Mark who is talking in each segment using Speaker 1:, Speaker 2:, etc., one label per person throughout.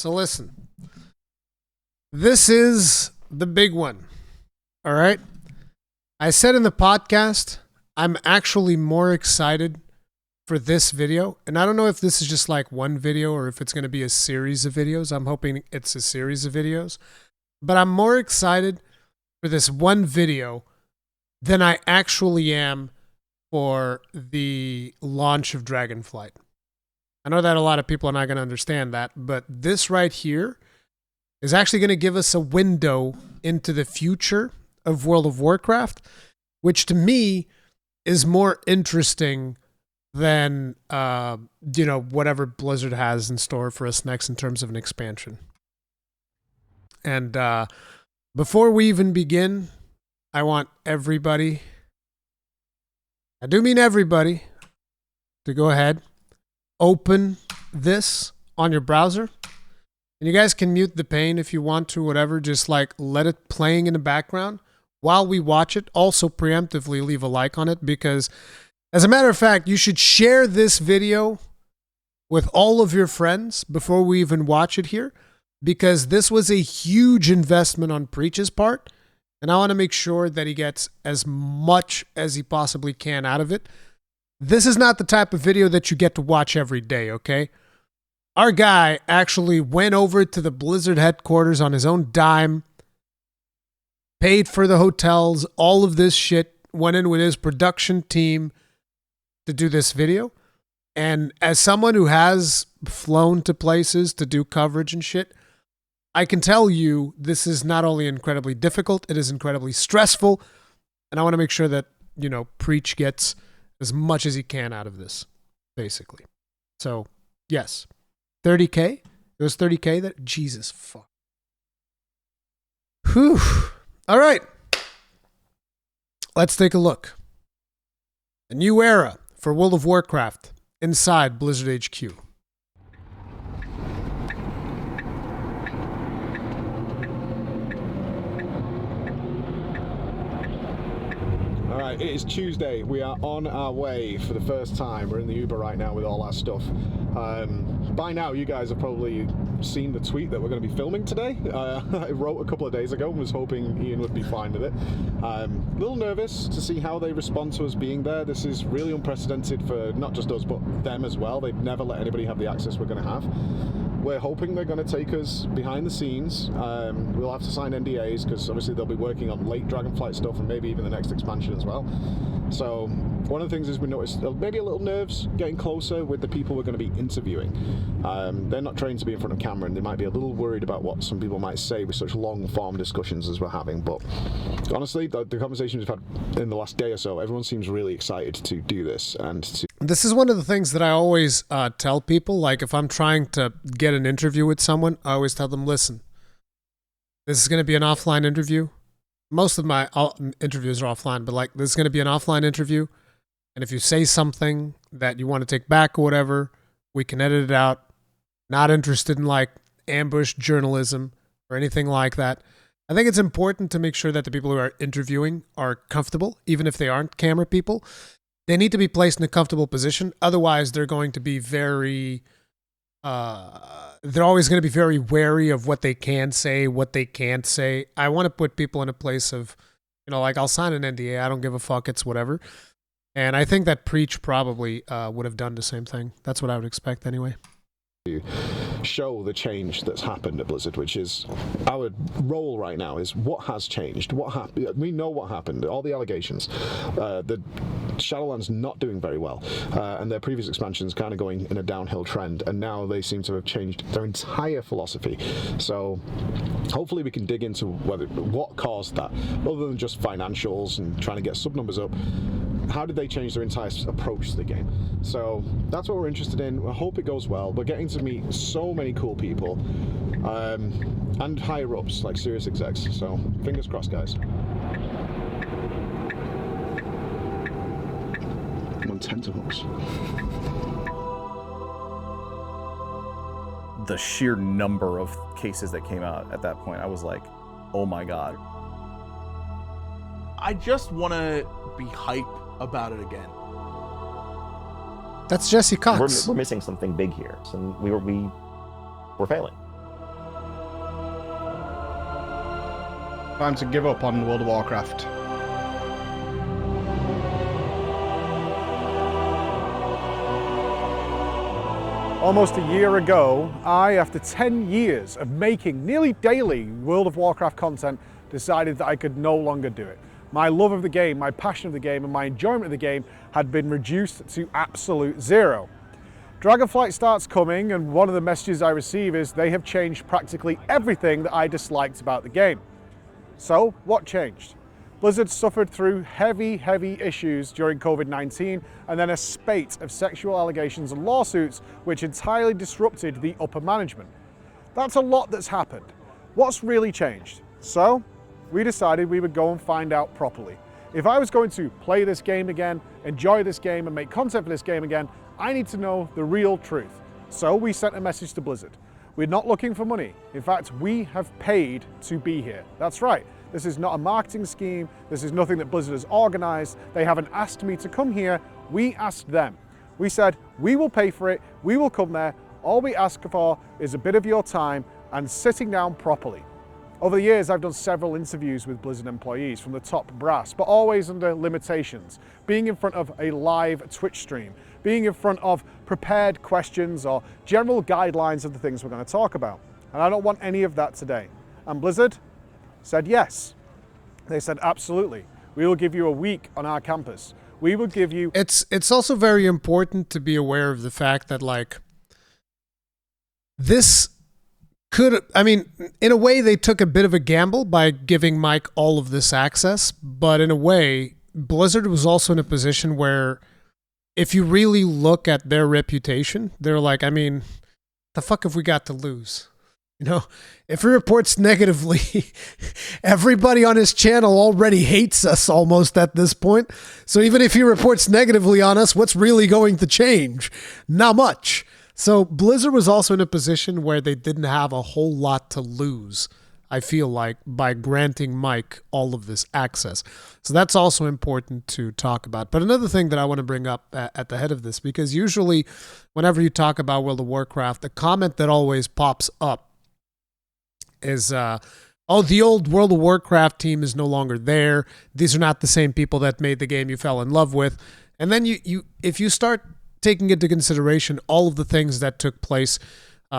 Speaker 1: So listen. This is the big one. All right? I said in the podcast, I'm actually more excited for this video. And I don't know if this is just like one video or if it's going to be a series of videos. I'm hoping it's a series of videos. But I'm more excited for this one video than I actually am for the launch of Dragonflight. I know that a lot of people are not going to understand that, but this right here is actually going to give us a window into the future of World of Warcraft, which to me is more interesting than, whatever Blizzard has in store for us next in terms of an expansion. And before we even begin, I want everybody, I do mean everybody, to go ahead, open this on your browser. And you guys can mute the pain if you want to, whatever. Just like let it playing in the background while we watch it. Also preemptively leave a like on it because, as a matter of fact, you should share this video with all of your friends before we even watch it here, because this was a huge investment on Preach's part. And I want to make sure that he gets as much as he possibly can out of it. This is not the type of video that you get to watch every day, okay? Our guy actually went over to the Blizzard headquarters on his own dime, paid for the hotels, all of this shit, went in with his production team to do this video. And as someone who has flown to places to do coverage and shit, I can tell you this is not only incredibly difficult, it is incredibly stressful. And I want to make sure that, Preach gets as much as he can out of this, basically. So, yes. 30K? It was 30K that? Jesus fuck. Whew. All right. Let's take a look. A new era for World of Warcraft inside Blizzard HQ.
Speaker 2: It is Tuesday. We are on our way for the first time. We're in the Uber right now with all our stuff. By now, you guys have probably seen the tweet that we're going to be filming today. I wrote a couple of days ago and was hoping Ian would be fine with it. A little nervous to see how they respond to us being there. This is really unprecedented for not just us, but them as well. They've never let anybody have the access we're going to have. We're hoping they're going to take us behind the scenes. We'll have to sign NDAs because obviously they'll be working on late Dragonflight stuff and maybe even the next expansion as well. So one of the things is we noticed maybe a little nerves getting closer with the people we're going to be interviewing. They're not trained to be in front of camera and they might be a little worried about what some people might say with such long form discussions as we're having. But honestly, the conversations we've had in the last day or so, everyone seems really excited to do this.
Speaker 1: This is one of the things that I always tell people. Like if I'm trying to get an interview with someone, I always tell them, listen, this is going to be an offline interview. Most of my interviews are offline, but like this is going to be an offline interview. And if you say something that you want to take back or whatever, we can edit it out. Not interested in like ambush journalism or anything like that. I think it's important to make sure that the people who are interviewing are comfortable, even if they aren't camera people. They need to be placed in a comfortable position. Otherwise, they're going to be they're always going to be very wary of what they can say, what they can't say. I want to put people in a place of, like I'll sign an NDA. I don't give a fuck. It's whatever. And I think that Preach probably would have done the same thing. That's what I would expect anyway.
Speaker 2: Show the change that's happened at Blizzard, which is our role right now is what has changed, what happened. We know what happened, all the allegations. The Shadowlands not doing very well, and their previous expansions kind of going in a downhill trend, and now they seem to have changed their entire philosophy. So hopefully we can dig into what caused that, other than just financials and trying to get sub numbers up. How did they change their entire approach to the game? So that's what we're interested in. I hope it goes well. We're getting to meet so many cool people, and higher ups like serious execs. So fingers crossed, guys. I'm on tenterhooks.
Speaker 3: The sheer number of cases that came out at that point, I was like, oh my god.
Speaker 4: I just want to be hype about it again.
Speaker 1: That's Jesse Cox.
Speaker 5: We're missing something big here. So we're failing.
Speaker 2: Time to give up on World of Warcraft.
Speaker 5: Almost a year ago, after 10 years of making nearly daily World of Warcraft content, decided that I could no longer do it. My love of the game, my passion of the game, and my enjoyment of the game had been reduced to absolute zero. Dragonflight starts coming, and one of the messages I receive is they have changed practically everything that I disliked about the game. So, what changed? Blizzard suffered through heavy issues during COVID-19 and then a spate of sexual allegations and lawsuits which entirely disrupted the upper management. That's a lot that's happened. What's really changed? So, we decided we would go and find out properly. If I was going to play this game again, enjoy this game and make content for this game again, I need to know the real truth. So we sent a message to Blizzard. We're not looking for money. In fact, we have paid to be here. That's right. This is not a marketing scheme. This is nothing that Blizzard has organized. They haven't asked me to come here. We asked them. We said, we will pay for it. We will come there. All we ask for is a bit of your time and sitting down properly. Over the years, I've done several interviews with Blizzard employees from the top brass, but always under limitations. Being in front of a live Twitch stream, being in front of prepared questions or general guidelines of the things we're going to talk about. And I don't want any of that today. And Blizzard said yes. They said, absolutely. We will give you a week on our campus. We will give you...
Speaker 1: It's also very important to be aware of the fact that, like, this could... I mean, in a way, they took a bit of a gamble by giving Mike all of this access, but in a way, Blizzard was also in a position where if you really look at their reputation, they're like, I mean, the fuck have we got to lose? You know, if he reports negatively, everybody on his channel already hates us almost at this point. So even if he reports negatively on us, what's really going to change? Not much. So Blizzard was also in a position where they didn't have a whole lot to lose, I feel like, by granting Mike all of this access. So that's also important to talk about. But another thing that I want to bring up at the head of this, because usually whenever you talk about World of Warcraft, the comment that always pops up is, oh, the old World of Warcraft team is no longer there. These are not the same people that made the game you fell in love with. And then you if you start taking into consideration all of the things that took place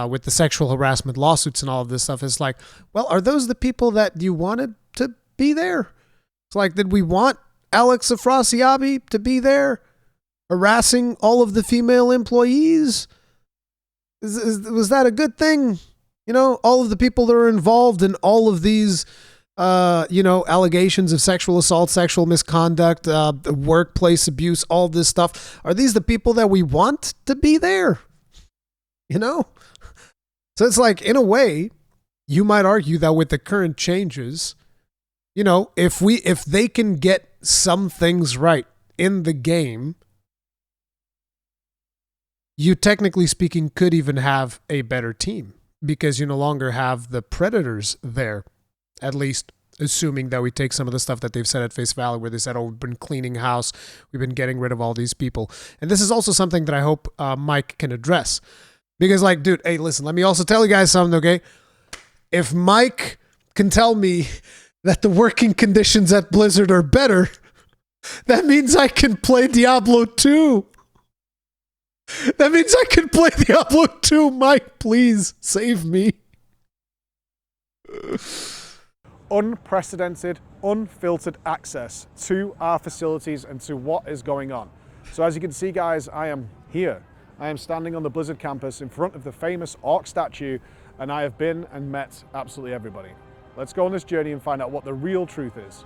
Speaker 1: with the sexual harassment lawsuits and all of this stuff, it's like, well, are those the people that you wanted to be there? It's like, did we want Alex Afrasiabi to be there harassing all of the female employees? Was that a good thing? You know, all of the people that are involved in all of these, allegations of sexual assault, sexual misconduct, workplace abuse, all this stuff. Are these the people that we want to be there? You know? So it's like, in a way, you might argue that with the current changes, you know, if they can get some things right in the game, you technically speaking could even have a better team. Because you no longer have the predators there, at least assuming that we take some of the stuff that they've said at face value, where they said, oh, we've been cleaning house, we've been getting rid of all these people. And this is also something that I hope Mike can address. Because, like, dude, hey, listen, let me also tell you guys something, okay? If Mike can tell me that the working conditions at Blizzard are better, that means I can play Diablo 2. That means I can play Diablo 2. Mike, please save me.
Speaker 5: Unprecedented, unfiltered access to our facilities and to what is going on. So as you can see, guys, I am here. I am standing on the Blizzard campus in front of the famous orc statue, and I have been and met absolutely everybody. Let's go on this journey and find out what the real truth is.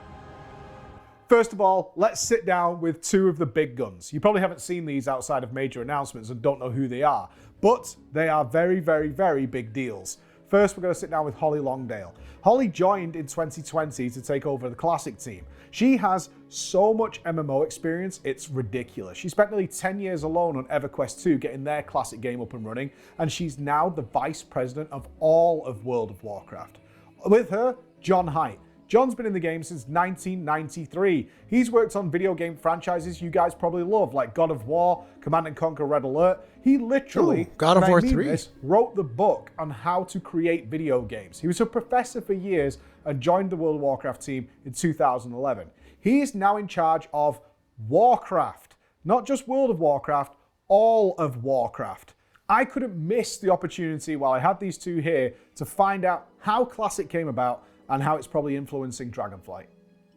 Speaker 5: First of all, let's sit down with two of the big guns. You probably haven't seen these outside of major announcements and don't know who they are, but they are very, very, very big deals. First, we're going to sit down with Holly Longdale. Holly joined in 2020 to take over the Classic team. She has so much MMO experience, it's ridiculous. She spent nearly 10 years alone on EverQuest 2 getting their Classic game up and running, and she's now the Vice President of all of World of Warcraft. With her, John Haidt. John's been in the game since 1993. He's worked on video game franchises you guys probably love, like God of War, Command & Conquer Red Alert. He literally,
Speaker 1: Ooh, God of
Speaker 5: and I
Speaker 1: War
Speaker 5: mean
Speaker 1: 3.
Speaker 5: this, wrote the book on how to create video games. He was a professor for years and joined the World of Warcraft team in 2011. He is now in charge of Warcraft, not just World of Warcraft, all of Warcraft. I couldn't miss the opportunity while I had these two here to find out how Classic came about and how it's probably influencing Dragonflight.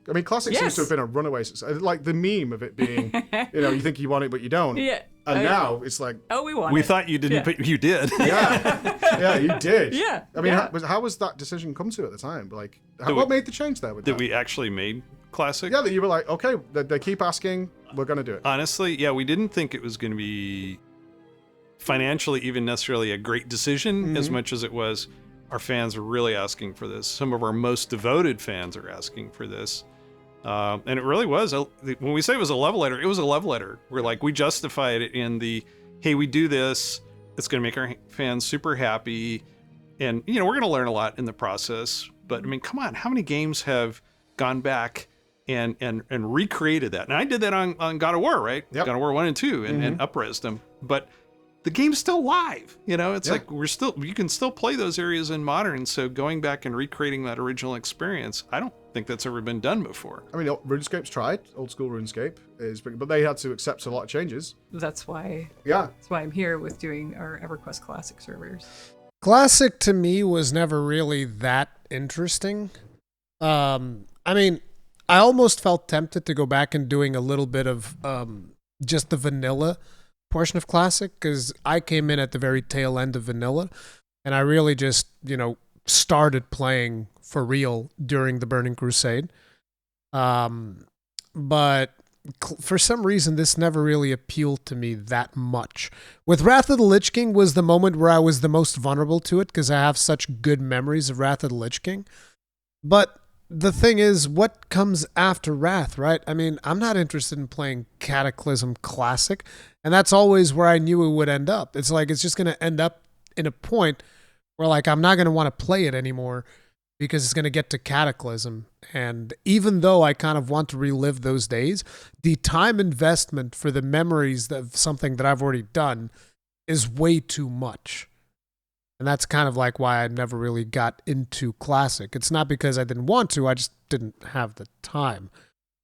Speaker 2: I mean, Classic seems to have been a runaway success. Like the meme of it being, you think you want it, but you don't.
Speaker 6: Yeah.
Speaker 2: And now it's like,
Speaker 6: Oh, we want
Speaker 7: We
Speaker 6: it.
Speaker 7: thought you didn't, but you did.
Speaker 2: yeah, you did.
Speaker 6: Yeah,
Speaker 2: I mean,
Speaker 6: yeah.
Speaker 2: how was that decision come to at the time? Like, what made the change there with
Speaker 7: That
Speaker 2: that?
Speaker 7: we actually made Classic.
Speaker 2: Yeah, that you were like, okay, they keep asking, we're going to do it.
Speaker 7: Honestly, yeah, we didn't think it was going to be financially even necessarily a great decision as much as it was our fans are really asking for this. Some of our most devoted fans are asking for this. And it really was. When we say it was a love letter, it was a love letter. We're like, we justified it in the, hey, we do this. It's going to make our fans super happy. And, we're going to learn a lot in the process. But, I mean, come on. How many games have gone back and recreated that? And I did that on God of War, right?
Speaker 2: Yep.
Speaker 7: God of War 1 and 2 and up-resed them. But the game's still live. It's like you can still play those areas in modern. So going back and recreating that original experience, I don't think that's ever been done before.
Speaker 2: I mean, RuneScape's tried. Old school RuneScape but they had to accept a lot of changes.
Speaker 6: That's why
Speaker 2: Yeah.
Speaker 6: I'm here with doing our EverQuest Classic servers.
Speaker 1: Classic to me was never really that interesting. I mean, I almost felt tempted to go back and doing a little bit of just the vanilla portion of Classic, because I came in at the very tail end of vanilla, and I really just, started playing for real during the Burning Crusade. But for some reason, this never really appealed to me that much. With Wrath of the Lich King was the moment where I was the most vulnerable to it, because I have such good memories of Wrath of the Lich King. But the thing is, what comes after Wrath, right? I mean, I'm not interested in playing Cataclysm Classic, and that's always where I knew it would end up. It's like, it's just going to end up in a point where, like, I'm not going to want to play it anymore because it's going to get to Cataclysm. And even though I kind of want to relive those days, the time investment for the memories of something that I've already done is way too much. And that's kind of like why I never really got into Classic. It's not because I didn't want to, I just didn't have the time,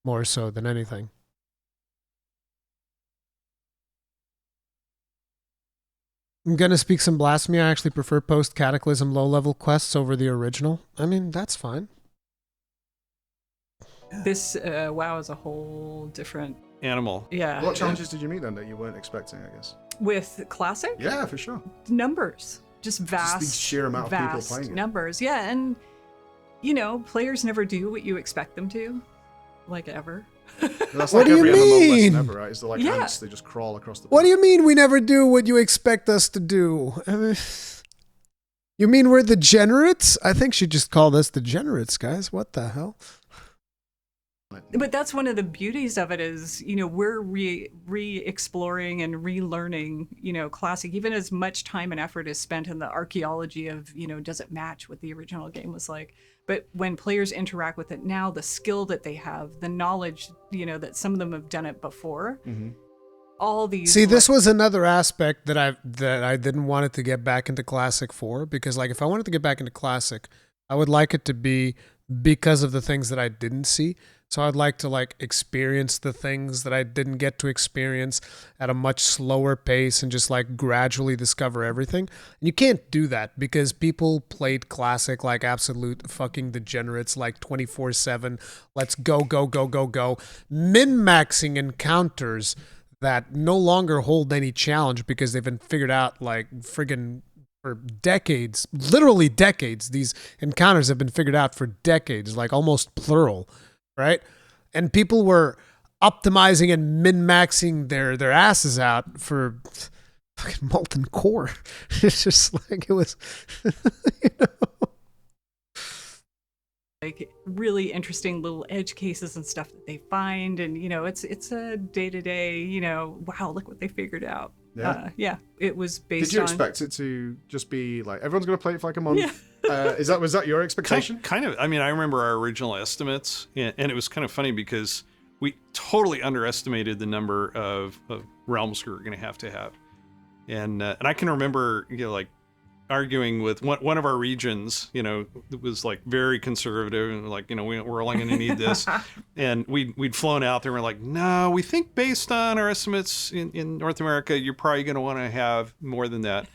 Speaker 1: more so than anything. I'm going to speak some blasphemy. I actually prefer post-Cataclysm low-level quests over the original. I mean, that's fine.
Speaker 6: This WoW is a whole different
Speaker 7: Animal.
Speaker 6: Yeah.
Speaker 2: What challenges did you meet then that you weren't expecting, I guess?
Speaker 6: With Classic?
Speaker 2: Yeah, for sure.
Speaker 6: Numbers. Just vast.
Speaker 2: Just the sheer amount of people
Speaker 6: vast
Speaker 2: playing it.
Speaker 6: numbers. Yeah, and players never do what you expect them to, like ever.
Speaker 2: That's
Speaker 1: What
Speaker 2: like
Speaker 1: do you
Speaker 2: every MMO
Speaker 1: mean?
Speaker 2: lesson ever, right? It's like
Speaker 6: Yeah.
Speaker 2: ants, they just crawl across the
Speaker 1: What do you mean we never do what you expect us to do? I mean, you mean we're degenerates? I think she just called us degenerates, guys. What the hell?
Speaker 6: But that's one of the beauties of it is, we're re-exploring and relearning, Classic. Even as much time and effort is spent in the archaeology of, does it match what the original game was like? But when players interact with it now, the skill that they have, the knowledge, that some of them have done it before, all these.
Speaker 1: See, this was another aspect that I didn't want it to get back into Classic for, because like if I wanted to get back into Classic, I would like it to be because of the things that I didn't see. So I'd like to like experience the things that I didn't get to experience at a much slower pace and just like gradually discover everything. And you can't do that because people played Classic like absolute fucking degenerates, like 24/7. Let's go, go, go, go, go. Min-maxing encounters that no longer hold any challenge because they've been figured out like friggin' for decades, literally decades. These encounters have been figured out for decades, like almost plural. Right? And people were optimizing and min-maxing their asses out for fucking molten core. It's just like it was,
Speaker 6: like really interesting little edge cases and stuff that they find. And, it's a day-to-day, wow, look what they figured out.
Speaker 2: Yeah.
Speaker 6: It was based on...
Speaker 2: Did you expect it to just be like, everyone's going to play it for like a month? Yeah. Was that your expectation?
Speaker 7: Kind of. I mean, I remember our original estimates, and it was kind of funny because we totally underestimated the number of realms we were going to have. And I can remember, like arguing with one of our regions, it was like very conservative and like, we're only going to need this. And we'd flown out there and we're like, no, we think based on our estimates in North America, you're probably going to want to have more than that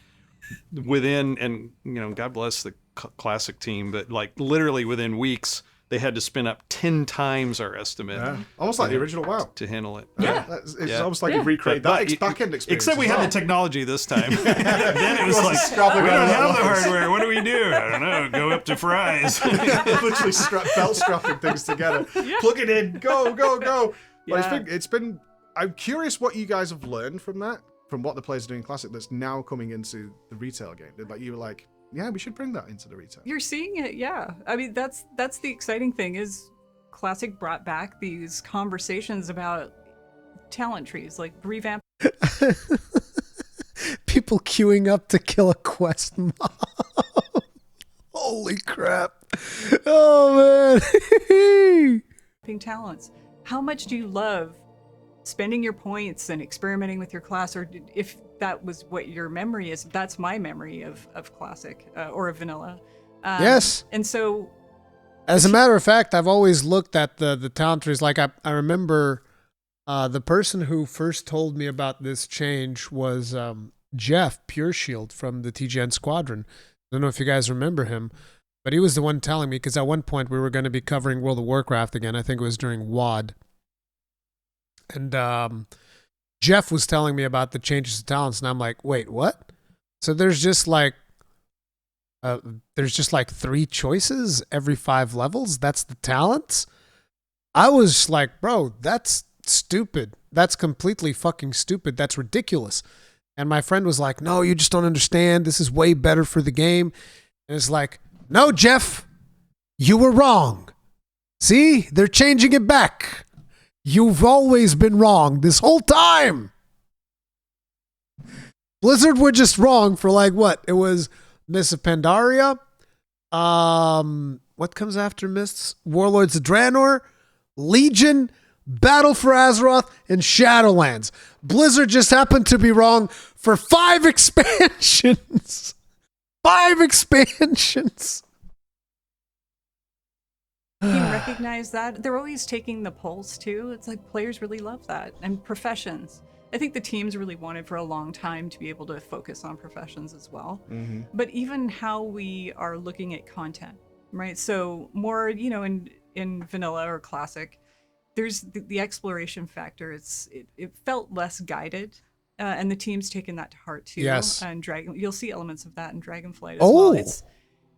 Speaker 7: within, and, God bless the classic team, but like literally within weeks, they had to spin up 10 times our estimate.
Speaker 2: Yeah. Almost like the original WoW.
Speaker 7: To handle it.
Speaker 6: Yeah.
Speaker 2: It's almost like you've recreated that back-end experience.
Speaker 7: Except we had the technology this time. Then it was like,
Speaker 2: Scrapping
Speaker 7: we don't
Speaker 2: around
Speaker 7: have the
Speaker 2: levels.
Speaker 7: hardware. What do we do? I don't know. Go up to fries.
Speaker 2: Literally belt strapping things together. Plug it in. Go, go, go. But
Speaker 6: Yeah.
Speaker 2: it's been. I'm curious what you guys have learned from that, from what the players are doing in Classic that's now coming into the retail game. Like you were like, yeah, we should bring that into the retail.
Speaker 6: You're seeing it, yeah. I mean, that's the exciting thing is Classic brought back these conversations about talent trees, like revamp.
Speaker 1: People queuing up to kill a quest mob. Holy crap. Oh, man.
Speaker 6: Talents. How much do you love spending your points and experimenting with your class? Or if that was what your memory is, that's my memory of Classic or of Vanilla.
Speaker 1: Yes.
Speaker 6: And so
Speaker 1: As a matter of fact, I've always looked at the talent trees. Like I remember the person who first told me about this change was Jeff Pure Shield from the TGN Squadron. I don't know if you guys remember him, but he was the one telling me, because at one point we were going to be covering World of Warcraft again. I think it was during WoD. And Jeff was telling me about the changes to talents, and I'm like, wait, what? So there's just like 3 choices every 5 levels? That's the talents? I was like, bro, that's stupid. That's completely fucking stupid. That's ridiculous. And my friend was like, no, you just don't understand. This is way better for the game. And it's like, no, Jeff, you were wrong. See, they're changing it back. You've always been wrong this whole time. Blizzard were just wrong for like what? It was Mists of Pandaria. What comes after Mists? Warlords of Draenor, Legion, Battle for Azeroth, and Shadowlands. Blizzard just happened to be wrong for 5 expansions. 5 expansions.
Speaker 6: team recognize that. They're always taking the pulse too. It's like players really love that. And professions. I think the teams really wanted for a long time to be able to focus on professions as well.
Speaker 2: Mm-hmm.
Speaker 6: But even how we are looking at content, right? So more, in vanilla or classic, there's the exploration factor. It felt less guided. And the team's taken that to heart too.
Speaker 1: Yes.
Speaker 6: And you'll see elements of that in Dragonflight as
Speaker 1: Oh.
Speaker 6: well.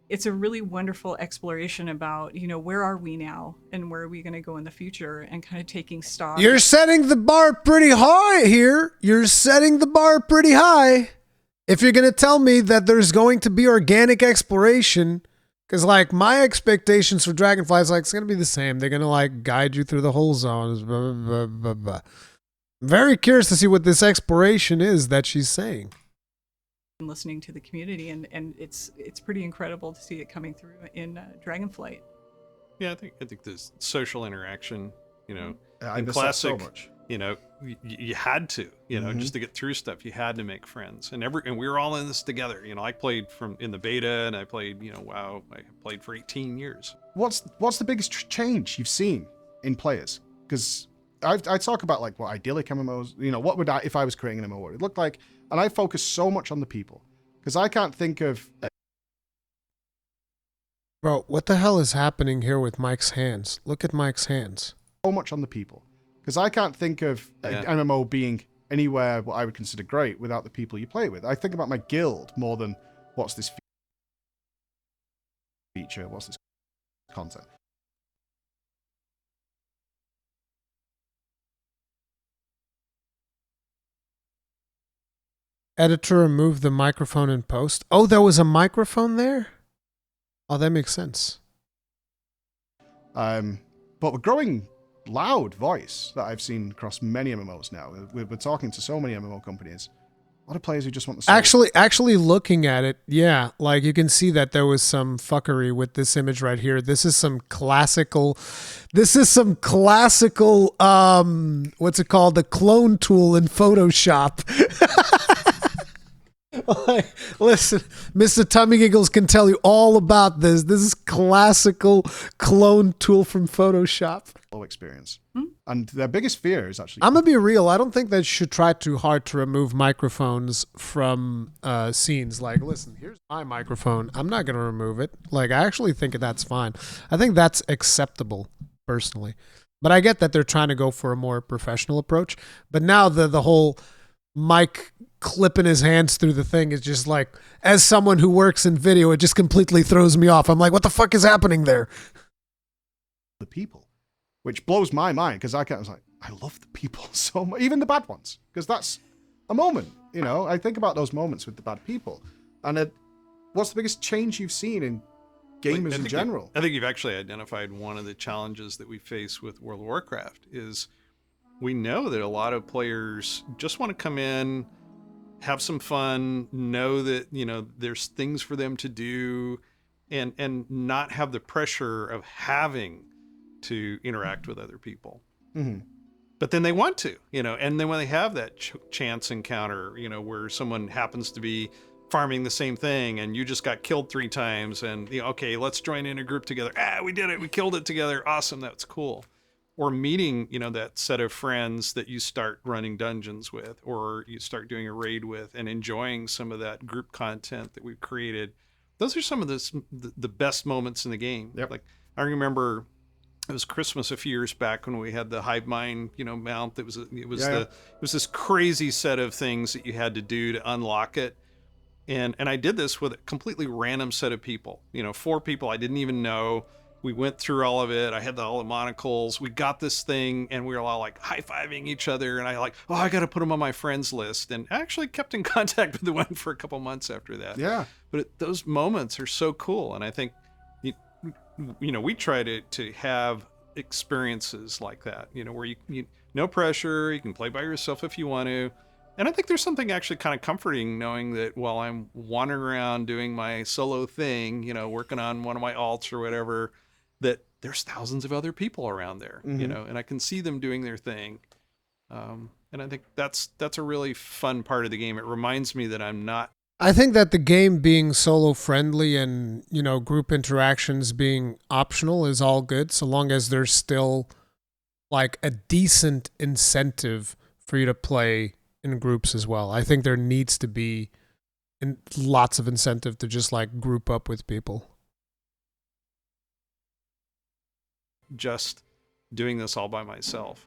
Speaker 6: It's a really wonderful exploration about, where are we now and where are we going to go in the future, and kind of taking stock.
Speaker 1: You're setting the bar pretty high here. You're setting the bar pretty high. If you're going to tell me that there's going to be organic exploration, because like my expectations for Dragonfly is like, it's going to be the same. They're going to like guide you through the whole zones. Blah, blah, blah, blah, blah. I'm very curious to see what this exploration is that she's saying.
Speaker 6: And listening to the community, and it's pretty incredible to see it coming through in Dragonflight.
Speaker 7: Yeah, I think there's social interaction,
Speaker 2: I
Speaker 7: in
Speaker 2: miss that
Speaker 7: classic,
Speaker 2: so much.
Speaker 7: you had to, just to get through stuff, you had to make friends, and we were all in this together. I played in the beta, and I played, WoW. I played for 18 years.
Speaker 2: What's the biggest change you've seen in players? Because I talk about like what idyllic MMOs, what would if I was creating an MMO, what it would look like, and I focus so much on the people because I can't think of.
Speaker 1: Bro, what the hell is happening here with Mike's hands? Look at Mike's hands.
Speaker 2: So much on the people because I can't think of an MMO being anywhere what I would consider great without the people you play with. I think about my guild more than what's this feature, what's this content.
Speaker 1: Editor remove the microphone in post. Oh, there was a microphone there? Oh, that makes sense.
Speaker 2: But we're growing loud voice that I've seen across many MMOs now. We're talking to so many MMO companies. A lot of players who just want to
Speaker 1: Actually looking at it, yeah, like you can see that there was some fuckery with this image right here. This is some classical, what's it called? The clone tool in Photoshop. Like, listen, Mr. Tummy Giggles can tell you all about this. This is classical clone tool from Photoshop.
Speaker 2: Experience. And their biggest fear is actually...
Speaker 1: I'm going to be real. I don't think they should try too hard to remove microphones from scenes. Like, listen, here's my microphone. I'm not going to remove it. Like, I actually think that's fine. I think that's acceptable, personally. But I get that they're trying to go for a more professional approach. But now the whole mic clipping his hands through the thing is just like, as someone who works in video, it just completely throws me off. I'm like, what the fuck is happening there?
Speaker 2: The people, which blows my mind, because I was like, I love the people so much, even the bad ones, because that's a moment, you know. I think about those moments with the bad people, and what's the biggest change you've seen in gamers in general?
Speaker 7: I think you've actually identified one of the challenges that we face with World of Warcraft is we know that a lot of players just want to come in, have some fun, know that, you know, there's things for them to do, and not have the pressure of having to interact with other people.
Speaker 2: Mm-hmm.
Speaker 7: But then they want to, you know, and then when they have that chance encounter, you know, where someone happens to be farming the same thing and you just got killed 3 times and, you know, okay, let's join in a group together. We did it. We killed it together. Awesome. That's cool. Or meeting, you know, that set of friends that you start running dungeons with, or you start doing a raid with, and enjoying some of that group content that we've created. Those are some of the best moments in the game.
Speaker 2: Yep.
Speaker 7: Like, I remember it was Christmas a few years back when we had the hive mind, you know, mount. It was this crazy set of things that you had to do to unlock it. And I did this with a completely random set of people, you know, 4 people I didn't even know. We went through all of it. I had all the monocles. We got this thing, and we were all like high-fiving each other. And I got to put them on my friends list. And I actually kept in contact with the one for a couple months after that.
Speaker 2: Yeah.
Speaker 7: But those moments are so cool. And I think, you know, we try to have experiences like that, you know, where you no pressure, you can play by yourself if you want to. And I think there's something actually kind of comforting knowing that while I'm wandering around doing my solo thing, you know, working on one of my alts or whatever, that there's thousands of other people around there, you know, and I can see them doing their thing. And I think that's a really fun part of the game. It reminds me that I'm not.
Speaker 1: I think that the game being solo friendly and, you know, group interactions being optional is all good, so long as there's still like a decent incentive for you to play in groups as well. I think there needs to be lots of incentive to just like group up with people.
Speaker 7: Just doing this all by myself.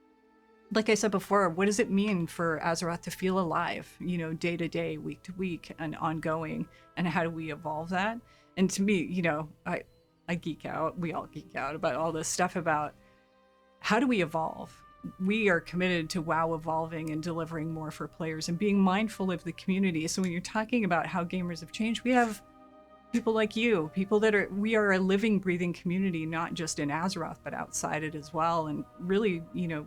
Speaker 6: Like I said before, what does it mean for Azeroth to feel alive, you know, day to day, week to week, and ongoing? And how do we evolve that? And to me, you know, I geek out. We all geek out about all this stuff about how do we evolve? We are committed to WoW evolving and delivering more for players and being mindful of the community. So when you're talking about how gamers have changed, we have people like you, people that we are a living, breathing community, not just in Azeroth, but outside it as well. And really, you know,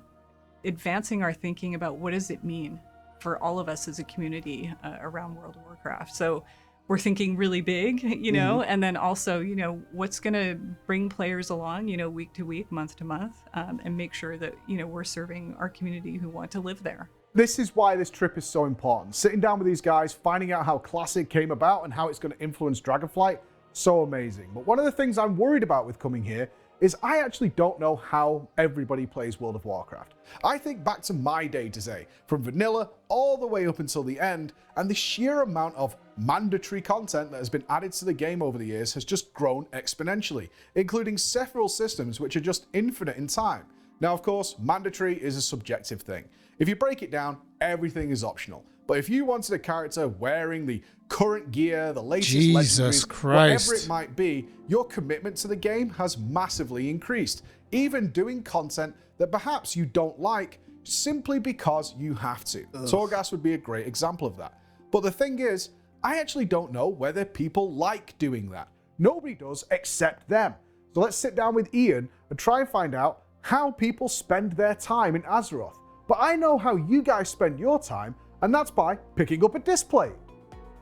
Speaker 6: advancing our thinking about what does it mean for all of us as a community around World of Warcraft. So we're thinking really big, you know, and then also, you know, what's going to bring players along, you know, week to week, month to month, and make sure that, you know, we're serving our community who want to live there.
Speaker 5: This is why this trip is so important. Sitting down with these guys, finding out how Classic came about and how it's going to influence Dragonflight, so amazing. But one of the things I'm worried about with coming here is I actually don't know how everybody plays World of Warcraft. I think back to my day to day, from vanilla all the way up until the end, and the sheer amount of mandatory content that has been added to the game over the years has just grown exponentially, including several systems which are just infinite in time. Now, of course, mandatory is a subjective thing. If you break it down, everything is optional. But if you wanted a character wearing the current gear, the latest
Speaker 1: Jesus
Speaker 5: legendaries,
Speaker 1: Christ,
Speaker 5: whatever it might be, your commitment to the game has massively increased. Even doing content that perhaps you don't like simply because you have to. Torghast would be a great example of that. But the thing is, I actually don't know whether people like doing that. Nobody does except them. So let's sit down with Ian and try and find out how people spend their time in Azeroth. But I know how you guys spend your time, and that's by picking up a display.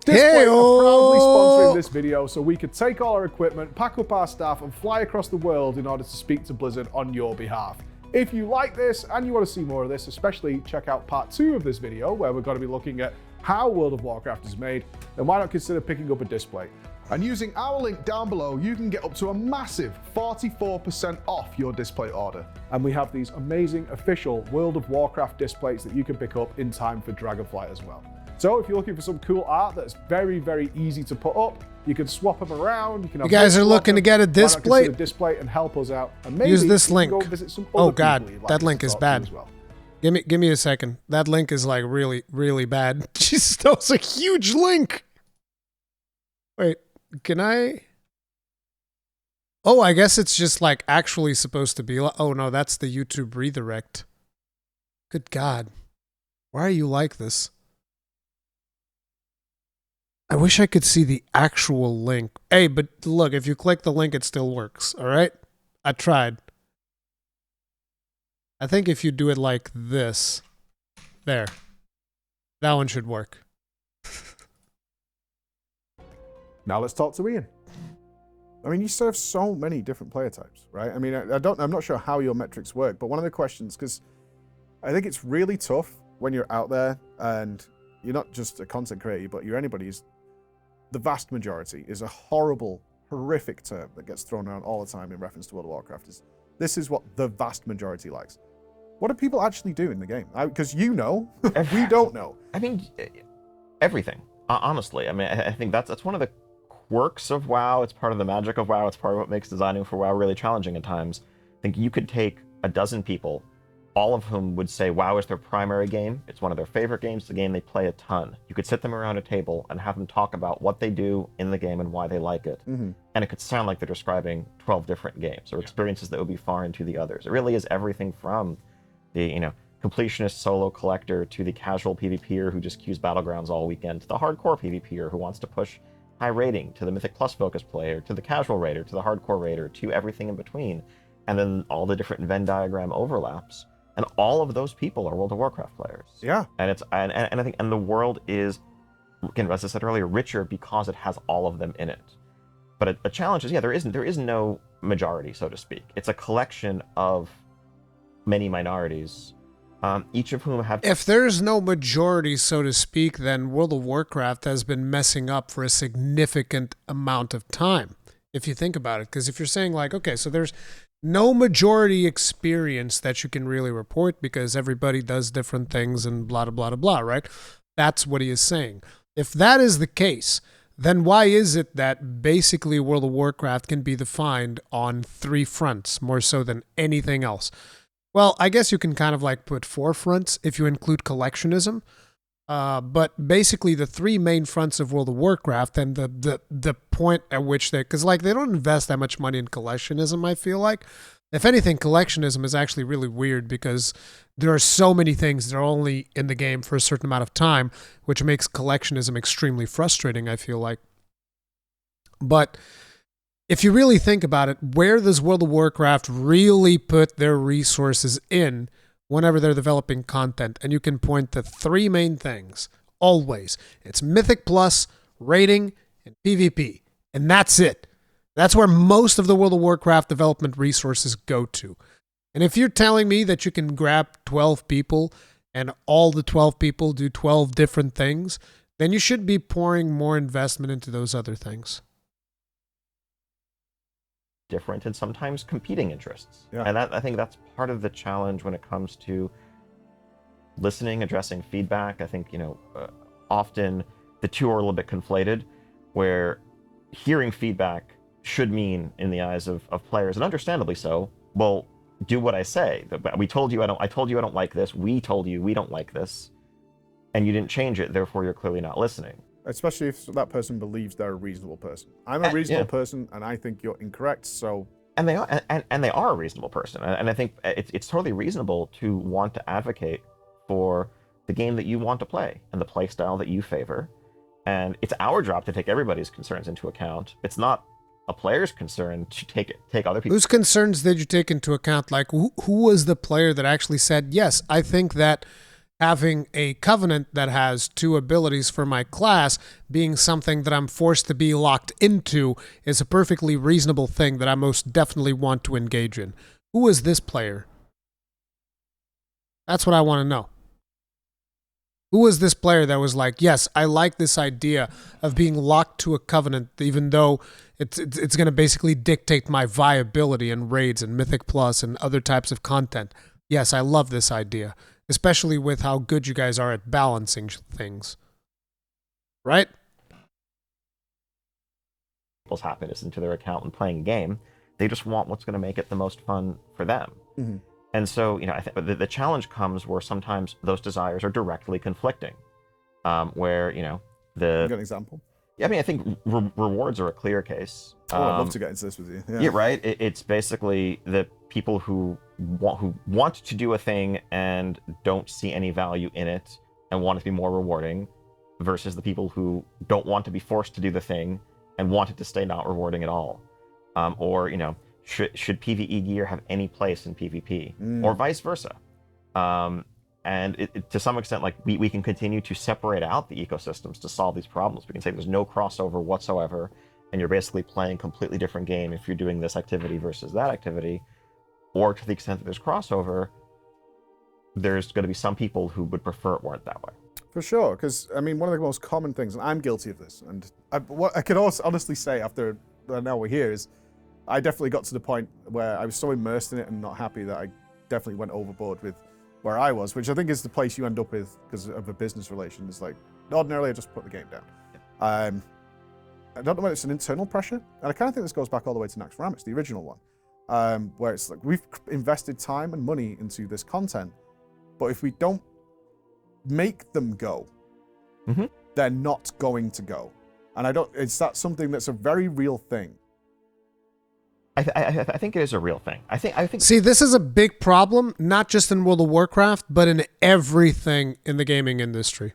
Speaker 5: Display are proudly sponsoring this video so we could take all our equipment, pack up our staff, and fly across the world in order to speak to Blizzard on your behalf. If you like this and you want to see more of this, especially check out part 2 of this video where we're going to be looking at how World of Warcraft is made, then why not consider picking up a display?
Speaker 2: And using our link down below, you can get up to a massive 44% off your display order.
Speaker 5: And we have these amazing official World of Warcraft displays that you can pick up in time for Dragonflight as well. So if you're looking for some cool art that's very, very easy to put up, you can swap them around. You can have
Speaker 1: You guys are looking to get a display?
Speaker 5: Display and help us out. And maybe
Speaker 1: Use this
Speaker 5: you
Speaker 1: link.
Speaker 5: can go visit some
Speaker 1: Oh
Speaker 5: other
Speaker 1: God,
Speaker 5: people you'd like
Speaker 1: that
Speaker 5: to
Speaker 1: link is
Speaker 5: talk to
Speaker 1: bad.
Speaker 5: as well.
Speaker 1: Give me a second. That link is like really, really bad. Jesus, that was a huge link. Wait, can I? Oh, I guess it's just like actually supposed to be. Oh no, that's the YouTube redirect. Good God, why are you like this? I wish I could see the actual link. Hey, but look, if you click the link, it still works. All right, I tried. I think if you do it like this, there, that one should work.
Speaker 5: Now let's talk to Ian. I mean, you serve so many different player types, right? I mean, I'm not sure how your metrics work, but one of the questions, because I think it's really tough when you're out there and you're not just a content creator, but you're anybody. The vast majority is a horrible, horrific term that gets thrown around all the time in reference to World of Warcraft. This is what the vast majority likes. What do people actually do in the game? Because you know, we don't know.
Speaker 8: I mean, everything. Honestly, I mean, I think that's one of the quirks of WoW. It's part of the magic of WoW. It's part of what makes designing for WoW really challenging at times. I think you could take a dozen people, all of whom would say WoW is their primary game. It's one of their favorite games, the game they play a ton. You could sit them around a table and have them talk about what they do in the game and why they like it. Mm-hmm. And it could sound like they're describing 12 different games or experiences that would be foreign to the others. It really is everything from the, completionist solo collector to the casual PvPer who just queues Battlegrounds all weekend, to the hardcore PvPer who wants to push high rating, to the Mythic Plus focused player, to the casual raider, to the hardcore raider, to everything in between. And then all the different Venn diagram overlaps. And all of those people are World of Warcraft players.
Speaker 5: Yeah.
Speaker 8: And it's and I think the world is, again, as I said earlier, richer because it has all of them in it. But a challenge is, there is no majority, so to speak. It's a collection of many minorities, each of whom have...
Speaker 1: If there's no majority, so to speak, then World of Warcraft has been messing up for a significant amount of time, if you think about it. Because if you're saying like, okay, so there's no majority experience that you can really report because everybody does different things and blah, blah, blah, blah, right? That's what he is saying. If that is the case, then why is it that basically World of Warcraft can be defined on three fronts more so than anything else? Well, I guess you can kind of like put four fronts if you include collectionism. But basically the three main fronts of World of Warcraft and the point at which because like they don't invest that much money in collectionism, I feel like. If anything, collectionism is actually really weird because there are so many things that are only in the game for a certain amount of time, which makes collectionism extremely frustrating, I feel like. But if you really think about it, where does World of Warcraft really put their resources in whenever they're developing content? And you can point to three main things, always. It's Mythic Plus, rating, and PvP. And that's it. That's where most of the World of Warcraft development resources go to. And if you're telling me that you can grab 12 people and all the 12 people do 12 different things, then you should be pouring more investment into those other things.
Speaker 8: Different and sometimes competing interests.
Speaker 5: Yeah.
Speaker 8: And I think that's part of the challenge when it comes to listening, addressing feedback. I think, often the two are a little bit conflated, where hearing feedback should mean, in the eyes of players, and understandably so, well, do what I say. I told you I don't like this. We told you we don't like this. And you didn't change it, therefore you're clearly not listening.
Speaker 5: Especially if that person believes they're a reasonable person. I'm a reasonable person, and I think you're incorrect, so...
Speaker 8: And they are, and they are a reasonable person. And I think it's totally reasonable to want to advocate for the game that you want to play and the play style that you favor. And it's our job to take everybody's concerns into account. It's not a player's concern to take other people's...
Speaker 1: Whose concerns did you take into account? Like, who was the player that actually said, yes, I think that having a covenant that has two abilities for my class being something that I'm forced to be locked into is a perfectly reasonable thing that I most definitely want to engage in. Who is this player? That's what I want to know. Who was this player that was like, yes, I like this idea of being locked to a covenant, even though it's going to basically dictate my viability in raids and Mythic Plus and other types of content. Yes, I love this idea, especially with how good you guys are at balancing things. Right?
Speaker 8: People's happiness into their account and playing a game. They just want what's going to make it the most fun for them.
Speaker 5: Mm-hmm.
Speaker 8: And so, I think the challenge comes where sometimes those desires are directly conflicting. Where,
Speaker 5: You got an example?
Speaker 8: Yeah, I mean, I think rewards are a clear case.
Speaker 5: I'd love to get into this with you.
Speaker 8: Yeah, right. It's basically the people who want to do a thing and don't see any value in it and want it to be more rewarding, versus the people who don't want to be forced to do the thing and want it to stay not rewarding at all. Or, should PvE gear have any place in PvP, or vice versa? And to some extent, like we can continue to separate out the ecosystems to solve these problems. We can say there's no crossover whatsoever, and you're basically playing a completely different game if you're doing this activity versus that activity. Or to the extent that there's crossover, there's going to be some people who would prefer it weren't that way.
Speaker 5: For sure, because I mean, one of the most common things, and I'm guilty of this, and what I can also honestly say after now we're here is, I definitely got to the point where I was so immersed in it and not happy that I definitely went overboard with where I was, which I think is the place you end up with because of a business relation. It's like, ordinarily I just put the game down. I don't know whether it's an internal pressure, and I kind of think this goes back all the way to Nax Ramis, the original one, where it's like, we've invested time and money into this content, but if we don't make them go, they're not going to go. And is that something that's a very real thing?
Speaker 8: I think it is a real thing. I think.
Speaker 1: See, this is a big problem, not just in World of Warcraft, but in everything in the gaming industry.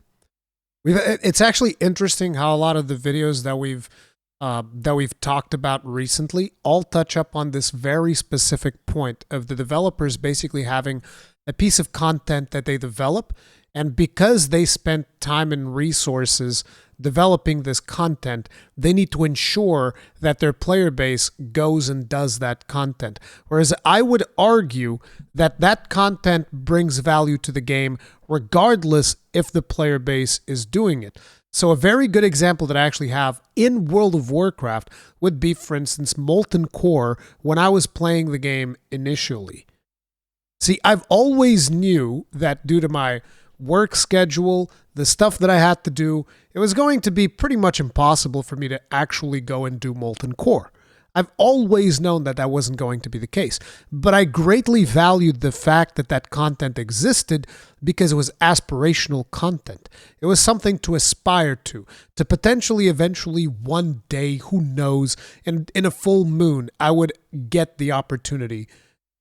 Speaker 1: It's actually interesting how a lot of the videos that we've talked about recently all touch up on this very specific point of the developers basically having a piece of content that they develop, and because they spent time and resources developing this content, they need to ensure that their player base goes and does that content. Whereas I would argue that that content brings value to the game regardless if the player base is doing it. So a very good example that I actually have in World of Warcraft would be, for instance, Molten Core when I was playing the game initially. See, I've always knew that due to my work schedule, the stuff that I had to do, it was going to be pretty much impossible for me to actually go and do Molten Core. I've always known that that wasn't going to be the case, but I greatly valued the fact that that content existed because it was aspirational content. It was something to aspire to potentially eventually one day, who knows, in a full moon, I would get the opportunity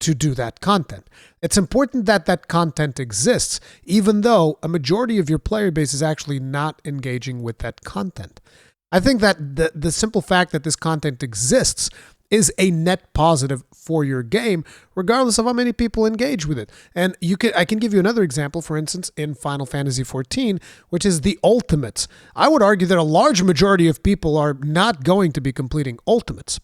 Speaker 1: to do that content. It's important that that content exists, even though a majority of your player base is actually not engaging with that content. I think that the simple fact that this content exists is a net positive for your game, regardless of how many people engage with it. And I can give you another example, for instance, in Final Fantasy XIV, which is the Ultimates. I would argue that a large majority of people are not going to be completing Ultimates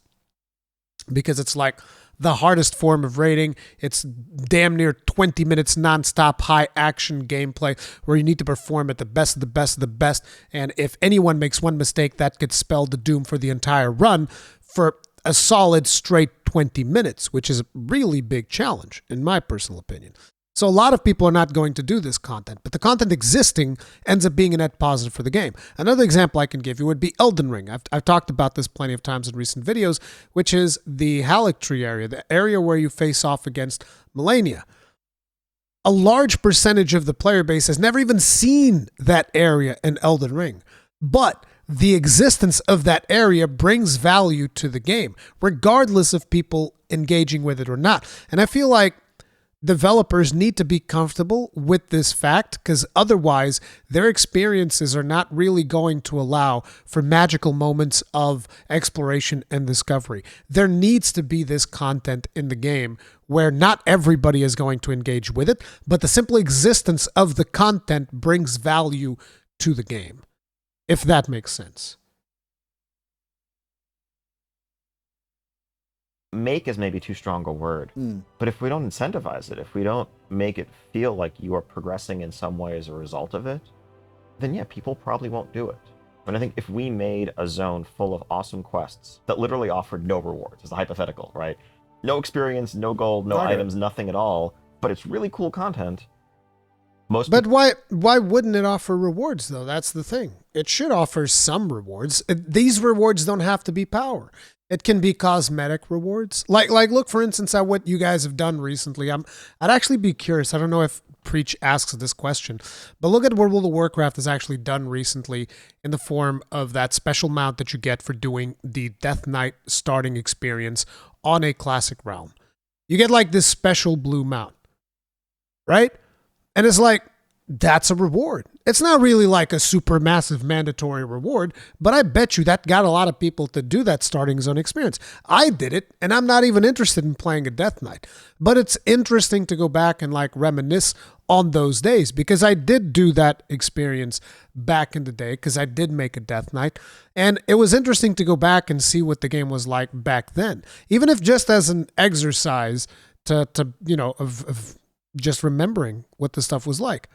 Speaker 1: because it's like the hardest form of raiding. It's damn near 20 minutes nonstop high action gameplay where you need to perform at the best of the best of the best. And if anyone makes one mistake, that could spell the doom for the entire run for a solid straight 20 minutes, which is a really big challenge, in my personal opinion. So a lot of people are not going to do this content, but the content existing ends up being a net positive for the game. Another example I can give you would be Elden Ring. I've talked about this plenty of times in recent videos, which is the Halictree area, the area where you face off against Melania. A large percentage of the player base has never even seen that area in Elden Ring, but the existence of that area brings value to the game, regardless of people engaging with it or not. And I feel like developers need to be comfortable with this fact, because otherwise their experiences are not really going to allow for magical moments of exploration and discovery. There needs to be this content in the game where not everybody is going to engage with it, but the simple existence of the content brings value to the game, if that makes sense.
Speaker 8: Make is maybe too strong a word, but if we don't incentivize it, if we don't make it feel like you are progressing in some way as a result of it, then yeah, people probably won't do it. But I think if we made a zone full of awesome quests that literally offered no rewards, as a hypothetical, right? No experience, no gold, no items, nothing at all, but it's really cool content.
Speaker 1: But why wouldn't it offer rewards though? That's the thing. It should offer some rewards. These rewards don't have to be power. It can be cosmetic rewards. Like look for instance at what you guys have done recently. I'd actually be curious. I don't know if Preach asks this question, but look at what World of Warcraft has actually done recently in the form of that special mount that you get for doing the Death Knight starting experience on a classic realm. You get like this special blue mount, right? And it's like, that's a reward. It's not really like a super massive mandatory reward, but I bet you that got a lot of people to do that starting zone experience. I did it, and I'm not even interested in playing a Death Knight. But it's interesting to go back and like reminisce on those days because I did do that experience back in the day because I did make a Death Knight. And it was interesting to go back and see what the game was like back then, even if just as an exercise to you know, of just remembering what the stuff was like.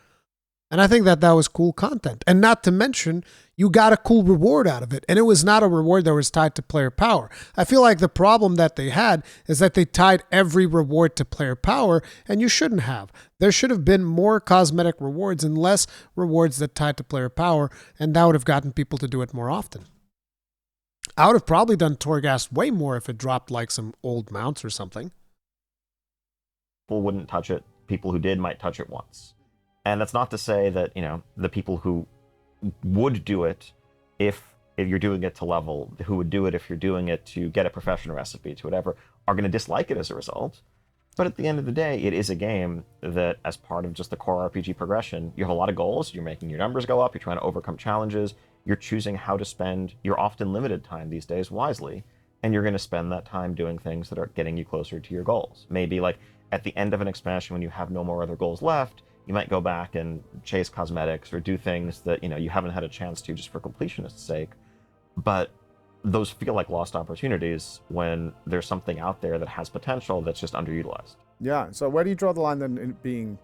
Speaker 1: And I think that was cool content. And not to mention, you got a cool reward out of it. And it was not a reward that was tied to player power. I feel like the problem that they had is that they tied every reward to player power, and you shouldn't have. There should have been more cosmetic rewards and less rewards that tied to player power, and that would have gotten people to do it more often. I would have probably done Torghast way more if it dropped like some old mounts or something.
Speaker 8: People wouldn't touch it. People who did might touch it once. And that's not to say that, you know, the people who would do it if you're doing it to level, who would do it if you're doing it to get a profession recipe, to whatever, are going to dislike it as a result. But at the end of the day, it is a game that, as part of just the core RPG progression, you have a lot of goals, you're making your numbers go up, you're trying to overcome challenges, you're choosing how to spend your often limited time these days wisely, and you're going to spend that time doing things that are getting you closer to your goals. Maybe like at the end of an expansion when you have no more other goals left, you might go back and chase cosmetics or do things that, you know, you haven't had a chance to just for completionist's sake. But those feel like lost opportunities when there's something out there that has potential that's just underutilized.
Speaker 5: Yeah, so where do you draw the line then in being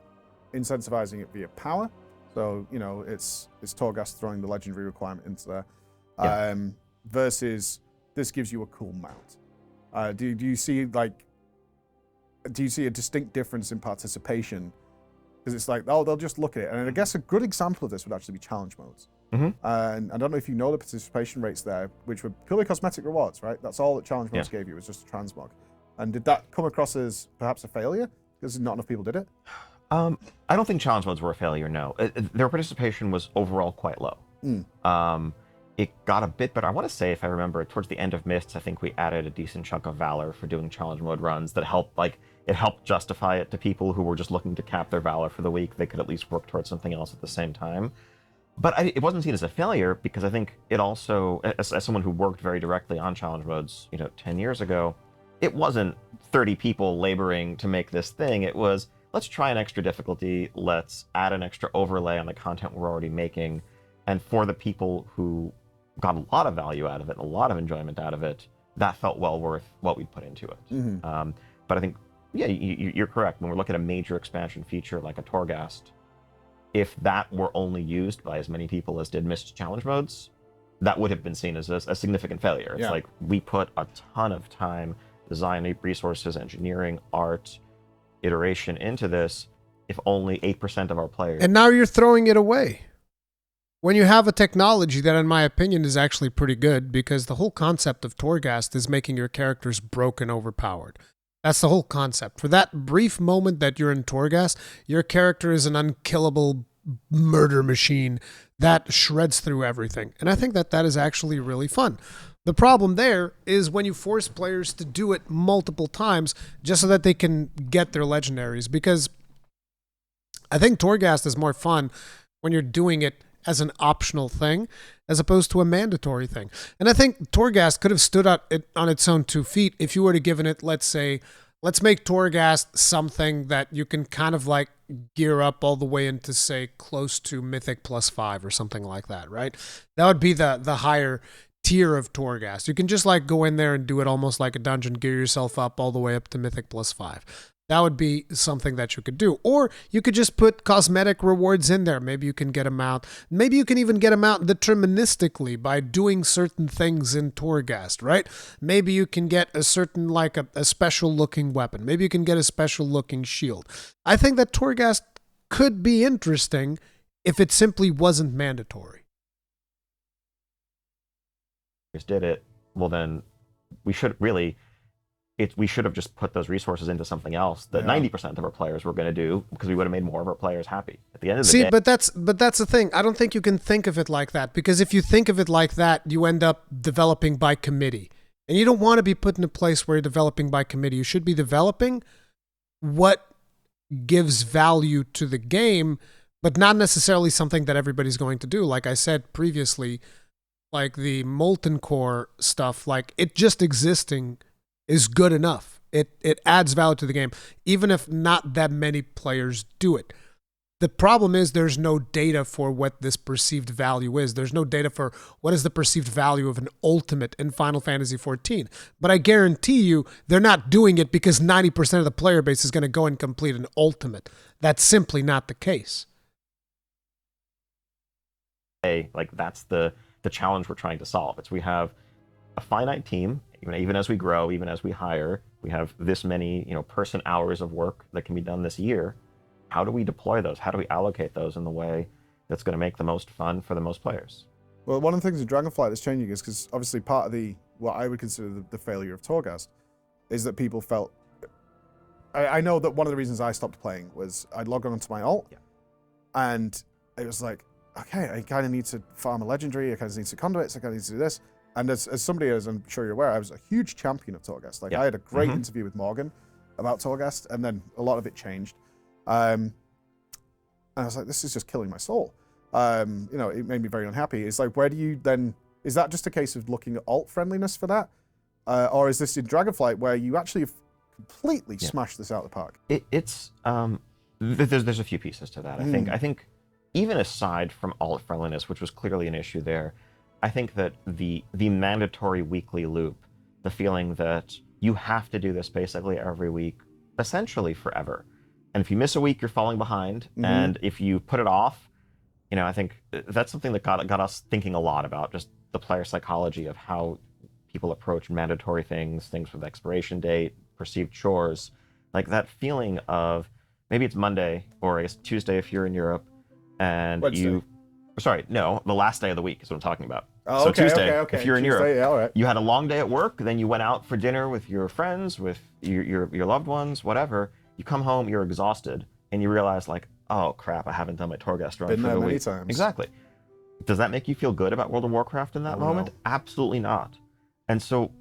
Speaker 5: incentivizing it via power? So, you know, it's Torghast throwing the legendary requirement into there, versus this gives you a cool mount. Do you see a distinct difference in participation? Because it's like, oh, they'll just look at it. And I guess a good example of this would actually be challenge modes.
Speaker 8: Mm-hmm.
Speaker 5: And I don't know if you know the participation rates there, which were purely cosmetic rewards, right? That's all that challenge modes gave you, was just a transmog. And did that come across as perhaps a failure? Because not enough people did it?
Speaker 8: I don't think challenge modes were a failure, no. Their participation was overall quite low. It got a bit better. I want to say, if I remember, towards the end of Mists, I think we added a decent chunk of Valor for doing challenge mode runs that helped, like, it helped justify it to people who were just looking to cap their Valor for the week. They could at least work towards something else at the same time. But it wasn't seen as a failure because I think it also, as someone who worked very directly on challenge modes, 10 years ago, it wasn't 30 people laboring to make this thing. It was, let's try an extra difficulty. Let's add an extra overlay on the content we're already making. And for the people who got a lot of value out of it, a lot of enjoyment out of it, that felt well worth what we put into it.
Speaker 5: Mm-hmm.
Speaker 8: But I think, yeah, you're correct. When we're looking at a major expansion feature like a Torghast, if that were only used by as many people as did Mist challenge modes, that would have been seen as a significant failure. It's like, we put a ton of time, design resources, engineering, art, iteration into this, if only 8% of our players...
Speaker 1: And now you're throwing it away. When you have a technology that, in my opinion, is actually pretty good, because the whole concept of Torghast is making your characters broken, overpowered. That's the whole concept. For that brief moment that you're in Torghast, your character is an unkillable murder machine that shreds through everything. And I think that is actually really fun. The problem there is when you force players to do it multiple times just so that they can get their legendaries, because I think Torghast is more fun when you're doing it as an optional thing as opposed to a mandatory thing. And I think Torghast could have stood up on its own 2 feet if you were to given it, let's make Torghast something that you can kind of like gear up all the way into, say, close to Mythic +5 or something like that, right? That would be the higher tier of Torghast. You can just like go in there and do it almost like a dungeon, gear yourself up all the way up to Mythic +5. That would be something that you could do. Or you could just put cosmetic rewards in there. Maybe you can get them out. Maybe you can even get them out deterministically by doing certain things in Torghast, right? Maybe you can get a certain, like a special looking weapon. Maybe you can get a special looking shield. I think that Torghast could be interesting if it simply wasn't mandatory.
Speaker 8: Just did it. Well, then we should really... we should have just put those resources into something else that 90% of our players were going to do, because we would have made more of our players happy. At the end of the day...
Speaker 1: but that's the thing. I don't think you can think of it like that, because if you think of it like that, you end up developing by committee. And you don't want to be put in a place where you're developing by committee. You should be developing what gives value to the game, but not necessarily something that everybody's going to do. Like I said previously, like the Molten Core stuff, like it just existing is good enough. It adds value to the game, even if not that many players do it. The problem is there's no data for what this perceived value is. There's no data for what is the perceived value of an ultimate in Final Fantasy XIV. But I guarantee you they're not doing it because 90% of the player base is going to go and complete an ultimate. That's simply not the case.
Speaker 8: Like that's the challenge we're trying to solve. It's we have a finite team. Even as we grow, even as we hire, we have this many, person hours of work that can be done this year. How do we deploy those? How do we allocate those in the way that's going to make the most fun for the most players?
Speaker 5: Well, one of the things in Dragonflight that's changing is because obviously part of what I would consider the failure of Torghast is that people felt... I know that one of the reasons I stopped playing was I'd log on to my alt, and it was like, okay, I kind of need to farm a legendary, I kind of need to conduits, I kind of need to do this. And as somebody, as I'm sure you're aware, I was a huge champion of Torghast. Like I had a great interview with Morgan about Torghast, and then a lot of it changed. And I was like, this is just killing my soul. It made me very unhappy. It's like, where do you then... Is that just a case of looking at alt friendliness for that? Or is this in Dragonflight where you actually have completely smashed this out of the park?
Speaker 8: There's a few pieces to that. I think even aside from alt friendliness, which was clearly an issue there, I think that the mandatory weekly loop, the feeling that you have to do this basically every week, essentially forever. And if you miss a week, you're falling behind. And if you put it off, I think that's something that got us thinking a lot about just the player psychology of how people approach mandatory things with expiration date, perceived chores, like that feeling of maybe it's Monday or I guess Tuesday if you're in Europe, and
Speaker 5: Wednesday.
Speaker 8: The last day of the week is what I'm talking about.
Speaker 5: Oh,
Speaker 8: so
Speaker 5: okay,
Speaker 8: Tuesday,
Speaker 5: okay.
Speaker 8: if you're in
Speaker 5: Tuesday,
Speaker 8: Europe,
Speaker 5: yeah, all right.
Speaker 8: you had a long day at work, then you went out for dinner with your friends, with your loved ones, whatever. You come home, you're exhausted, and you realize like, oh crap, I haven't done my Torghast run
Speaker 5: Been
Speaker 8: for
Speaker 5: there
Speaker 8: the
Speaker 5: many
Speaker 8: week.
Speaker 5: times.
Speaker 8: Exactly. Does that make you feel good about World of Warcraft in that moment?
Speaker 5: No.
Speaker 8: Absolutely not. And so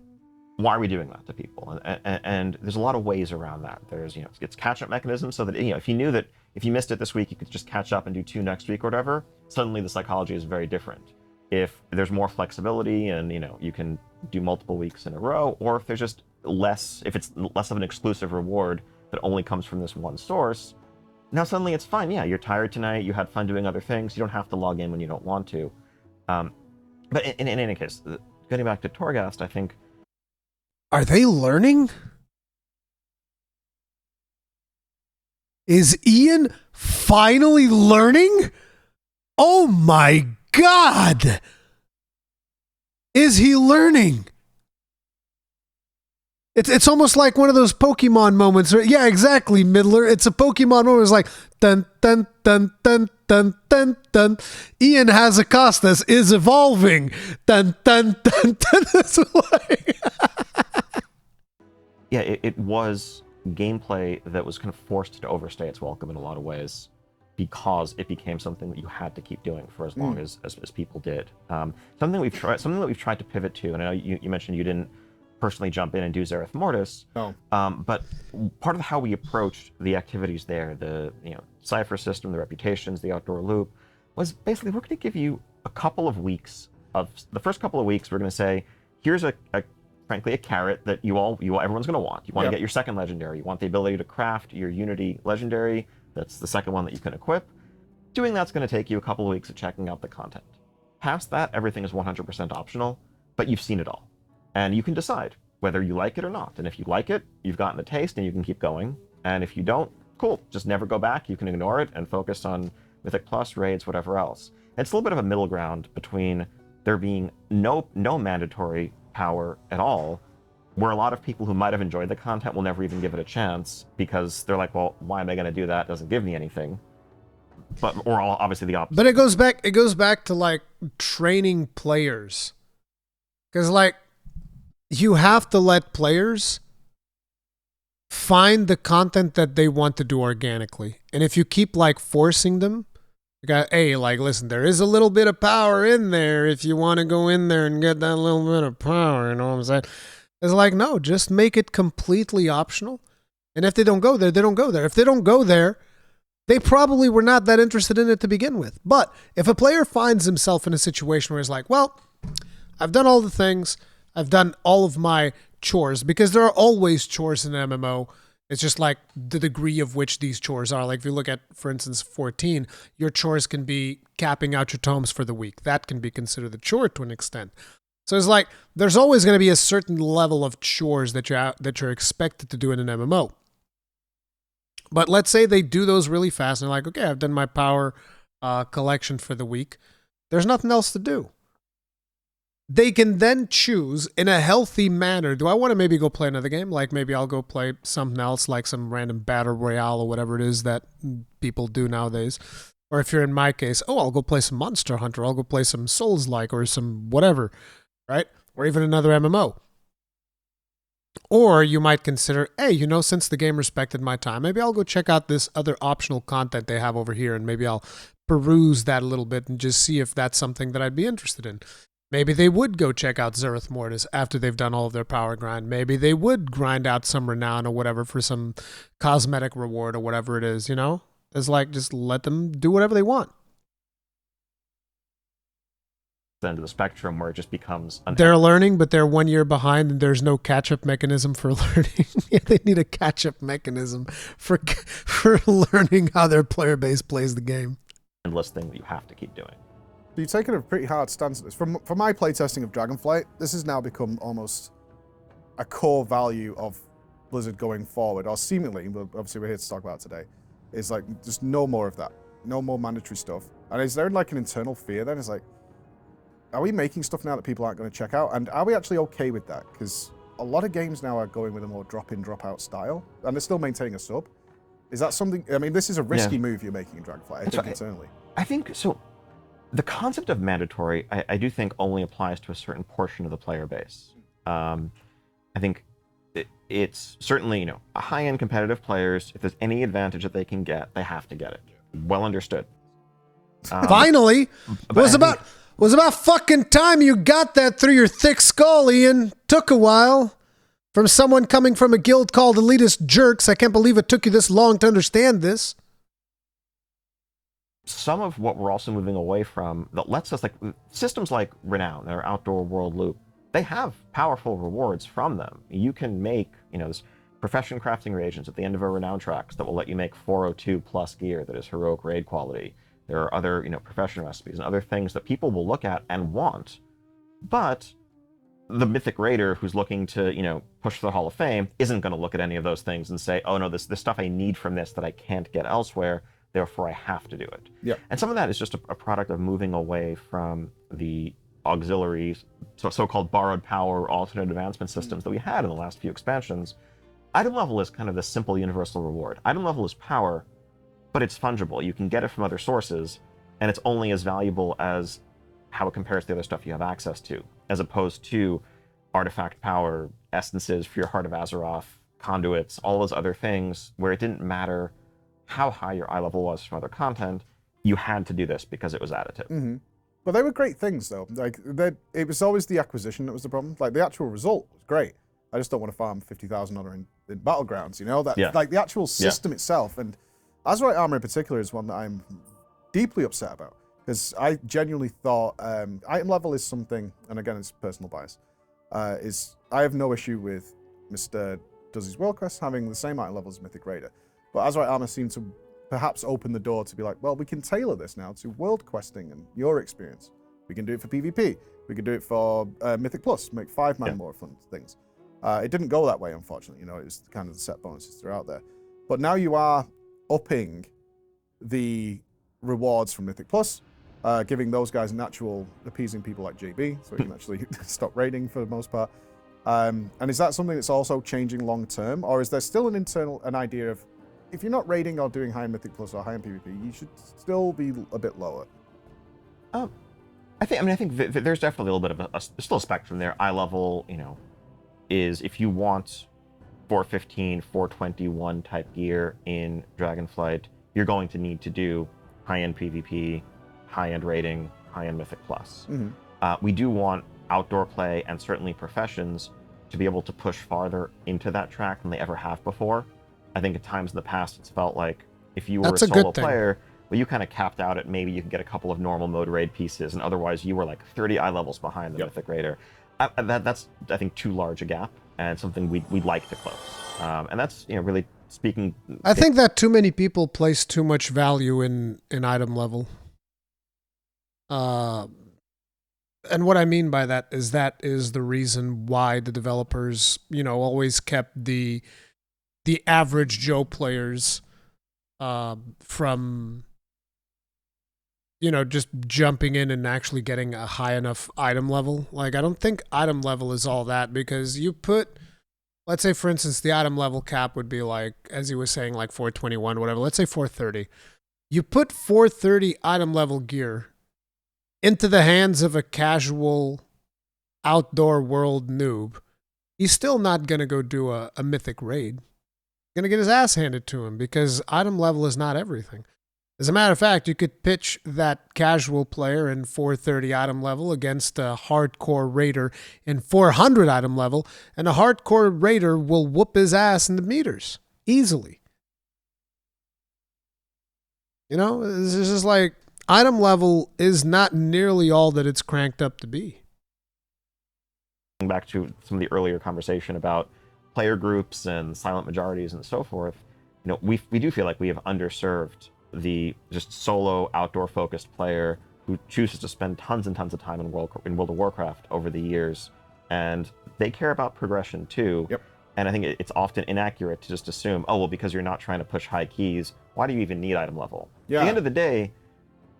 Speaker 8: why are we doing that to people? And there's a lot of ways around that. There's, it's catch-up mechanisms so that, if you knew that if you missed it this week, you could just catch up and do 2 next week or whatever, suddenly the psychology is very different. If there's more flexibility and, you can do multiple weeks in a row, or if there's just if it's less of an exclusive reward that only comes from this one source, now suddenly it's fine. Yeah, you're tired tonight, you had fun doing other things, you don't have to log in when you don't want to. But in any case, getting back to Torghast, I think...
Speaker 1: Are they learning? Is Ian finally learning? Oh my God! Is he learning? It's almost like one of those Pokemon moments. Yeah, exactly, Middler. It's a Pokemon moment. It's like dun dun dun dun dun dun dun. Ian Hazakostas is evolving. Dun dun dun dun. That's like...
Speaker 8: Yeah, it was gameplay that was kind of forced to overstay its welcome in a lot of ways because it became something that you had to keep doing for as long as people did. Something that we've tried to pivot to, and I know you mentioned you didn't personally jump in and do Zereth Mortis.
Speaker 5: No.
Speaker 8: But part of how we approached the activities there, the cipher system, the reputations, the outdoor loop, was basically we're going to give you a couple of weeks of the first couple of weeks. We're going to say, here's frankly a carrot that everyone's going to want. You want to get your second legendary. You want the ability to craft your Unity legendary. That's the second one that you can equip. Doing that's going to take you a couple of weeks of checking out the content. Past that, everything is 100% optional, but you've seen it all. And you can decide whether you like it or not. And if you like it, you've gotten a taste and you can keep going. And if you don't, cool, just never go back. You can ignore it and focus on Mythic Plus, raids, whatever else. It's a little bit of a middle ground between there being no mandatory power at all, where a lot of people who might have enjoyed the content will never even give it a chance because they're like, well, why am I going to do that? It doesn't give me anything. Or obviously the opposite.
Speaker 1: But it goes back to like training players. Because like you have to let players find the content that they want to do organically. And if you keep like forcing them, hey, like, listen, there is a little bit of power in there if you want to go in there and get that little bit of power, you know what I'm saying? It's like, no, just make it completely optional. And if they don't go there, they don't go there. If they don't go there, they probably were not that interested in it to begin with. But if a player finds himself in a situation where he's like, well, I've done all the things, I've done all of my chores, because there are always chores in an MMO. It's just like the degree of which these chores are. Like if you look at, for instance, 14, your chores can be capping out your tomes for the week. That can be considered a chore to an extent. So it's like there's always going to be a certain level of chores that you're expected to do in an MMO. But let's say they do those really fast and they're like, okay, I've done my power collection for the week. There's nothing else to do. They can then choose in a healthy manner. Do I want to maybe go play another game? Like maybe I'll go play something else, like some random battle royale or whatever it is that people do nowadays. Or if you're in my case, I'll go play some Monster Hunter. I'll go play some Souls-like or some whatever, right? Or even another MMO. Or you might consider, hey, since the game respected my time, maybe I'll go check out this other optional content they have over here, and maybe I'll peruse that a little bit and just see if that's something that I'd be interested in. Maybe they would go check out Zereth Mortis after they've done all of their power grind. Maybe they would grind out some renown or whatever for some cosmetic reward or whatever it is, It's like, just let them do whatever they want.
Speaker 8: End of the spectrum where it just becomes
Speaker 1: they're learning, but they're 1 year behind and there's no catch-up mechanism for learning. They need a catch-up mechanism for learning how their player base plays the game.
Speaker 8: Endless thing that you have to keep doing.
Speaker 5: You've taken a pretty hard stance at this. For my playtesting of Dragonflight, this has now become almost a core value of Blizzard going forward, or seemingly, but obviously we're here to talk about it today, is like just no more of that. No more mandatory stuff. And is there like an internal fear then? It's like, are we making stuff now that people aren't going to check out? And are we actually okay with that? Because a lot of games now are going with a more drop-in, drop-out style, and they're still maintaining a sub. Is that something... I mean, this is a risky move you're making in Dragonflight, I think, internally.
Speaker 8: I think so. The concept of mandatory, I do think, only applies to a certain portion of the player base. I think it's certainly, high-end competitive players, if there's any advantage that they can get, they have to get it. Well understood.
Speaker 1: Finally! It was about fucking time you got that through your thick skull, Ian. Took a while. From someone coming from a guild called Elitist Jerks, I can't believe it took you this long to understand this.
Speaker 8: Some of what we're also moving away from that lets us, like systems like Renown or Outdoor World Loop, they have powerful rewards from them. You can make, this profession crafting reagents at the end of a Renown tracks that will let you make 402 plus gear that is heroic raid quality. There are other, profession recipes and other things that people will look at and want. But the Mythic Raider who's looking to, push the Hall of Fame isn't going to look at any of those things and say, oh no, this stuff I need from this that I can't get elsewhere, therefore I have to do it.
Speaker 5: Yeah.
Speaker 8: And some of that is just a product of moving away from the auxiliary, so-called borrowed power, alternate advancement systems that we had in the last few expansions. Item level is kind of the simple universal reward. Item level is power, but it's fungible. You can get it from other sources, and it's only as valuable as how it compares to the other stuff you have access to, as opposed to artifact power, essences for your Heart of Azeroth, conduits, all those other things, where it didn't matter how high your eye level was from other content, you had to do this because it was additive.
Speaker 5: Mm-hmm. Well, they were great things, though. Like, it was always the acquisition that was the problem. Like, the actual result was great. I just don't want to farm 50,000 honor in Battlegrounds, Like, the actual system itself, and Azerite Armor in particular is one that I'm deeply upset about, because I genuinely thought item level is something, and again, it's personal bias, I have no issue with Mr. Does his world quest having the same item level as Mythic Raider. But Azerite Armor seemed to perhaps open the door to be like, well, we can tailor this now to world questing and your experience. We can do it for PvP. We can do it for Mythic Plus, make 5 mana more fun things. It didn't go that way, unfortunately. It was kind of the set bonuses that are out there. But now you are upping the rewards from Mythic Plus, giving those guys natural appeasing people like JB, so you can actually stop raiding for the most part. And is that something that's also changing long term, or is there still an idea of if you're not raiding or doing high Mythic Plus or high PvP, you should still be a bit lower?
Speaker 8: I think there's definitely a little bit of still a spectrum there. Eye level, is if you want 415, 421 type gear in Dragonflight, you're going to need to do high-end PvP, high-end raiding, high-end Mythic Plus. We do want outdoor play and certainly professions to be able to push farther into that track than they ever have before. I think at times in the past it's felt like if you were a solo player, well, you kind of capped out at maybe you could get a couple of normal mode raid pieces, and otherwise you were like 30 eye levels behind the Mythic Raider. That's, I think, too large a gap, and something we'd like to close. And that's, really speaking...
Speaker 1: I think that too many people place too much value in item level. And what I mean by that is the reason why the developers, always kept the average Joe players from... just jumping in and actually getting a high enough item level. Like, I don't think item level is all that, because you put, let's say, for instance, the item level cap would be like, as he was saying, like 421, whatever. Let's say 430. You put 430 item level gear into the hands of a casual outdoor world noob. He's still not going to go do a mythic raid. Going to get his ass handed to him, because item level is not everything. As a matter of fact, you could pitch that casual player in 430 item level against a hardcore raider in 400 item level, and a hardcore raider will whoop his ass in the meters easily. It's just like item level is not nearly all that it's cranked up to be.
Speaker 8: Back to some of the earlier conversation about player groups and silent majorities and so forth, we do feel like we have underserved the just solo outdoor focused player who chooses to spend tons and tons of time in World of Warcraft over the years, and they care about progression too.
Speaker 5: Yep.
Speaker 8: And I think it's often inaccurate to just assume, oh, well, because you're not trying to push high keys, why do you even need item level?
Speaker 5: Yeah.
Speaker 8: At the end of the day,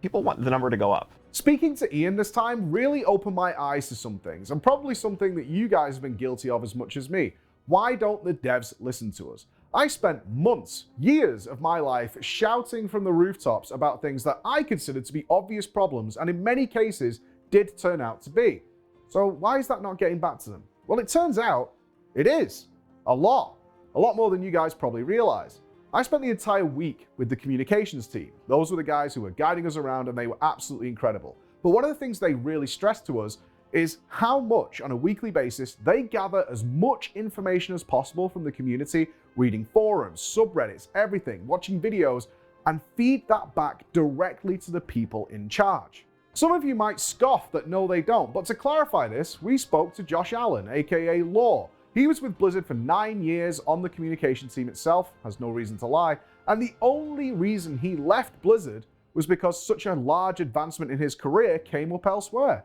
Speaker 8: people want the number to go up.
Speaker 2: Speaking to Ian this time really opened my eyes to some things, and probably something that you guys have been guilty of as much as me. Why don't the devs listen to us? I spent months, years of my life shouting from the rooftops about things that I considered to be obvious problems, and in many cases did turn out to be. So why is that not getting back to them? Well, it turns out it is. A lot more than you guys probably realize. I spent the entire week with the communications team. Those were the guys who were guiding us around, and they were absolutely incredible. But one of the things they really stressed to us is how much on a weekly basis they gather as much information as possible from the community, reading forums, subreddits, everything, watching videos, and feed that back directly to the people in charge. Some of you might scoff that no they don't, but to clarify this, we spoke to Josh Allen, aka Law. He was with Blizzard for 9 years on the communication team itself, has no reason to lie, and the only reason he left Blizzard was because such a large advancement in his career came up elsewhere.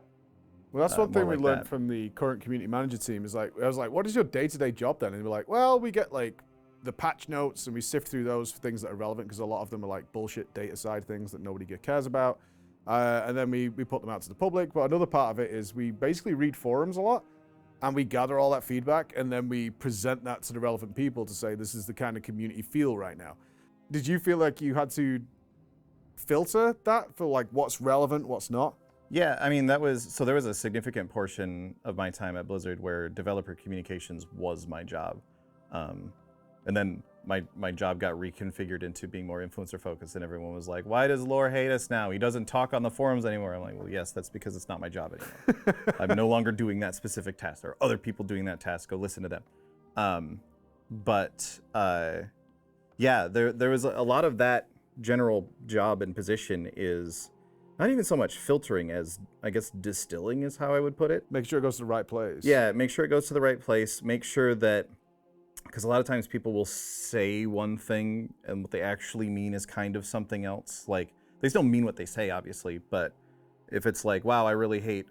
Speaker 5: Well, that's one thing we
Speaker 3: like
Speaker 5: learned
Speaker 3: that.
Speaker 5: from the current community manager team is I was like, what is your day-to-day job then? And they were like, well, we get like the patch notes and we sift through those for things that are relevant, because a lot of them are like bullshit data side things that nobody cares about. And then we put them out to the public. But another part of it is we basically read forums a lot, and we gather all that feedback, and then we present that to the relevant people to say, this is the kind of community feel right now. Did you feel like you had to filter that for like what's relevant, what's not?
Speaker 3: Yeah, I mean, there was a significant portion of my time at Blizzard where developer communications was my job. And then my job got reconfigured into being more influencer focused, and everyone was like, why does Lore hate us now? He doesn't talk on the forums anymore. I'm like, well, yes, that's because it's not my job anymore. I'm no longer doing that specific task. There are other people doing that task. Go listen to them. Yeah, there was a lot of that general job and position is not even so much filtering as, I guess, distilling is how I would put it.
Speaker 5: Make sure it goes to the right place.
Speaker 3: Yeah, make sure it goes to the right place. Make sure that, because a lot of times people will say one thing and what they actually mean is kind of something else. Like, they still mean what they say, obviously, but if it's like, wow, I really hate,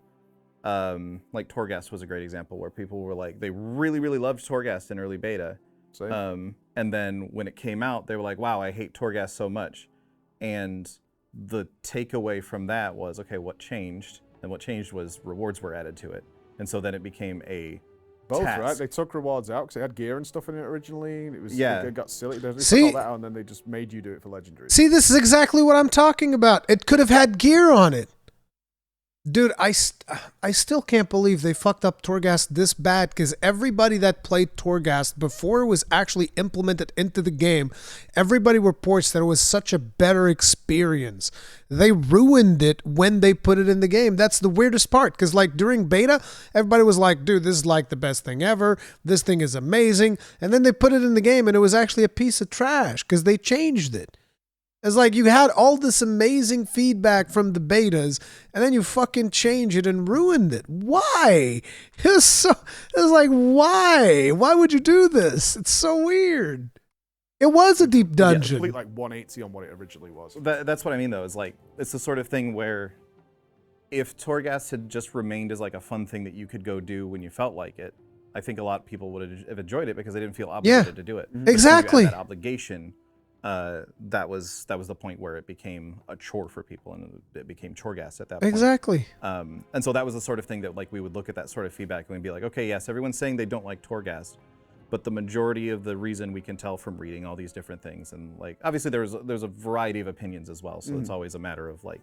Speaker 3: like Torghast was a great example where people were like, they really, really loved Torghast in early beta,
Speaker 5: Same.
Speaker 3: And then when it came out, they were like, wow, I hate Torghast so much. And the takeaway from that was, okay, what changed? And what changed was rewards were added to it. And so then it became a
Speaker 5: Both,
Speaker 3: task.
Speaker 5: right? They took rewards out because they had gear and stuff in it originally. And it was it got silly. They
Speaker 1: See?
Speaker 5: took all that out and then they just made you do it for legendaries.
Speaker 1: See, this is exactly what I'm talking about. It could have had gear on it. Dude, I still can't believe they fucked up Torghast this bad, because everybody that played Torghast before it was actually implemented into the game, everybody reports that it was such a better experience. They ruined it when they put it in the game. That's the weirdest part, because like during beta, everybody was like, dude, this is like the best thing ever. This thing is amazing. And then they put it in the game and it was actually a piece of trash because they changed it. It's like you had all this amazing feedback from the betas, and then you fucking change it and ruined it. Why? It's like, why? Why would you do this? It's so weird. It was a deep dungeon.
Speaker 5: Complete like 180 on what it originally was.
Speaker 3: That's what I mean, though. Is like it's the sort of thing where if Torghast had just remained as like a fun thing that you could go do when you felt like it, I think a lot of people would have enjoyed it because they didn't feel obligated to do it.
Speaker 1: Exactly.
Speaker 3: That obligation. That was the point where it became a chore for people, and it became Torghast at that point.
Speaker 1: Exactly.
Speaker 3: And so that was the sort of thing that like we would look at that sort of feedback and we'd be like, okay, yes, everyone's saying they don't like Torghast, but the majority of the reason we can tell from reading all these different things, and like obviously there's a variety of opinions as well, so it's always a matter of like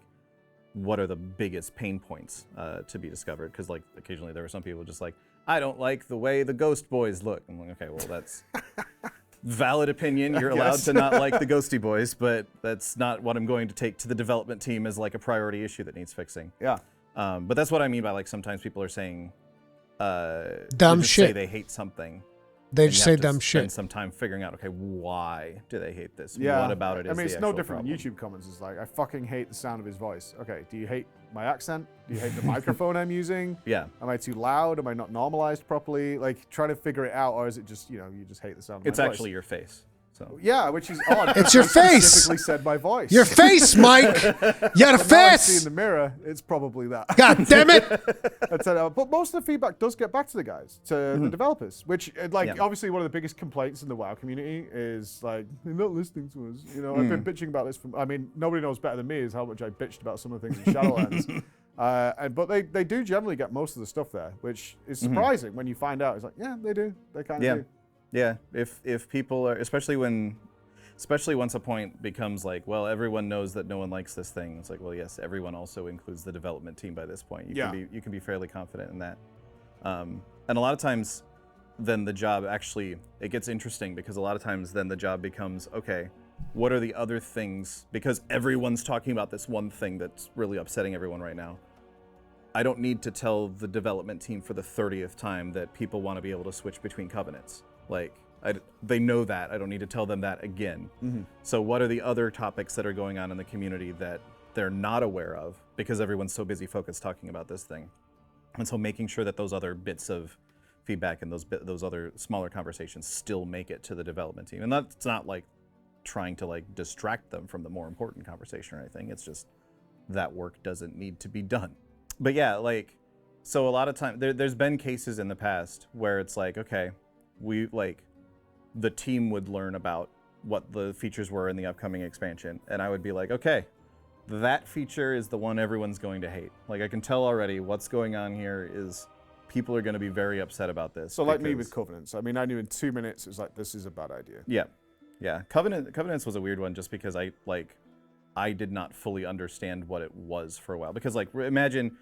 Speaker 3: what are the biggest pain points to be discovered, because like occasionally there were some people just like, I don't like the way the Ghost Boys look. I'm like, okay, well that's valid opinion. You're allowed to not like the Ghosty Boys, but that's not what I'm going to take to the development team as like a priority issue that needs fixing.
Speaker 5: Yeah.
Speaker 3: But that's what I mean by like sometimes people are saying
Speaker 1: dumb
Speaker 3: they just
Speaker 1: shit.
Speaker 3: say they hate something.
Speaker 1: They
Speaker 3: and
Speaker 1: just
Speaker 3: you
Speaker 1: say
Speaker 3: have to
Speaker 1: dumb
Speaker 3: spend
Speaker 1: shit.
Speaker 3: some time figuring out, okay, why do they hate this?
Speaker 5: Yeah.
Speaker 3: What about it is
Speaker 5: I mean,
Speaker 3: the
Speaker 5: it's no
Speaker 3: actual
Speaker 5: different
Speaker 3: problem?
Speaker 5: than YouTube comments. It's like, I fucking hate the sound of his voice. Okay, do you hate my accent? Do you hate the microphone I'm using?
Speaker 3: Yeah.
Speaker 5: Am I too loud? Am I not normalized properly? Like, try to figure it out, or is it just, you just hate the sound of
Speaker 3: It's
Speaker 5: my voice?
Speaker 3: actually your face. So.
Speaker 5: Yeah, which is odd.
Speaker 1: It's your
Speaker 5: I
Speaker 1: face.
Speaker 5: specifically said my voice.
Speaker 1: Your face, Mike. You got a
Speaker 5: But now I see
Speaker 1: face.
Speaker 5: in the mirror, it's probably that.
Speaker 1: God damn it.
Speaker 5: But most of the feedback does get back to the guys, to the developers, which, like,
Speaker 3: Yeah.
Speaker 5: obviously one of the biggest complaints in the WoW community is, like, they're not listening to us. I've been bitching about this I mean, nobody knows better than me is how much I bitched about some of the things in Shadowlands. But they do generally get most of the stuff there, which is surprising when you find out. It's like, yeah, they do. They kind of do.
Speaker 3: Yeah. If people are, especially once a point becomes like, well, everyone knows that no one likes this thing. It's like, well, yes, everyone also includes the development team by this point. You can be fairly confident in that. And a lot of times, then the job actually, it gets interesting because a lot of times then the job becomes, okay, what are the other things? Because everyone's talking about this one thing that's really upsetting everyone right now. I don't need to tell the development team for the 30th time that people want to be able to switch between covenants. Like, they know that. I don't need to tell them that again. So what are the other topics that are going on in the community that they're not aware of because everyone's so busy focused talking about this thing? And so making sure that those other bits of feedback and those other smaller conversations still make it to the development team. And that's not like trying to like distract them from the more important conversation or anything. It's just that work doesn't need to be done. But yeah, like, so a lot of time there's been cases in the past where it's like, okay, we like the team would learn about what the features were in the upcoming expansion, and I would be like, okay, that feature is the one everyone's going to hate. Like, I can tell already what's going on here is people are going to be very upset about this.
Speaker 5: So like me with Covenants. I mean, I knew in 2 minutes it was like, this is a bad idea.
Speaker 3: Yeah. Covenants was a weird one just because I did not fully understand what it was for a while. Because like, imagine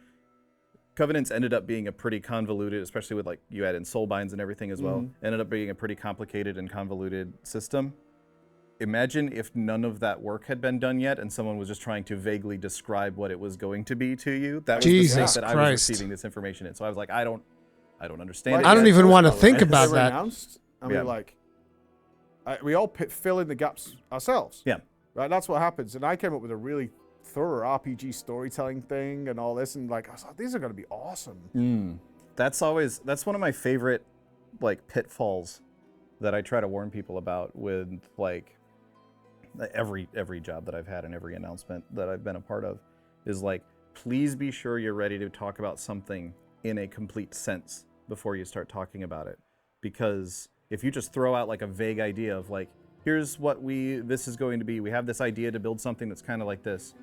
Speaker 3: Covenants ended up being a pretty convoluted, especially with like you add in soulbinds and everything as well, ended up being a pretty complicated and convoluted system. Imagine if none of that work had been done yet and someone was just trying to vaguely describe what it was going to be to you. That was
Speaker 1: Jesus
Speaker 3: the state that I was
Speaker 1: Christ.
Speaker 3: receiving this information in. So I was like, I don't understand.
Speaker 1: I don't even want to
Speaker 5: When
Speaker 1: think
Speaker 5: they
Speaker 1: about
Speaker 5: were
Speaker 1: that.
Speaker 5: announced, and
Speaker 3: Yeah.
Speaker 5: we're like, we all fill in the gaps ourselves.
Speaker 3: Yeah.
Speaker 5: Right, that's what happens. And I came up with a really thorough RPG storytelling thing and all this, and like I was like, these are going to be awesome.
Speaker 3: That's one of my favorite like pitfalls that I try to warn people about with like every job that I've had and every announcement that I've been a part of is like, please be sure you're ready to talk about something in a complete sense before you start talking about it, because if you just throw out like a vague idea of like, here's what this is going to be. We have this idea to build something that's kind of like this.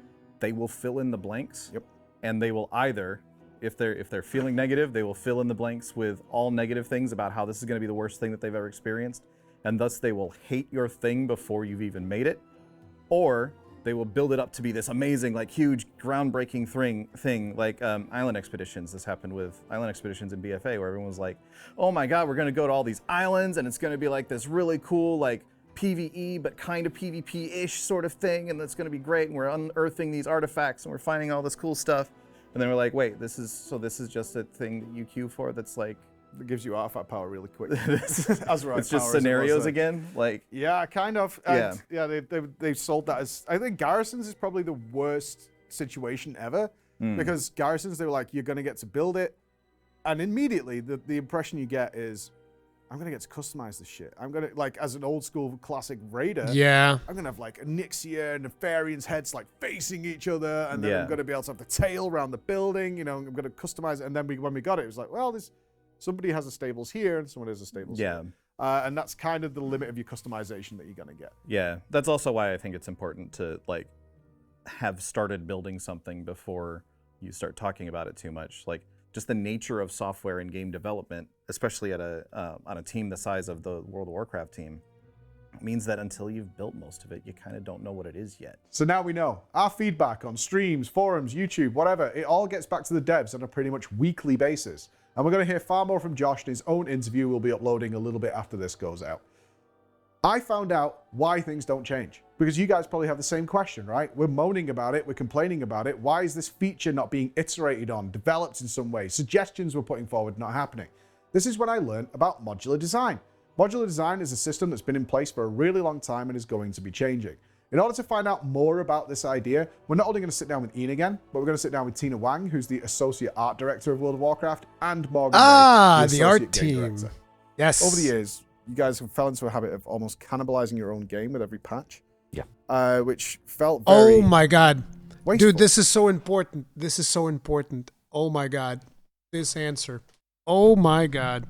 Speaker 3: They will fill in the blanks.
Speaker 2: Yep.
Speaker 3: And they will either, if they're feeling negative, they will fill in the blanks with all negative things about how this is going to be the worst thing that they've ever experienced, and thus they will hate your thing before you've even made it, or they will build it up to be this amazing, like huge, groundbreaking thing like Island Expeditions. This happened with Island Expeditions in BFA, where everyone was like, "Oh my God, we're going to go to all these islands, and it's going to be like this really cool, like PvE, but kind of PvP-ish sort of thing, and that's going to be great. And we're unearthing these artifacts, and we're finding all this cool stuff." And then we're like, "Wait, this is just a thing that you queue for? That's like."
Speaker 2: That gives you artifact power really quick.
Speaker 3: It's just scenarios again, like
Speaker 2: yeah, kind of. And yeah. They sold that as, I think Garrisons is probably the worst situation ever because Garrisons, they were like, you're gonna get to build it, and immediately the impression you get is, I'm gonna get to customize this shit. I'm gonna, like, as an old school classic raider, I'm gonna have like Onyxia and Nefarian's heads like facing each other, and then I'm gonna be able to have the tail around the building. You know, I'm gonna customize it, and then when we got it, it was like, well, somebody has a stables here and someone has a stables here. And that's kind of the limit of your customization that you're going to get.
Speaker 3: Yeah, that's also why I think it's important to like have started building something before you start talking about it too much. Like just the nature of software and game development, especially at on a team the size of the World of Warcraft team, means that until you've built most of it, you kind of don't know what it is yet.
Speaker 2: So now we know. Our feedback on streams, forums, YouTube, whatever, it all gets back to the devs on a pretty much weekly basis. And we're going to hear far more from Josh in his own interview we'll be uploading a little bit after this goes out. I found out why things don't change. Because you guys probably have the same question, right? We're moaning about it, we're complaining about it. Why is this feature not being iterated on, developed in some way? Suggestions we're putting forward not happening. This is when I learned about modular design. Modular design is a system that's been in place for a really long time and is going to be changing. In order to find out more about this idea, we're not only going to sit down with Ian again, but we're going to sit down with Tina Wang, who's the Associate Art Director of World of Warcraft, and Morgan Day,
Speaker 1: the art team.
Speaker 2: Director.
Speaker 1: Yes.
Speaker 2: Over the years, you guys have fell into a habit of almost cannibalizing your own game with every patch.
Speaker 8: Yeah.
Speaker 2: Which felt very
Speaker 1: Oh my God.
Speaker 2: wasteful.
Speaker 1: Dude, this is so important. This is so important. Oh my God. This answer. Oh my God.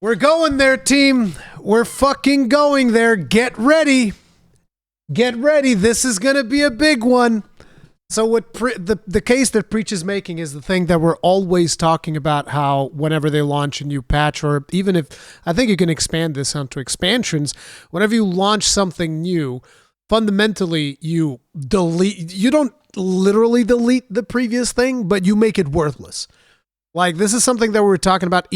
Speaker 1: We're going there, team. We're fucking going there. Get ready. Get ready. This is going to be a big one. So what the case that Preach is making is the thing that we're always talking about, how whenever they launch a new patch, or even if, I think you can expand this onto expansions, whenever you launch something new, fundamentally you don't literally delete the previous thing, but you make it worthless. Like, this is something that we were talking about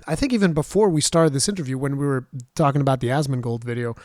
Speaker 1: I think even before we started this interview, when we were talking about the Asmongold video,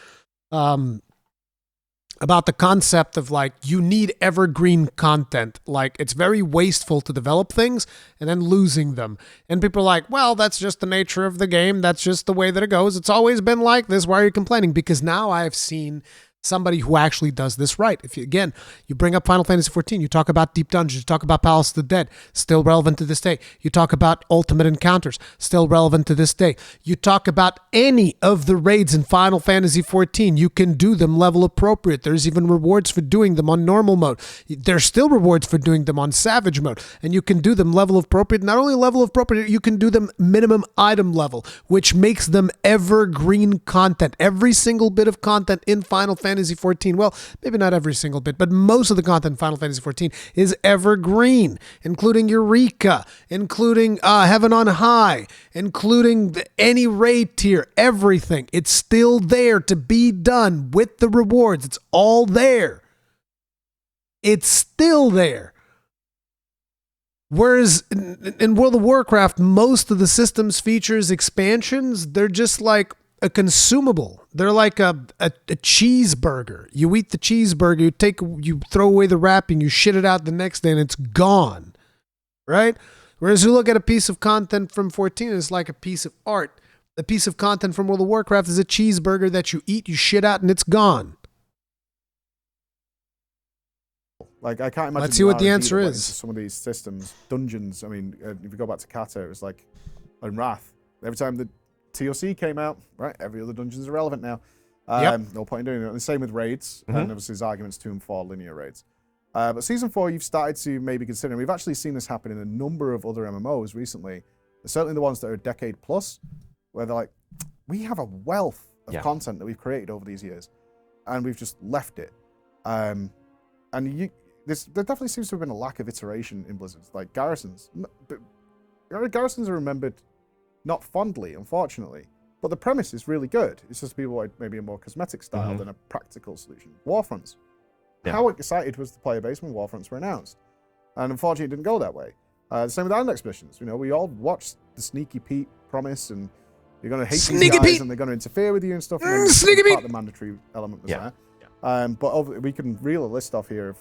Speaker 1: about the concept of, like, you need evergreen content. Like, it's very wasteful to develop things and then losing them. And people are like, well, that's just the nature of the game. That's just the way that it goes. It's always been like this. Why are you complaining? Because now I've seen somebody who actually does this right. If you, again, you bring up Final Fantasy XIV, you talk about Deep Dungeons, you talk about Palace of the Dead, still relevant to this day. You talk about Ultimate Encounters, still relevant to this day. You talk about any of the raids in Final Fantasy XIV, you can do them level appropriate. There's even rewards for doing them on normal mode. There's still rewards for doing them on Savage mode, and you can do them level appropriate. Not only level appropriate, you can do them minimum item level, which makes them evergreen content. Every single bit of content in Final Fantasy XIV, well, maybe not every single bit, but most of the content in Final Fantasy XIV is evergreen, including Eureka, including Heaven on High, including any raid tier, everything. It's still there to be done with the rewards. It's all there. It's still there. Whereas in World of Warcraft, most of the system's features, expansions, they're just like a consumable. They're like a cheeseburger. You eat the cheeseburger, you throw away the wrapping, you shit it out the next day, and it's gone, right? Whereas you look at a piece of content from 14, it's like a piece of art. A piece of content from World of Warcraft is a cheeseburger that you eat, you shit out, and it's gone.
Speaker 2: Like, I can't imagine.
Speaker 1: Let's see what the answer
Speaker 2: that went
Speaker 1: is.
Speaker 2: into some of these systems, dungeons. I mean, if you go back to Kata, it was like, and Wrath. Every time the TOC came out, right, every other dungeon's irrelevant now. No point in doing it. And the same with raids, and obviously there's arguments to and for linear raids. But Season 4, you've started to maybe consider, and we've actually seen this happen in a number of other MMOs recently, certainly the ones that are a decade plus,
Speaker 5: where they're like, we have a wealth of
Speaker 8: Yeah.
Speaker 5: content that we've created over these years, and we've just left it. And there definitely seems to have been a lack of iteration in Blizzard's like Garrisons. Garrisons are remembered not fondly, unfortunately, but the premise is really good. It's just people like maybe a more cosmetic style than a practical solution. Warfronts.
Speaker 8: Yeah.
Speaker 5: How excited was the player base when Warfronts were announced? And unfortunately, it didn't go that way. The same with Island Expeditions. You know, we all watched the Sneaky Pete promise, and you're going to hate these guys, and they're going to interfere with you and stuff. And then
Speaker 1: Sneaky
Speaker 5: part
Speaker 1: Pete!
Speaker 5: of the mandatory element was
Speaker 8: Yeah.
Speaker 5: there. But we can reel a list off here of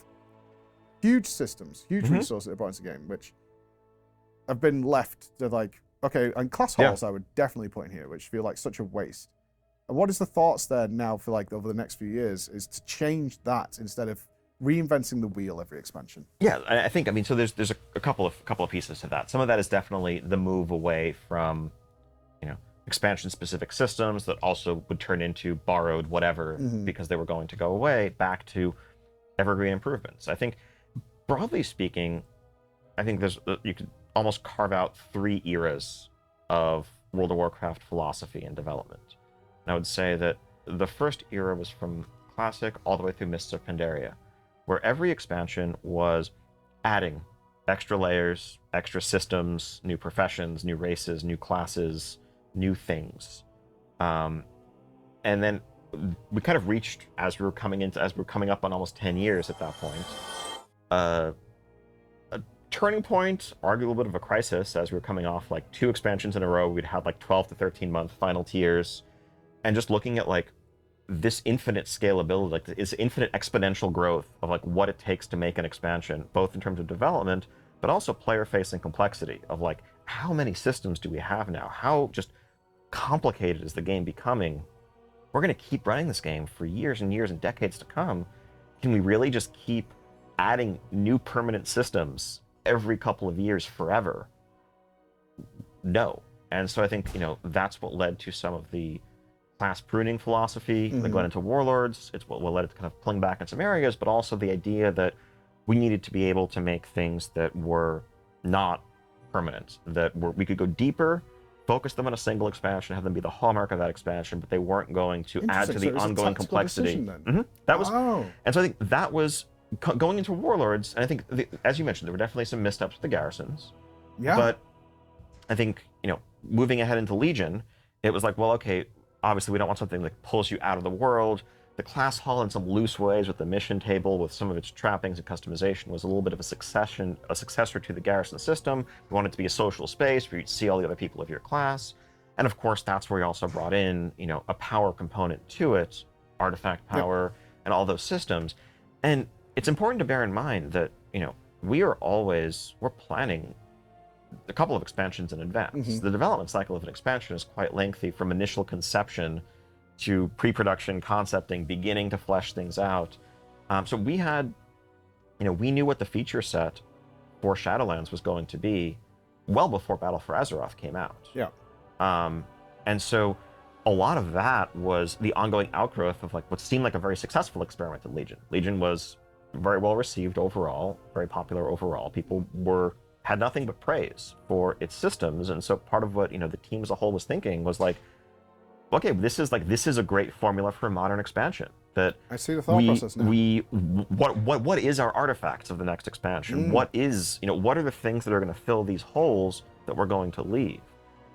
Speaker 5: huge systems, huge resources that are brought into the game, which have been left to like, okay, and class halls I would definitely put in here, which feel like such a waste. And what is the thoughts there now for like over the next few years is to change that instead of reinventing the wheel every expansion?
Speaker 8: Yeah, I think, I mean, so there's a couple of pieces to that. Some of that is definitely the move away from, expansion specific systems that also would turn into borrowed whatever because they were going to go away, back to evergreen improvements. I think, broadly speaking, I think you could almost carve out 3 eras of World of Warcraft philosophy and development. And I would say that the first era was from Classic all the way through Mists of Pandaria, where every expansion was adding extra layers, extra systems, new professions, new races, new classes, new things. And then we kind of reached, as we were coming up on almost 10 years at that point, a turning point, arguably a little bit of a crisis, as we were coming off like 2 expansions in a row. We'd had like 12 to 13 month final tiers, and just looking at like this infinite scalability, like this infinite exponential growth of like what it takes to make an expansion, both in terms of development, but also player-facing complexity of like, how many systems do we have now? How just complicated is the game becoming? We're going to keep running this game for years and years and decades to come. Can we really just keep adding new permanent systems every couple of years forever? No. And so I think, that's what led to some of the class pruning philosophy that went into Warlords. It's what led it to kind of pulling back in some areas, but also the idea that we needed to be able to make things that were not permanent, that we could go deeper, focus them on a single expansion, have them be the hallmark of that expansion, but they weren't going to add to the ongoing complexity. That was, and so I think that was going into Warlords. And I think, as you mentioned, there were definitely some missteps with the Garrisons.
Speaker 5: Yeah.
Speaker 8: But I think, moving ahead into Legion, it was like, well, okay, obviously we don't want something that pulls you out of the world. The class hall in some loose ways with the mission table, with some of its trappings and customization, was a little bit of a successor to the Garrison system. We wanted it to be a social space where you'd see all the other people of your class. And of course, that's where we also brought in, a power component to it, artifact power, and all those systems. And it's important to bear in mind that, we're planning a couple of expansions in advance. The development cycle of an expansion is quite lengthy, from initial conception to pre-production concepting, beginning to flesh things out. So we had, we knew what the feature set for Shadowlands was going to be well before Battle for Azeroth came out.
Speaker 5: Yeah.
Speaker 8: And so a lot of that was the ongoing outgrowth of like what seemed like a very successful experiment in Legion. Legion was very well received overall, very popular overall. People had nothing but praise for its systems. And so part of what, the team as a whole was thinking was like, okay, this is a great formula for a modern expansion. That
Speaker 5: I see the thought process now.
Speaker 8: What is our artifacts of the next expansion? What are the things that are going to fill these holes that we're going to leave?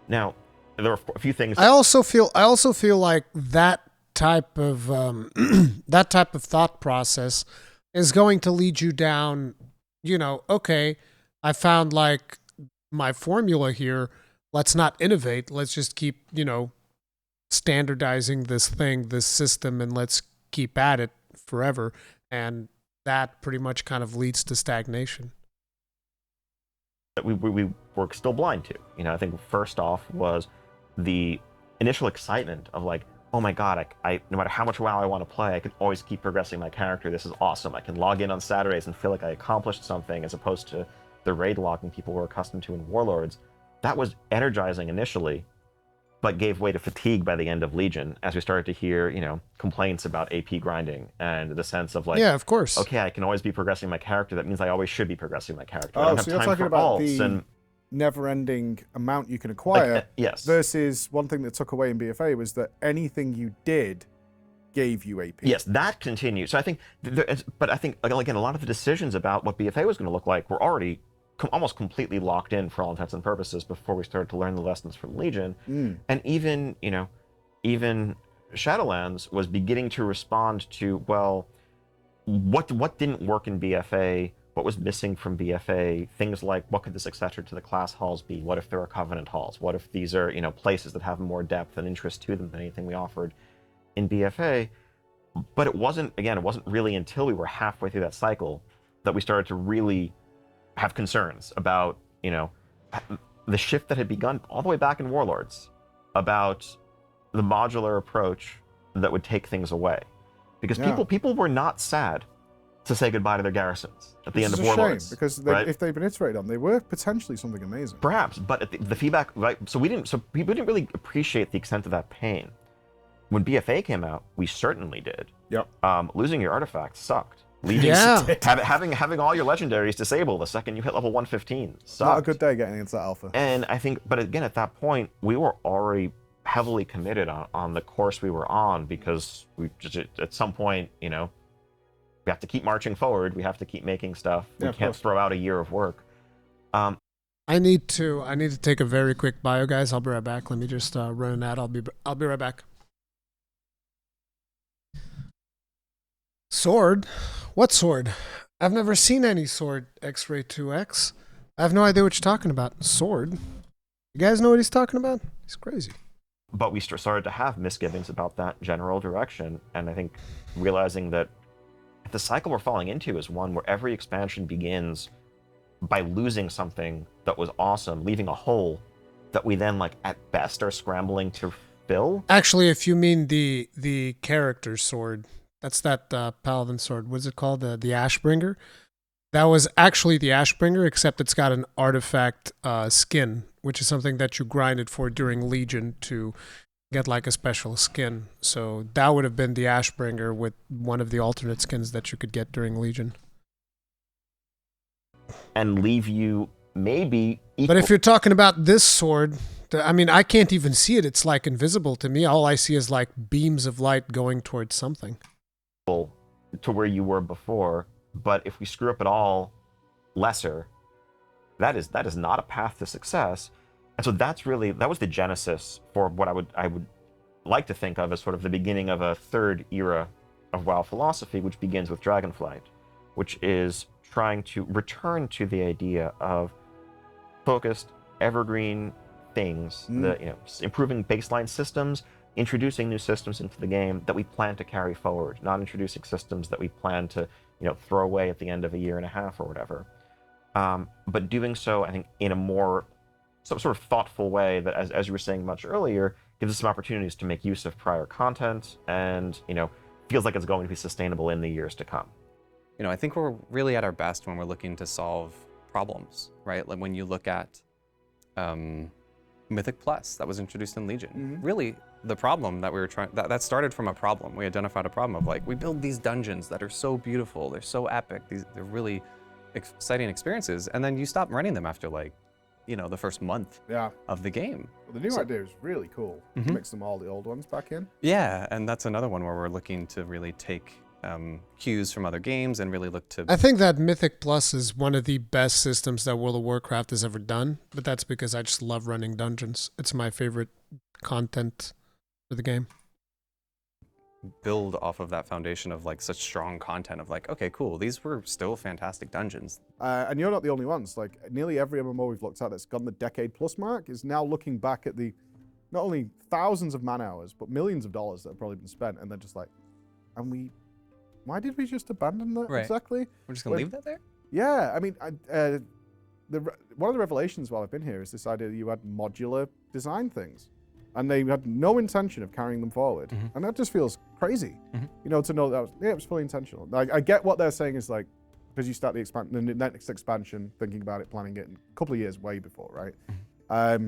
Speaker 8: Now, there are a few things.
Speaker 1: I also feel like that type of thought process is going to lead you down. Okay, I found like my formula here. Let's not innovate. Let's just keep standardizing this system, and let's keep at it forever. And that pretty much kind of leads to stagnation.
Speaker 8: That we were still blind to. I think first off was the initial excitement of like, oh my god, I no matter how much WoW I want to play, I can always keep progressing my character. This is awesome. I can log in on Saturdays and feel like I accomplished something, as opposed to the raid logging people were accustomed to in Warlords. That was energizing initially, but gave way to fatigue by the end of Legion, as we started to hear, complaints about AP grinding and the sense of like,
Speaker 1: yeah, of course.
Speaker 8: Okay, I can always be progressing my character. That means I always should be progressing my character.
Speaker 5: Oh,
Speaker 8: I don't
Speaker 5: so
Speaker 8: have
Speaker 5: you're
Speaker 8: time
Speaker 5: talking
Speaker 8: for
Speaker 5: about
Speaker 8: alts. And
Speaker 5: never-ending amount you can acquire.
Speaker 8: Yes.
Speaker 5: Versus one thing that took away in BFA was that anything you did gave you AP.
Speaker 8: Yes, that continues. So I think, but I think again, a lot of the decisions about what BFA was going to look like were already almost completely locked in for all intents and purposes before we started to learn the lessons from Legion. And even Shadowlands was beginning to respond to, well, what didn't work in BFA, what was missing from BFA, things like what could the successor to the class halls be? What if there are Covenant halls? What if these are, places that have more depth and interest to them than anything we offered in BFA? But it wasn't really until we were halfway through that cycle that we started to really have concerns about, the shift that had begun all the way back in Warlords about the modular approach that would take things away. Because people were not sad to say goodbye to their garrisons at the end of Warlords.
Speaker 5: Shame, because
Speaker 8: right?
Speaker 5: if they'd been iterated on, they were potentially something amazing.
Speaker 8: Perhaps, but the feedback, right? So people didn't really appreciate the extent of that pain. When BFA came out, we certainly did.
Speaker 5: Yep.
Speaker 8: Losing your artifacts sucked. Having all your legendaries disable the second you hit level 115 sucked.
Speaker 5: Not a good day getting into that alpha.
Speaker 8: And I think, but again, at that point, we were already heavily committed on the course we were on, because we just, at some point, we have to keep marching forward. We have to keep making stuff. We can't throw out a year of work.
Speaker 1: I need to take a very quick bio, guys. I'll be right back. Let me just run an ad. I'll be right back. Sword? What sword? I've never seen any sword X-Ray 2X. I have no idea what you're talking about. Sword? You guys know what he's talking about? He's crazy.
Speaker 8: But we started to have misgivings about that general direction, and I think realizing that the cycle we're falling into is one where every expansion begins by losing something that was awesome, leaving a hole that we then, at best, are scrambling to fill.
Speaker 1: Actually, if you mean the character sword, that's that paladin sword. What's it called? The Ashbringer? That was actually the Ashbringer, except it's got an artifact skin, which is something that you grinded for during Legion to get a special skin. So that would have been the Ashbringer with one of the alternate skins that you could get during Legion.
Speaker 8: And leave you maybe equal.
Speaker 1: But if you're talking about this sword, I can't even see it. It's invisible to me. All I see is beams of light going towards something.
Speaker 8: To where you were before, but if we screw up at all, lesser, that is not a path to success. And so that was the genesis for what I would like to think of as sort of the beginning of a third era of WoW philosophy, which begins with Dragonflight, which is trying to return to the idea of focused, evergreen things, improving baseline systems, introducing new systems into the game that we plan to carry forward, not introducing systems that we plan to, throw away at the end of a year and a half or whatever. But doing so, I think, in a more sort of thoughtful way that, as you were saying much earlier, gives us some opportunities to make use of prior content and, feels like it's going to be sustainable in the years to come.
Speaker 9: I think we're really at our best when we're looking to solve problems, right? Like when you look at Mythic Plus that was introduced in Legion. Really, the problem that we were trying, that started from a problem. We identified a problem of we build these dungeons that are so beautiful, they're so epic, they're really exciting experiences, and then you stop running them after the first month of the game.
Speaker 5: Well, the new idea is really cool. Mix them all the old ones back in.
Speaker 9: Yeah, and that's another one where we're looking to really take cues from other games and really look to...
Speaker 1: I think that Mythic Plus is one of the best systems that World of Warcraft has ever done, but that's because I just love running dungeons. It's my favorite content for the game.
Speaker 9: Build off of that foundation of such strong content of okay, cool, these were still fantastic dungeons.
Speaker 5: And you're not the only ones. Nearly every MMO we've looked at that's gone the decade plus mark is now looking back at the not only thousands of man hours, but millions of dollars that have probably been spent, and they're just why did we just abandon that exactly?
Speaker 9: We're just gonna leave that there?
Speaker 5: Yeah, I mean, one of the revelations while I've been here is this idea that you had modular design things, and they had no intention of carrying them forward, and that just feels crazy. To know that it was fully intentional. I get what they're saying is because you start the next expansion, thinking about it, planning it a couple of years way before, right?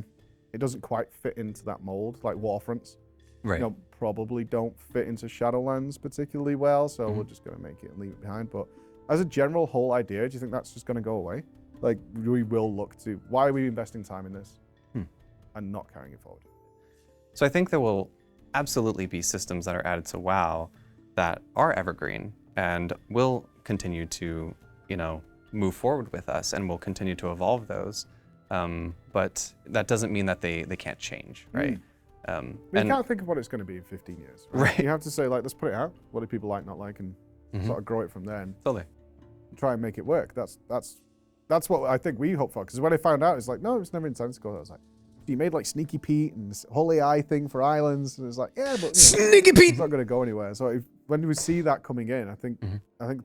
Speaker 5: It doesn't quite fit into that mold, like Warfronts.
Speaker 9: Right.
Speaker 5: Probably don't fit into Shadowlands particularly well, so we're just going to make it and leave it behind. But as a general whole idea, do you think that's just going to go away? Like, we will look to, why are we investing time in this and not carrying it forward?
Speaker 9: So I think there will absolutely be systems that are added to WoW that are evergreen and will continue to, move forward with us, and will continue to evolve those. But that doesn't mean that they can't change, right?
Speaker 5: You can't think of what it's going to be in 15 years, right? You have to say, like, let's put it out. What do people like, not like, and sort of grow it from there and
Speaker 9: Totally.
Speaker 5: try and make it work. That's what I think we hope for. Because when I found out, it's like, no, it's never intensical. I was like, you made like Sneaky Pete and this whole AI thing for islands, and it's like, yeah, but
Speaker 1: Sneaky Pete,
Speaker 5: it's not going to go anywhere. So when we see that coming in, I think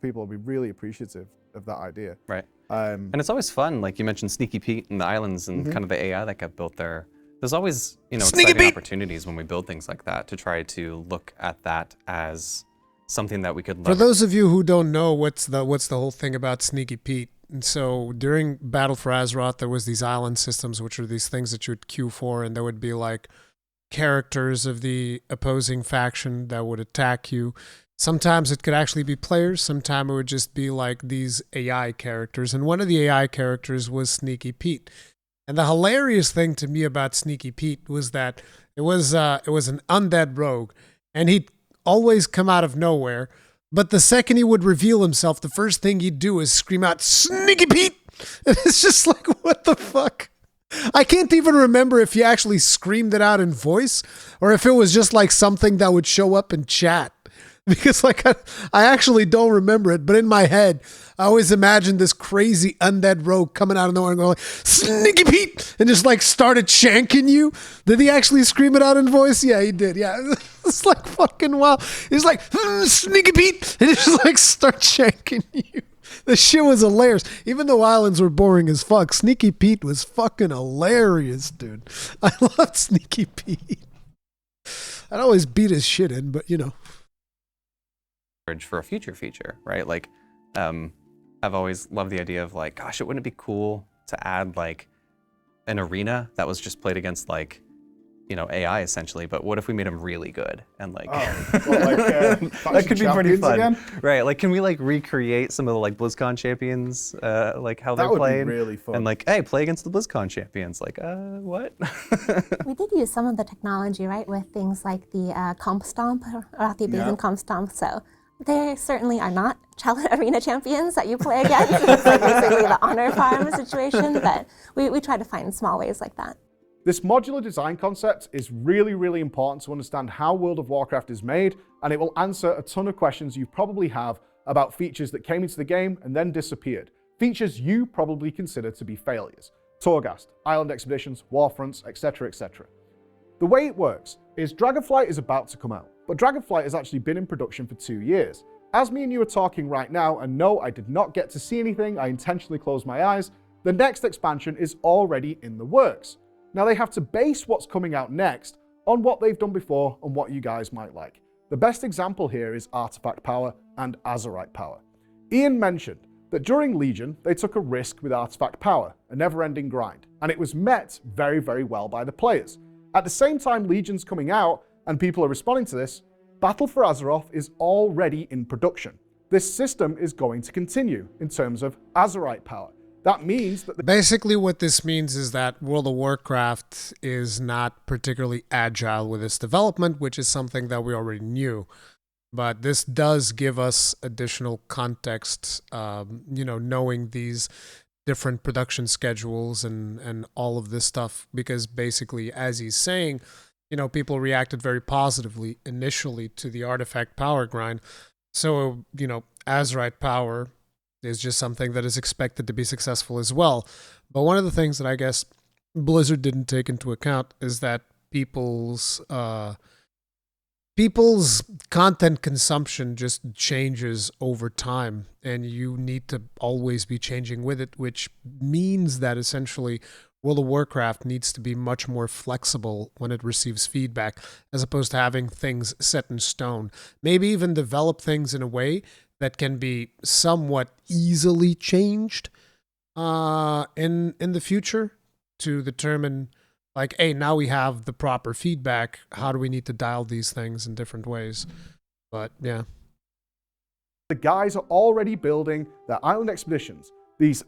Speaker 5: people will be really appreciative of that idea.
Speaker 9: Right. And it's always fun, like you mentioned Sneaky Pete and the islands and kind of the AI that got built there. There's always, exciting opportunities when we build things like that to try to look at that as something that we could leverage.
Speaker 1: For those of you who don't know what's the whole thing about Sneaky Pete, and so during Battle for Azeroth, there was these island systems, which are these things that you would queue for, and there would be like characters of the opposing faction that would attack you. Sometimes it could actually be players. Sometimes it would just be like these AI characters. And one of the AI characters was Sneaky Pete. And the hilarious thing to me about Sneaky Pete was that it was an undead rogue, and he'd always come out of nowhere. But the second he would reveal himself, the first thing he'd do is scream out, "Sneaky Pete!" And it's just like, what the fuck? I can't even remember if he actually screamed it out in voice or if it was just like something that would show up in chat. Because like I actually don't remember it, but in my head, I always imagined this crazy undead rogue coming out of nowhere and going like, "Sneaky Pete!" and just like started shanking you. Did he actually scream it out in voice? Yeah, he did. Yeah, it's like fucking wild. He's like, "Sneaky Pete!" and he just like starts shanking you. The shit was hilarious. Even though islands were boring as fuck, Sneaky Pete was fucking hilarious, dude. I loved Sneaky Pete. I'd always beat his shit in, but
Speaker 9: for a future feature, right? Like, I've always loved the idea of like, gosh, it wouldn't it be cool to add like an arena that was just played against like, AI essentially, but what if we made them really good and like, that could be pretty fun, again? Right? Like, can we like recreate some of the like BlizzCon champions, like how they're playing?
Speaker 5: That would be really fun.
Speaker 9: And like, hey, play against the BlizzCon champions. Like, what?
Speaker 10: We did use some of the technology, right, with things like the comp stomp, or the Basin comp stomp. So they certainly are not arena champions that you play against. It's like basically the honor farm situation, but we try to find small ways like that.
Speaker 5: This modular design concept is really, really important to understand how World of Warcraft is made, and it will answer a ton of questions you probably have about features that came into the game and then disappeared. Features you probably consider to be failures. Torghast, island expeditions, warfronts, etc., etc. The way it works is Dragonflight is about to come out, but Dragonflight has actually been in production for 2 years. As me and you are talking right now, and no, I did not get to see anything, I intentionally closed my eyes, the next expansion is already in the works. Now they have to base what's coming out next on what they've done before and what you guys might like. The best example here is Artifact Power and Azerite Power. Ian mentioned that during Legion, they took a risk with Artifact Power, a never-ending grind, and it was met very, very well by the players. At the same time Legion's coming out and people are responding to this, Battle for Azeroth is already in production. This system is going to continue in terms of Azerite Power. That means that
Speaker 1: basically what this means is that World of Warcraft is not particularly agile with its development, which is something that we already knew. But this does give us additional context, knowing these different production schedules and all of this stuff, because basically, as he's saying, people reacted very positively initially to the Artifact Power grind. So, Azerite Power is just something that is expected to be successful as well. But one of the things that I guess Blizzard didn't take into account is that people's content consumption just changes over time, and you need to always be changing with it, which means that essentially World of Warcraft needs to be much more flexible when it receives feedback, as opposed to having things set in stone. Maybe even develop things in a way that can be somewhat easily changed in the future to determine, like, hey, now we have the proper feedback. How do we need to dial these things in different ways? But yeah.
Speaker 5: The guys are already building their island expeditions, these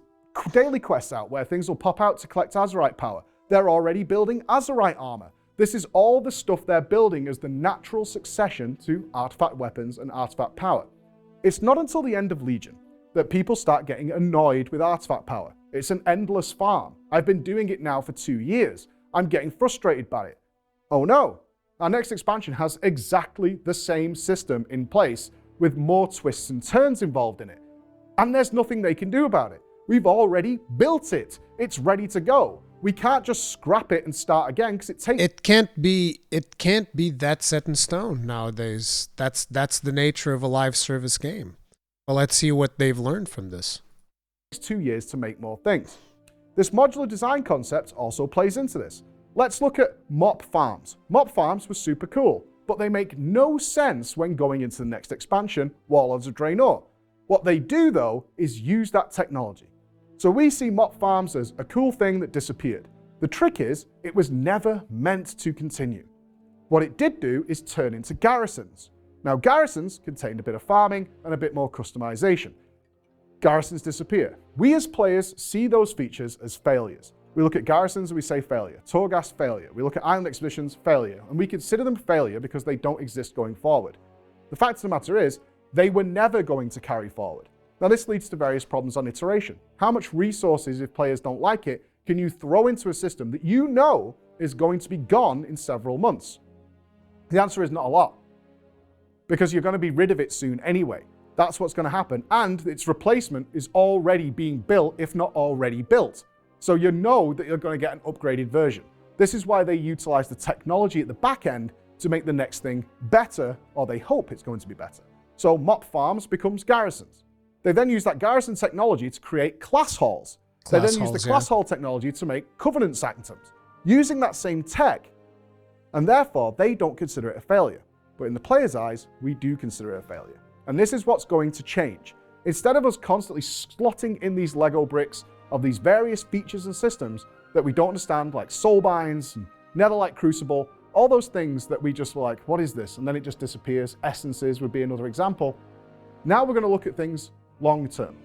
Speaker 5: daily quests out where things will pop out to collect Azerite power. They're already building Azerite armor. This is all the stuff they're building as the natural succession to artifact weapons and artifact power. It's not until the end of Legion that people start getting annoyed with artifact power. It's an endless farm. I've been doing it now for 2 years. I'm getting frustrated by it. Oh no, our next expansion has exactly the same system in place with more twists and turns involved in it. And there's nothing they can do about it. We've already built it. It's ready to go. We can't just scrap it and start again because it takes...
Speaker 1: It can't be that set in stone nowadays. That's the nature of a live service game. Well, let's see what they've learned from this.
Speaker 5: It takes 2 years to make more things. This modular design concept also plays into this. Let's look at mop farms. Mop farms were super cool, but they make no sense when going into the next expansion, Warlords of Draenor. What they do, though, is use that technology. So we see mop farms as a cool thing that disappeared. The trick is, it was never meant to continue. What it did do is turn into garrisons. Now, garrisons contained a bit of farming and a bit more customization. Garrisons disappear. We as players see those features as failures. We look at garrisons and we say failure. Torghast, failure. We look at island expeditions, failure. And we consider them failure because they don't exist going forward. The fact of the matter is, they were never going to carry forward. Now this leads to various problems on iteration. How much resources, if players don't like it, can you throw into a system that you know is going to be gone in several months? The answer is not a lot, because you're going to be rid of it soon anyway. That's what's going to happen, and its replacement is already being built, if not already built. So you know that you're going to get an upgraded version. This is why they utilize the technology at the back end to make the next thing better, or they hope it's going to be better. So mop farms becomes garrisons. They then use that garrison technology to create class halls. They then use the class hall technology to make covenant sanctums, using that same tech. And therefore, they don't consider it a failure. But in the player's eyes, we do consider it a failure. And this is what's going to change. Instead of us constantly slotting in these Lego bricks of these various features and systems that we don't understand, like soulbinds and Netherlight Crucible, all those things that we just were like, what is this? And then it just disappears. Essences would be another example. Now we're going to look at things long term.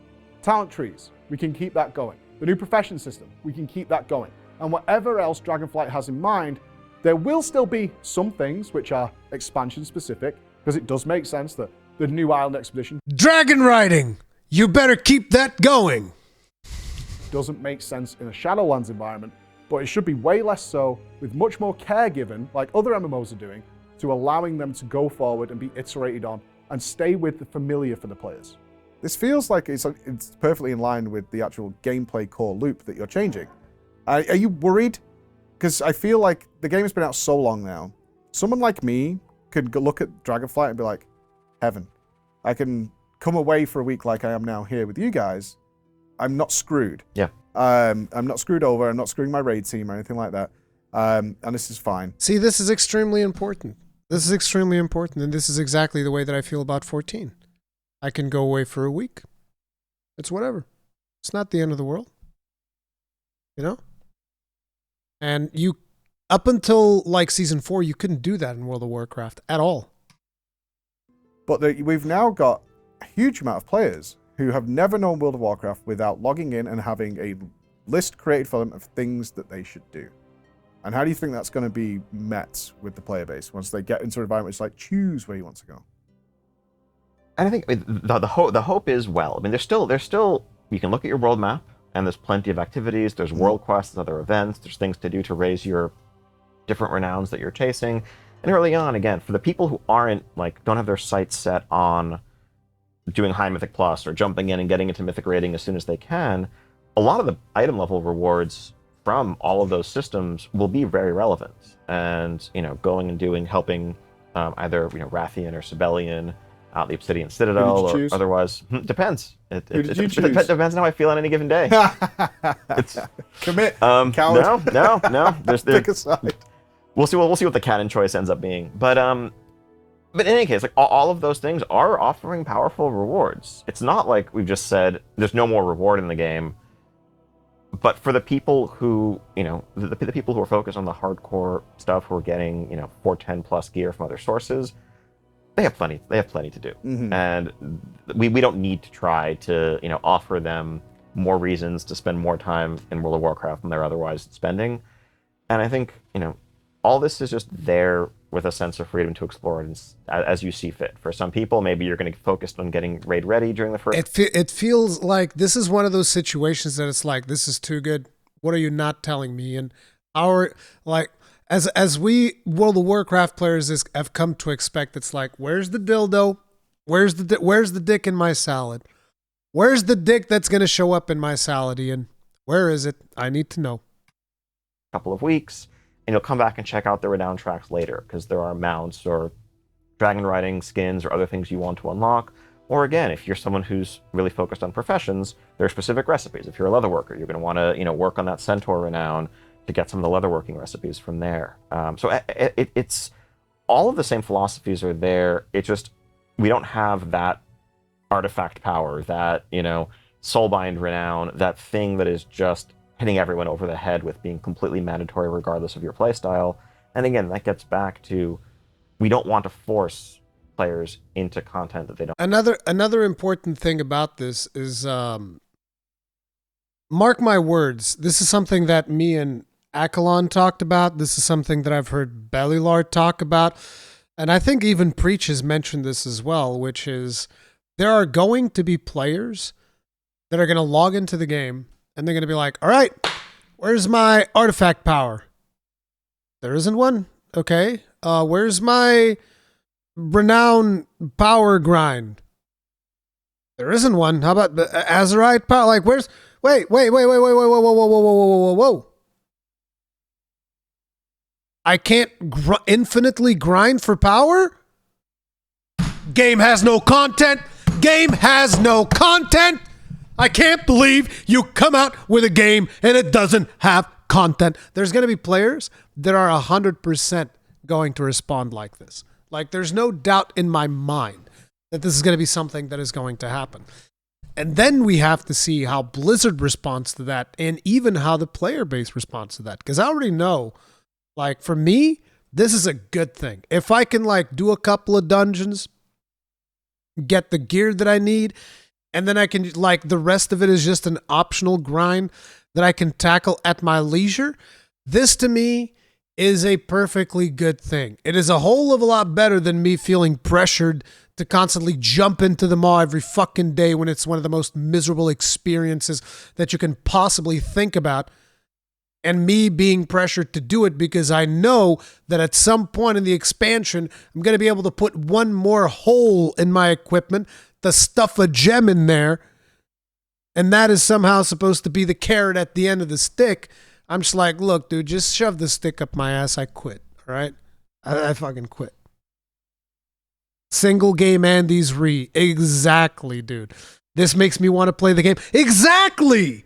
Speaker 5: Talent trees, we can keep that going. The new profession system, we can keep that going. And whatever else Dragonflight has in mind, there will still be some things which are expansion specific, because it does make sense that the new island expedition
Speaker 1: Dragon riding! You better keep that going!
Speaker 5: Doesn't make sense in a Shadowlands environment, but it should be way less so, with much more care given, like other MMOs are doing, to allowing them to go forward and be iterated on and stay with the familiar for the players.
Speaker 11: This feels like it's perfectly in line with the actual gameplay core loop that you're changing. Are you worried? Because I feel like the game has been out so long now. Someone like me could look at Dragonflight and be like, heaven. I can come away for a week like I am now here with you guys. I'm not screwed.
Speaker 8: Yeah.
Speaker 11: I'm not screwed over. I'm not screwing my raid team or anything like that. And this is fine.
Speaker 1: See, this is extremely important. This is extremely important, and this is exactly the way that I feel about 14. I can go away for a week. It's whatever. It's not the end of the world. You know? And you, up until like season 4, you couldn't do that in World of Warcraft at all.
Speaker 11: But we've now got a huge amount of players who have never known World of Warcraft without logging in and having a list created for them of things that they should do. And how do you think that's going to be met with the player base once they get into an environment it's like, choose where you want to go?
Speaker 8: And I think the hope is, well, I mean, there's still, you can look at your world map, and there's plenty of activities, there's world quests, other events, there's things to do to raise your different renowns that you're chasing. And early on, again, for the people who aren't, like, don't have their sights set on doing high Mythic Plus or jumping in and getting into Mythic rating as soon as they can, a lot of the item level rewards from all of those systems will be very relevant. And, you know, going and helping either, you know, Rathian or Sibelian out the Obsidian Citadel or otherwise. Depends. It depends on how I feel on any given day.
Speaker 11: Commit. Coward.
Speaker 8: No.
Speaker 11: Pick a side.
Speaker 8: We'll see what the canon choice ends up being. But in any case, like all of those things are offering powerful rewards. It's not like we've just said there's no more reward in the game. But for the people who, you know, the people who are focused on the hardcore stuff, who are getting, you know, 410 plus gear from other sources, they have plenty to do. Mm-hmm. And we don't need to try to, you know, offer them more reasons to spend more time in World of Warcraft than they're otherwise spending. And I think, all this is just there with a sense of freedom to explore it as you see fit. For some people, maybe you're going to focus on getting raid ready during the first.
Speaker 1: It feels like this is one of those situations that it's like, this is too good. What are you not telling me? And as we World of Warcraft players have come to expect, it's like, where's the dildo? Where's the dick in my salad? Where's the dick that's going to show up in my salad, Ian? Where is it? I need to know.
Speaker 8: Couple of weeks, and you'll come back and check out the renowned tracks later, because there are mounts or dragon riding skins or other things you want to unlock. Or again, if you're someone who's really focused on professions, there are specific recipes. If you're a leatherworker, you're going to want to work on that centaur renown to get some of the leatherworking recipes from there. So it's all of the same philosophies are there. It's just we don't have that artifact power, that soulbind renown, that thing that is just hitting everyone over the head with being completely mandatory regardless of your playstyle. And again, that gets back to, we don't want to force players into content that they don't.
Speaker 1: Another important thing about this is, mark my words, this is something that me and Akalon talked about. This is something that I've heard Bellylard talk about. And I think even Preach has mentioned this as well, which is there are going to be players that are going to log into the game and they're going to be like, all right, where's my artifact power? There isn't one. Okay. Where's my renown power grind? There isn't one. How about the Azerite power? Like, where's... Wait, whoa. I can't infinitely grind for power? Game has no content. Game has no content. I can't believe you come out with a game and it doesn't have content. There's going to be players that are 100% going to respond like this. Like, there's no doubt in my mind that this is going to be something that is going to happen. And then we have to see how Blizzard responds to that and even how the player base responds to that. Because I already know, like, for me, this is a good thing. If I can, like, do a couple of dungeons, get the gear that I need, and then I can, like, the rest of it is just an optional grind that I can tackle at my leisure. This, to me, is a perfectly good thing. It is a whole of a lot better than me feeling pressured to constantly jump into the mall every fucking day when it's one of the most miserable experiences that you can possibly think about. And me being pressured to do it because I know that at some point in the expansion, I'm going to be able to put one more hole in my equipment to stuff a gem in there. And that is somehow supposed to be the carrot at the end of the stick. I'm just like, look, dude, just shove the stick up my ass. I quit. All right? I fucking quit. Single game Andy's re. Exactly, dude. This makes me want to play the game. Exactly!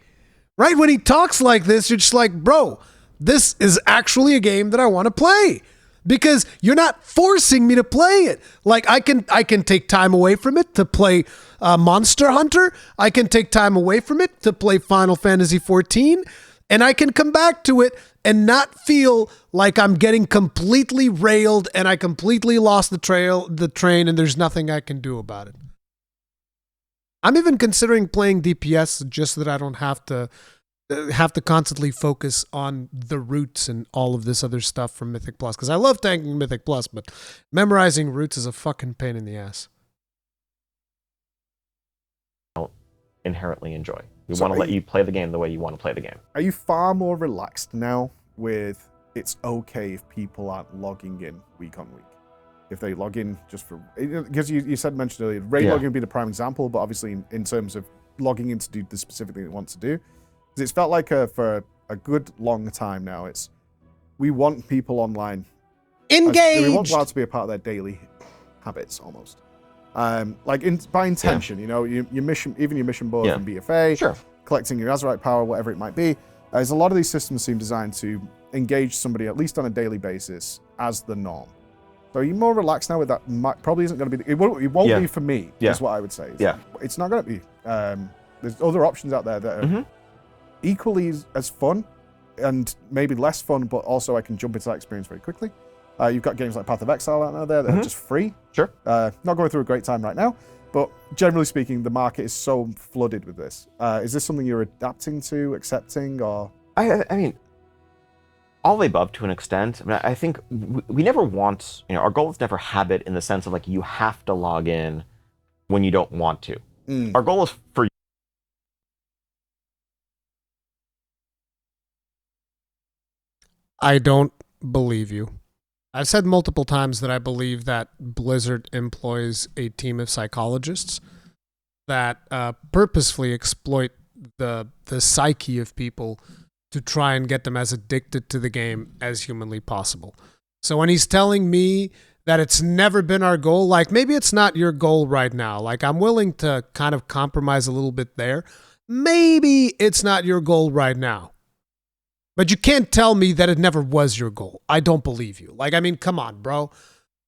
Speaker 1: Right? When he talks like this, you're just like, bro, this is actually a game that I want to play. Because you're not forcing me to play it. Like, I can take time away from it to play Monster Hunter. I can take time away from it to play Final Fantasy XIV. And I can come back to it and not feel like I'm getting completely railed and I completely lost the train, and there's nothing I can do about it. I'm even considering playing DPS just so that I don't have to constantly focus on the roots and all of this other stuff from Mythic Plus. Because I love tanking Mythic Plus, but memorizing roots is a fucking pain in the ass.
Speaker 8: Inherently enjoy. We want to let you play the game the way you want to play the game.
Speaker 11: Are you far more relaxed now with it's okay if people aren't logging in week on week? If they log in just for... Because you mentioned earlier, raid logging would be the prime example, but obviously in terms of logging in to do the specific thing it wants to do. Because it's felt like for a good long time now, we want people online.
Speaker 1: Engaged!
Speaker 11: We want WoW to be a part of their daily habits, almost. By intention, your mission, even your mission board from BFA, collecting your Azerite power, whatever it might be. There's a lot of these systems seem designed to engage somebody at least on a daily basis as the norm. So are you more relaxed now with that? Probably isn't going to be. It won't be for me. Is what I would say. It's not going to be. There's other options out there that are equally as fun, and maybe less fun, but also I can jump into that experience very quickly. You've got games like Path of Exile out there that are just free.
Speaker 8: Sure.
Speaker 11: Not going through a great time right now. But generally speaking, the market is so flooded with this. Is this something you're adapting to, accepting, or?
Speaker 8: I mean, all the above to an extent. I mean, I think we never want, our goal is never habit in the sense of like you have to log in when you don't want to. Our goal is for
Speaker 1: I don't believe you. I've said multiple times that I believe that Blizzard employs a team of psychologists that purposefully exploit the psyche of people to try and get them as addicted to the game as humanly possible. So when he's telling me that it's never been our goal, like maybe it's not your goal right now. Like I'm willing to kind of compromise a little bit there. Maybe it's not your goal right now. But you can't tell me that it never was your goal. I don't believe you. Like, I mean, come on, bro.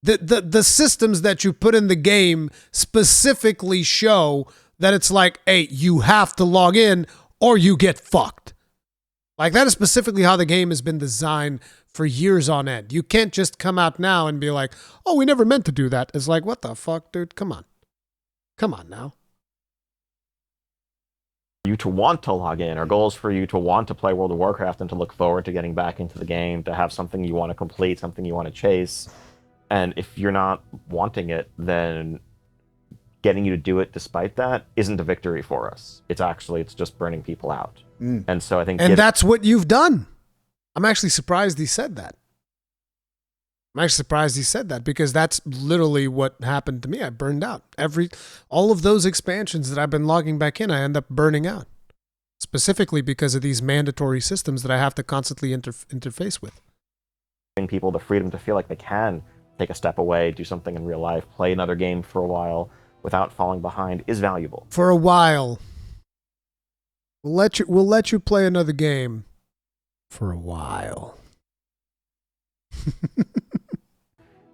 Speaker 1: The systems that you put in the game specifically show that it's like, hey, you have to log in or you get fucked. Like, that is specifically how the game has been designed for years on end. You can't just come out now and be like, oh, we never meant to do that. It's like, what the fuck, dude? Come on. Come on now.
Speaker 8: you to want to log in. Our goal is for you to want to play World of Warcraft and to look forward to getting back into the game, to have something you want to complete, something you want to chase. And if you're not wanting it, then getting you to do it despite that isn't a victory for us. It's just burning people out. And so I think...
Speaker 1: And that's what you've done. I'm actually surprised he said that. Because that's literally what happened to me. I burned out. All of those expansions that I've been logging back in, I end up burning out. Specifically because of these mandatory systems that I have to constantly interface with.
Speaker 8: Giving people the freedom to feel like they can take a step away, do something in real life, play another game for a while without falling behind is valuable.
Speaker 1: For a while. We'll let you play another game for a while.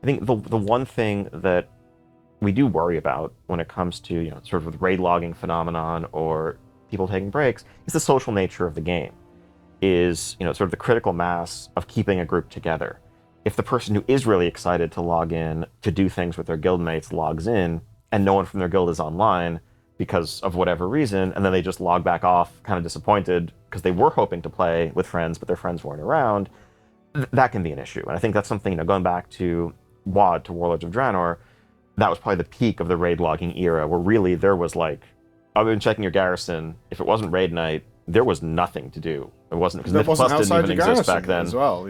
Speaker 8: I think the one thing that we do worry about when it comes to sort of the raid logging phenomenon or people taking breaks is the social nature of the game. Is sort of the critical mass of keeping a group together. If the person who is really excited to log in to do things with their guildmates logs in and no one from their guild is online because of whatever reason, and then they just log back off kind of disappointed because they were hoping to play with friends but their friends weren't around, that can be an issue. And I think that's something, going back to WoD, to Warlords of Draenor, that was probably the peak of the raid logging era, where really there was like, I've been checking your garrison, if it wasn't raid night, there was nothing to do. It wasn't, because Myth Plus didn't even exist back then.
Speaker 11: As well,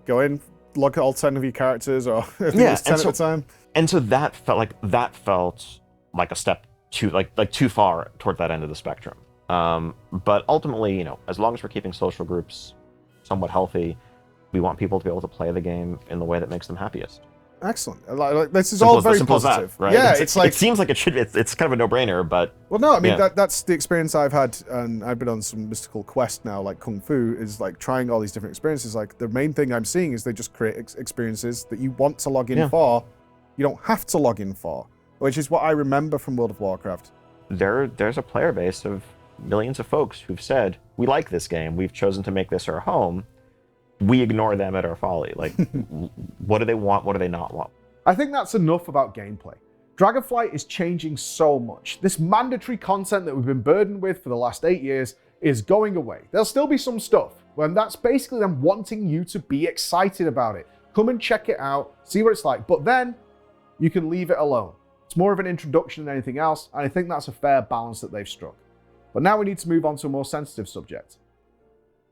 Speaker 11: go in, look at all 10 of your characters, or I think it was 10 at the time.
Speaker 8: And so that felt like a step too far toward that end of the spectrum. But ultimately, as long as we're keeping social groups somewhat healthy, we want people to be able to play the game in the way that makes them happiest.
Speaker 11: Excellent. This is all very positive,
Speaker 8: that, right?
Speaker 11: Yeah,
Speaker 8: it's like, it seems like it should. It's kind of a no-brainer, but
Speaker 11: well, no, I mean that's the experience I've had, and I've been on some mystical quest now, like Kung Fu, is like trying all these different experiences. Like the main thing I'm seeing is they just create experiences that you want to log in for, you don't have to log in for, which is what I remember from World of Warcraft.
Speaker 8: There's a player base of millions of folks who've said, we like this game, we've chosen to make this our home. We ignore them at our folly. Like, what do they want? What do they not want?
Speaker 5: I think that's enough about gameplay. Dragonflight is changing so much. This mandatory content that we've been burdened with for the last 8 years is going away. There'll still be some stuff, and that's basically them wanting you to be excited about it. Come and check it out, see what it's like, but then you can leave it alone. It's more of an introduction than anything else, and I think that's a fair balance that they've struck. But now we need to move on to a more sensitive subject.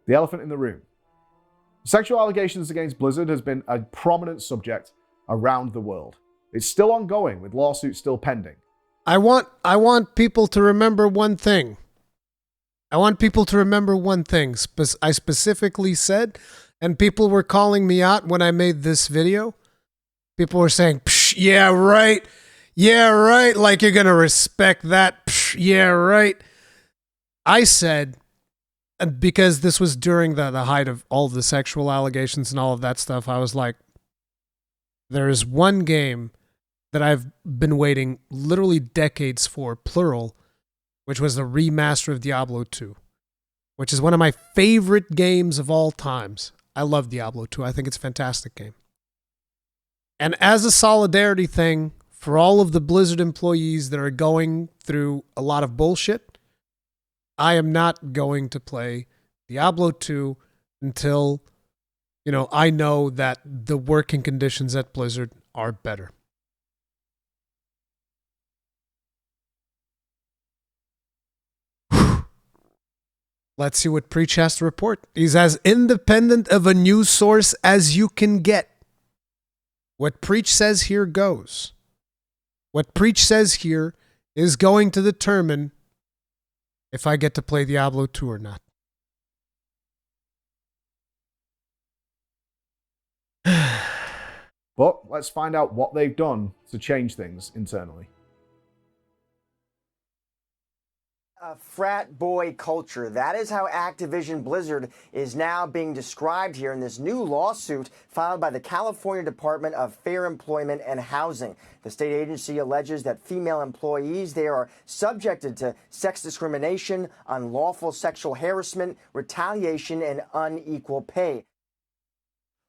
Speaker 5: The elephant in the room. Sexual allegations against Blizzard has been a prominent subject around the world. It's still ongoing, with lawsuits still pending.
Speaker 1: I want people to remember one thing. I specifically said, and people were calling me out when I made this video. People were saying, Psh, yeah, right, like you're going to respect that, Psh, yeah, right. I said, and because this was during the height of all of the sexual allegations and all of that stuff, I was like, there is one game that I've been waiting literally decades for, plural, which was the remaster of Diablo 2, which is one of my favorite games of all times. I love Diablo 2. I think it's a fantastic game. And as a solidarity thing for all of the Blizzard employees that are going through a lot of bullshit, I am not going to play Diablo 2 until, I know that the working conditions at Blizzard are better. Let's see what Preach has to report. He's as independent of a news source as you can get. What Preach says here goes. What Preach says here is going to determine if I get to play Diablo 2 or not.
Speaker 5: But let's find out what they've done to change things internally.
Speaker 12: A frat boy culture. That is how Activision Blizzard is now being described here in this new lawsuit filed by the California Department of Fair Employment and Housing. The state agency alleges that female employees there are subjected to sex discrimination, unlawful sexual harassment, retaliation, and unequal pay.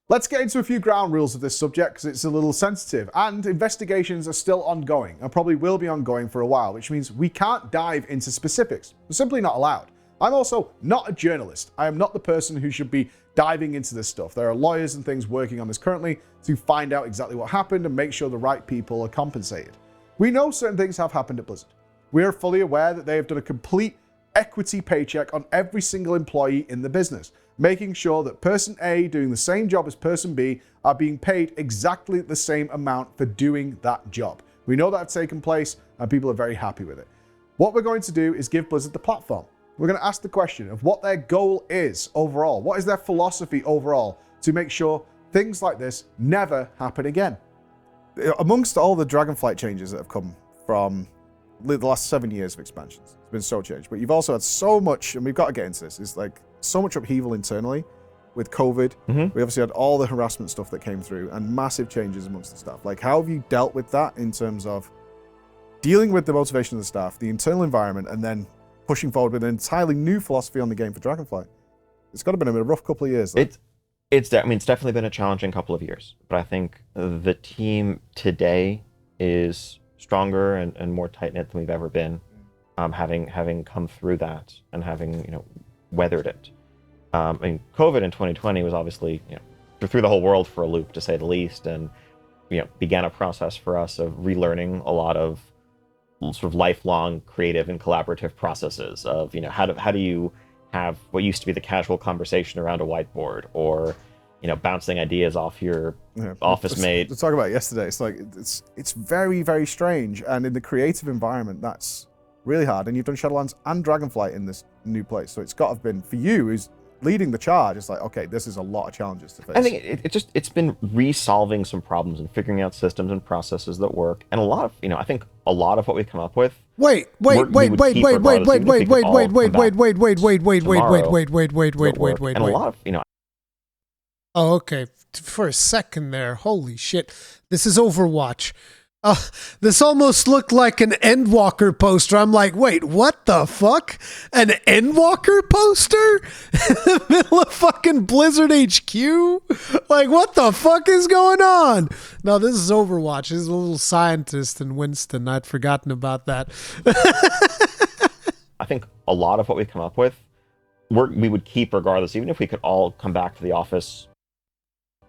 Speaker 5: Let's get into a few ground rules of this subject because it's a little sensitive, and investigations are still ongoing and probably will be ongoing for a while, which means we can't dive into specifics. We're simply not allowed. I'm also not a journalist. I am not the person who should be diving into this stuff. There are lawyers and things working on this currently to find out exactly what happened and make sure the right people are compensated. We know certain things have happened at Blizzard. We are fully aware that they have done a complete equity paycheck on every single employee in the business, making sure that person A doing the same job as person B are being paid exactly the same amount for doing that job. We know that has taken place and people are very happy with it. What we're going to do is give Blizzard the platform. We're going to ask the question of what their goal is overall. What is their philosophy overall to make sure things like this never happen again?
Speaker 11: Amongst all the Dragonflight changes that have come from the last 7 years of expansions, it's been so changed, but you've also had so much, and we've got to get into this, is like so much upheaval internally with COVID. We obviously had all the harassment stuff that came through and massive changes amongst the staff. Like, how have you dealt with that in terms of dealing with the motivation of the staff, the internal environment, and then pushing forward with an entirely new philosophy on the game for Dragonflight? It's got to have been a rough couple of years.
Speaker 8: It's definitely been a challenging couple of years, but I think the team today is stronger and more tight-knit than we've ever been, having come through that and having weathered it. I mean, COVID in 2020 was obviously threw the whole world for a loop, to say the least, and began a process for us of relearning a lot of sort of lifelong creative and collaborative processes of how do you have what used to be the casual conversation around a whiteboard, or bouncing ideas off your office mate.
Speaker 11: To talk about it yesterday, it's like it's very, very strange, and in the creative environment, that's really hard. And you've done Shadowlands and Dragonflight in this new place, so it's got to have been, for you who's leading the charge, it's like, okay, this is a lot of challenges to face.
Speaker 8: I think it's been resolving some problems and figuring out systems and processes that work, and a lot of I think a lot of what we've come up with.
Speaker 1: Wait. And a lot of Oh, okay. For a second there, holy shit. This is Overwatch. This almost looked like an Endwalker poster. I'm like, wait, what the fuck? An Endwalker poster? In the middle of fucking Blizzard HQ? Like, what the fuck is going on? No, this is Overwatch. This is a little scientist in Winston. I'd forgotten about that.
Speaker 8: I think a lot of what we've come up with, we would keep regardless, even if we could all come back to the office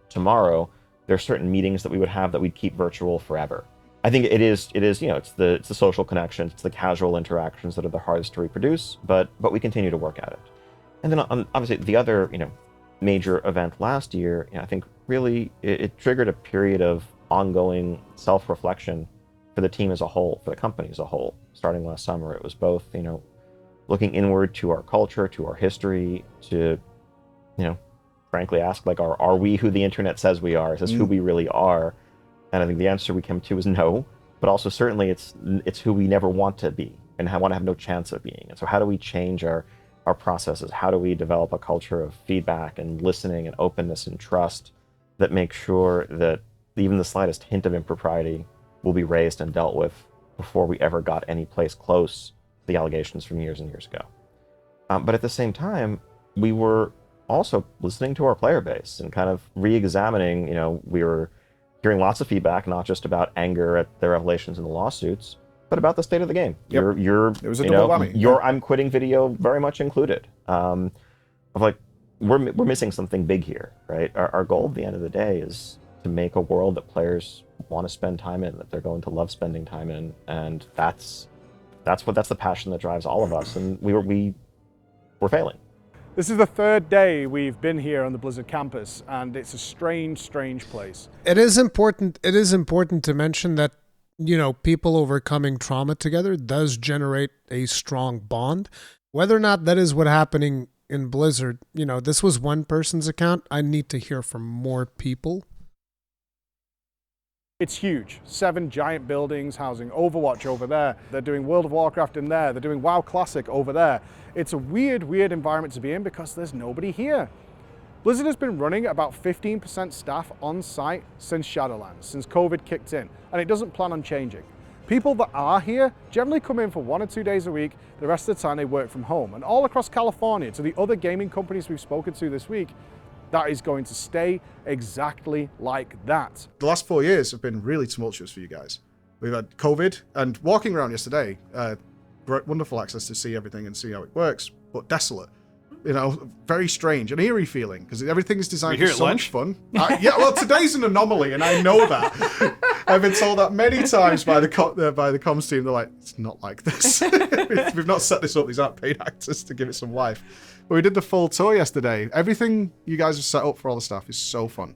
Speaker 8: tomorrow. There are certain meetings that we would have that we'd keep virtual forever. I think it is it's the social connections, it's the casual interactions that are the hardest to reproduce, but we continue to work at it. And then obviously the other major event last year, I think really it triggered a period of ongoing self-reflection for the team as a whole, for the company as a whole. Starting last summer, it was both looking inward to our culture, to our history, to frankly ask, like, are we who the internet says we are? Is this who we really are? And I think the answer we came to is no, but also certainly it's who we never want to be and want to have no chance of being. And so how do we change our processes? How do we develop a culture of feedback and listening and openness and trust that makes sure that even the slightest hint of impropriety will be raised and dealt with before we ever got any place close to the allegations from years and years ago? But at the same time, we were also listening to our player base and kind of re-examining, we were hearing lots of feedback, not just about anger at the revelations in the lawsuits, but about the state of the game.
Speaker 11: Yep. It was a
Speaker 8: you
Speaker 11: double
Speaker 8: know,
Speaker 11: whammy.
Speaker 8: your I'm quitting video very much included. Of like, we're missing something big here, right? Our goal at the end of the day is to make a world that players want to spend time in, that they're going to love spending time in, and that's the passion that drives all of us. And we're failing.
Speaker 5: This is the third day we've been here on the Blizzard campus, and it's a strange, strange place.
Speaker 1: It is important to mention that, people overcoming trauma together does generate a strong bond. Whether or not that is what happening in Blizzard, this was one person's account. I need to hear from more people.
Speaker 5: It's huge. 7 giant buildings housing Overwatch over there. They're doing World of Warcraft in there. They're doing WoW Classic over there. It's a weird, weird environment to be in because there's nobody here. Blizzard has been running about 15% staff on site since Shadowlands, since COVID kicked in, and it doesn't plan on changing. People that are here generally come in for 1 or 2 days a week. The rest of the time they work from home. And all across California, to the other gaming companies we've spoken to this week, that is going to stay exactly like that.
Speaker 11: The last 4 years have been really tumultuous for you guys. We've had COVID, and walking around yesterday, wonderful access to see everything and see how it works, but desolate. Very strange, an eerie feeling, because everything is designed for so much fun. Yeah, well, today's an anomaly, and I know that. I've been told that many times by the comms team. They're like, it's not like this. We've not set this up. These aren't paid actors to give it some life. But we did the full tour yesterday. Everything you guys have set up for all the staff is so fun.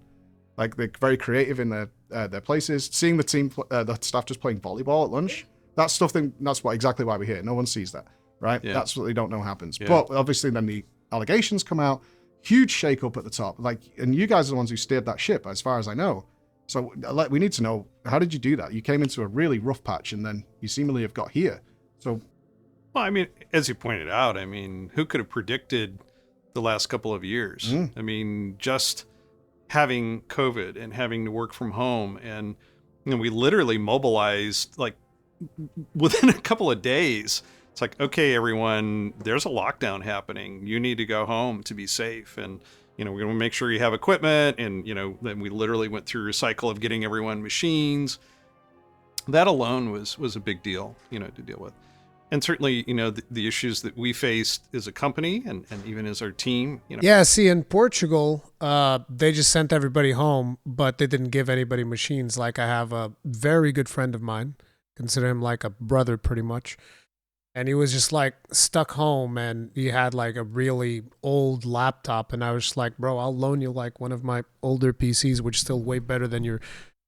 Speaker 11: Like, they're very creative in their places. Seeing the team, the staff just playing volleyball at lunch, that's exactly why we're here. No one sees that, right? Yeah. That's what they don't know happens. Yeah. But obviously then the allegations come out, huge shake up at the top. And you guys are the ones who steered that ship, as far as I know. So we need to know, how did you do that? You came into a really rough patch, and then you seemingly have got here. So,
Speaker 7: well, I mean, as you pointed out, who could have predicted the last couple of years? Just having COVID and having to work from home, and we literally mobilized within a couple of days. It's like, okay, everyone, there's a lockdown happening. You need to go home to be safe. And, we're going to make sure you have equipment. And, then we literally went through a cycle of getting everyone machines. That alone was a big deal, to deal with. And certainly, the issues that we faced as a company and even as our team.
Speaker 1: Yeah, see, in Portugal, they just sent everybody home, but they didn't give anybody machines. Like, I have a very good friend of mine, consider him like a brother pretty much. And he was just stuck home, and he had a really old laptop. And I was just like, bro, I'll loan you one of my older PCs, which is still way better than your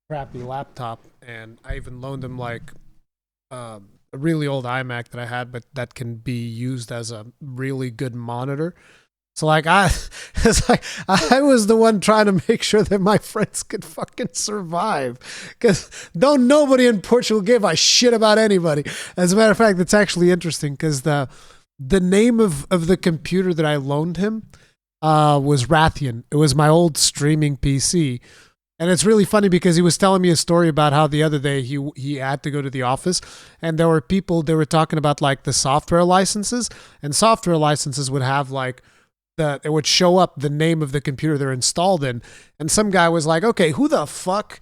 Speaker 1: crappy laptop. And I even loaned him a really old iMac that I had, but that can be used as a really good monitor. So I was the one trying to make sure that my friends could fucking survive, because nobody in Portugal gave a shit about anybody. As a matter of fact, it's actually interesting because the name of the computer that I loaned him was Rathian. It was my old streaming PC. And it's really funny because he was telling me a story about how the other day he had to go to the office, and there were people, they were talking about the software licenses, and software licenses would have it would show up the name of the computer they're installed in. And some guy was like, okay, who the fuck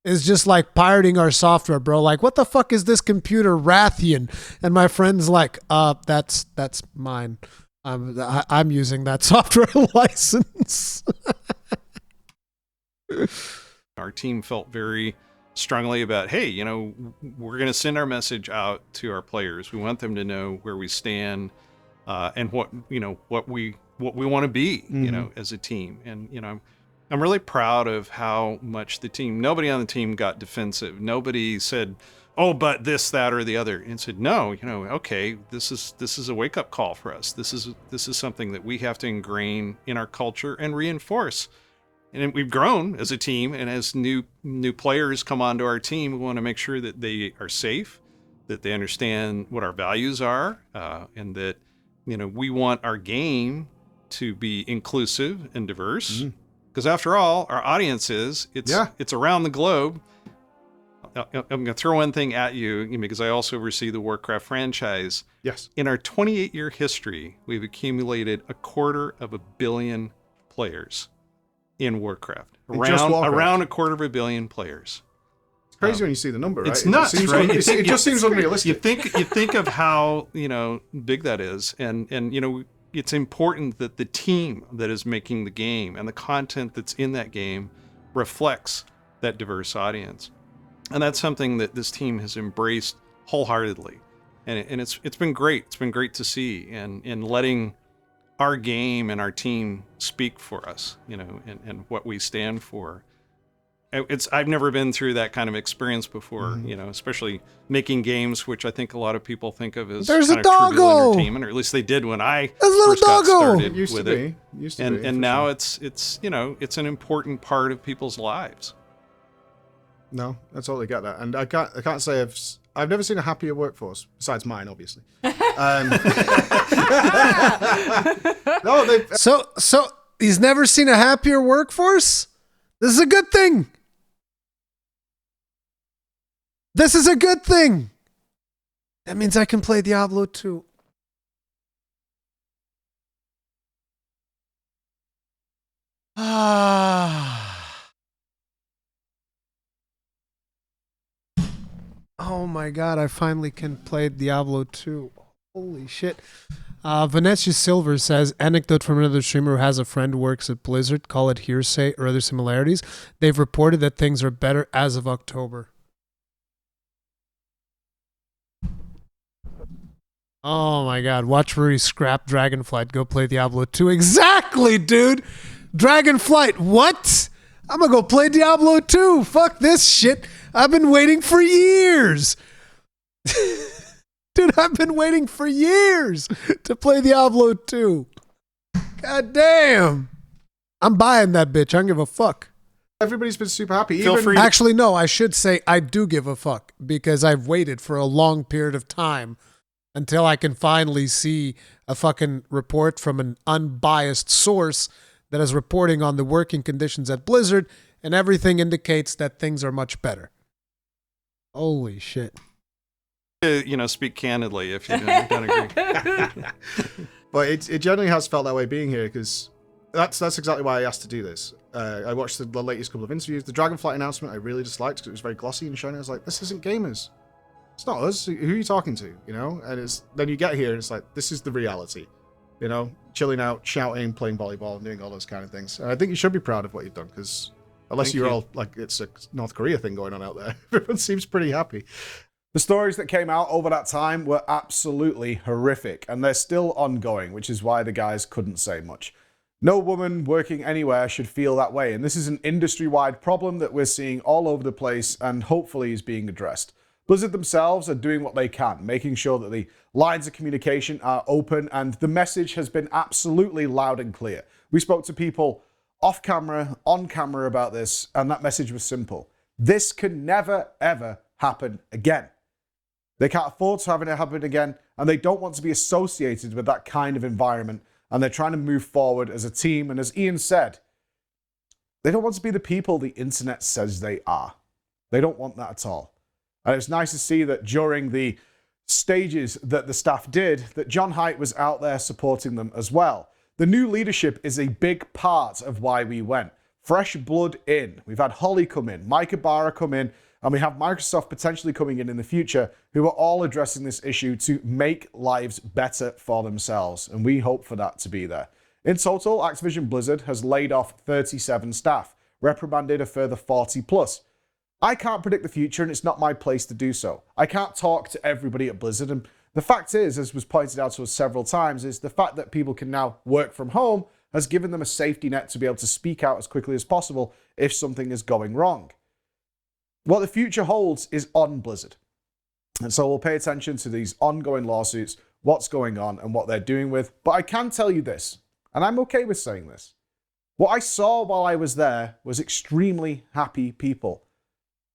Speaker 1: is just pirating our software, bro? What the fuck is this computer Rathian? And my friend's like, that's mine. I'm using that software license.
Speaker 7: Our team felt very strongly about, hey, we're going to send our message out to our players. We want them to know where we stand, and what we want to be, as a team. And, I'm really proud of how much nobody on the team got defensive. Nobody said, oh, but this, that, or the other. And said, no, okay, this is a wake up call for us. This is something that we have to ingrain in our culture and reinforce. And we've grown as a team, and as new players come onto our team, we want to make sure that they are safe, that they understand what our values are, and that, we want our game to be inclusive and diverse. Because after all, our audience it's around the globe. I'm going to throw one thing at you, because I also oversee the Warcraft franchise.
Speaker 11: Yes.
Speaker 7: In our 28-year history, we've accumulated 250 million players. in Warcraft.
Speaker 11: Just Warcraft.
Speaker 7: Around 250 million players.
Speaker 11: It's crazy when you see the number, right?
Speaker 7: It's nuts, right?
Speaker 11: It just seems unrealistic.
Speaker 7: You think of how big that is, and it's important that the team that is making the game and the content that's in that game reflects that diverse audience, and that's something that this team has embraced wholeheartedly, and it's been great. It's been great to see, and in letting our game and our team speak for us, and what we stand for. I've never been through that kind of experience before, especially making games, which I think a lot of people think of as
Speaker 1: There's
Speaker 7: kind
Speaker 1: a
Speaker 7: of trivial
Speaker 1: doggo!
Speaker 7: entertainment, or at least they did when I
Speaker 1: There's a little
Speaker 7: first got
Speaker 1: doggo!
Speaker 7: started
Speaker 11: Used
Speaker 7: with
Speaker 11: to
Speaker 7: it.
Speaker 11: be. Used to be,
Speaker 7: And
Speaker 11: for
Speaker 7: now
Speaker 11: sure.
Speaker 7: it's an important part of people's lives.
Speaker 11: No, I totally get that, and I can't say I've never seen a happier workforce besides mine, obviously. No,
Speaker 1: So he's never seen a happier workforce? This is a good thing. This is a good thing. That means I can play Diablo 2. Oh my god, I finally can play Diablo 2. Holy shit. Vanessa Silver says, anecdote from another streamer who has a friend who works at Blizzard, call it hearsay or other similarities. They've reported that things are better as of October. Oh my god, watch Ruri scrap Dragonflight, go play Diablo 2. Exactly, dude! Dragonflight, what? I'm gonna go play Diablo 2. Fuck this shit. I've been waiting for years. Dude, I've been waiting for years to play Diablo 2. God damn. I'm buying that bitch. I don't give a fuck.
Speaker 11: everybody's been super happy.
Speaker 1: Actually, no, I should say I do give a fuck because I've waited for a long period of time until I can finally see a fucking report from an unbiased source that is reporting on the working conditions at Blizzard, and everything indicates that things are much better. Holy shit.
Speaker 7: Speak candidly if you don't agree.
Speaker 11: But it generally has felt that way being here, because that's exactly why I asked to do this. I watched the latest couple of interviews. The Dragonflight announcement I really disliked because it was very glossy and shiny. I was like, this isn't gamers. It's not us. Who are you talking to? And then you get here and it's like, this is the reality. Chilling out, shouting, playing volleyball, and doing all those kind of things. And I think you should be proud of what you've done, because unless you're all like it's a North Korea thing going on out there, everyone seems pretty happy.
Speaker 5: The stories that came out over that time were absolutely horrific, and they're still ongoing, which is why the guys couldn't say much. No woman working anywhere should feel that way, and this is an industry-wide problem that we're seeing all over the place and hopefully is being addressed. Blizzard themselves are doing what they can, making sure that the lines of communication are open, and the message has been absolutely loud and clear. We spoke to people off camera, on camera about this, and that message was simple. This can never, ever happen again. They can't afford to have it happen again, and they don't want to be associated with that kind of environment, and they're trying to move forward as a team, and as Ian said, they don't want to be the people the internet says they are. They don't want that at all. And it's nice to see that during the stages that the staff did, that John Haidt was out there supporting them as well. The new leadership is a big part of why we went. Fresh blood in. We've had Holly come in, Mike Ibarra come in, and we have Microsoft potentially coming in the future, who are all addressing this issue to make lives better for themselves. And we hope for that to be there. In total, Activision Blizzard has laid off 37 staff, reprimanded a further 40 plus. I can't predict the future, and it's not my place to do so. I can't talk to everybody at Blizzard, and the fact is, as was pointed out to us several times, is the fact that people can now work from home has given them a safety net to be able to speak out as quickly as possible if something is going wrong. What the future holds is on Blizzard. And so we'll pay attention to these ongoing lawsuits, what's going on and what they're doing with. But I can tell you this, and I'm okay with saying this. What I saw while I was there was extremely happy people.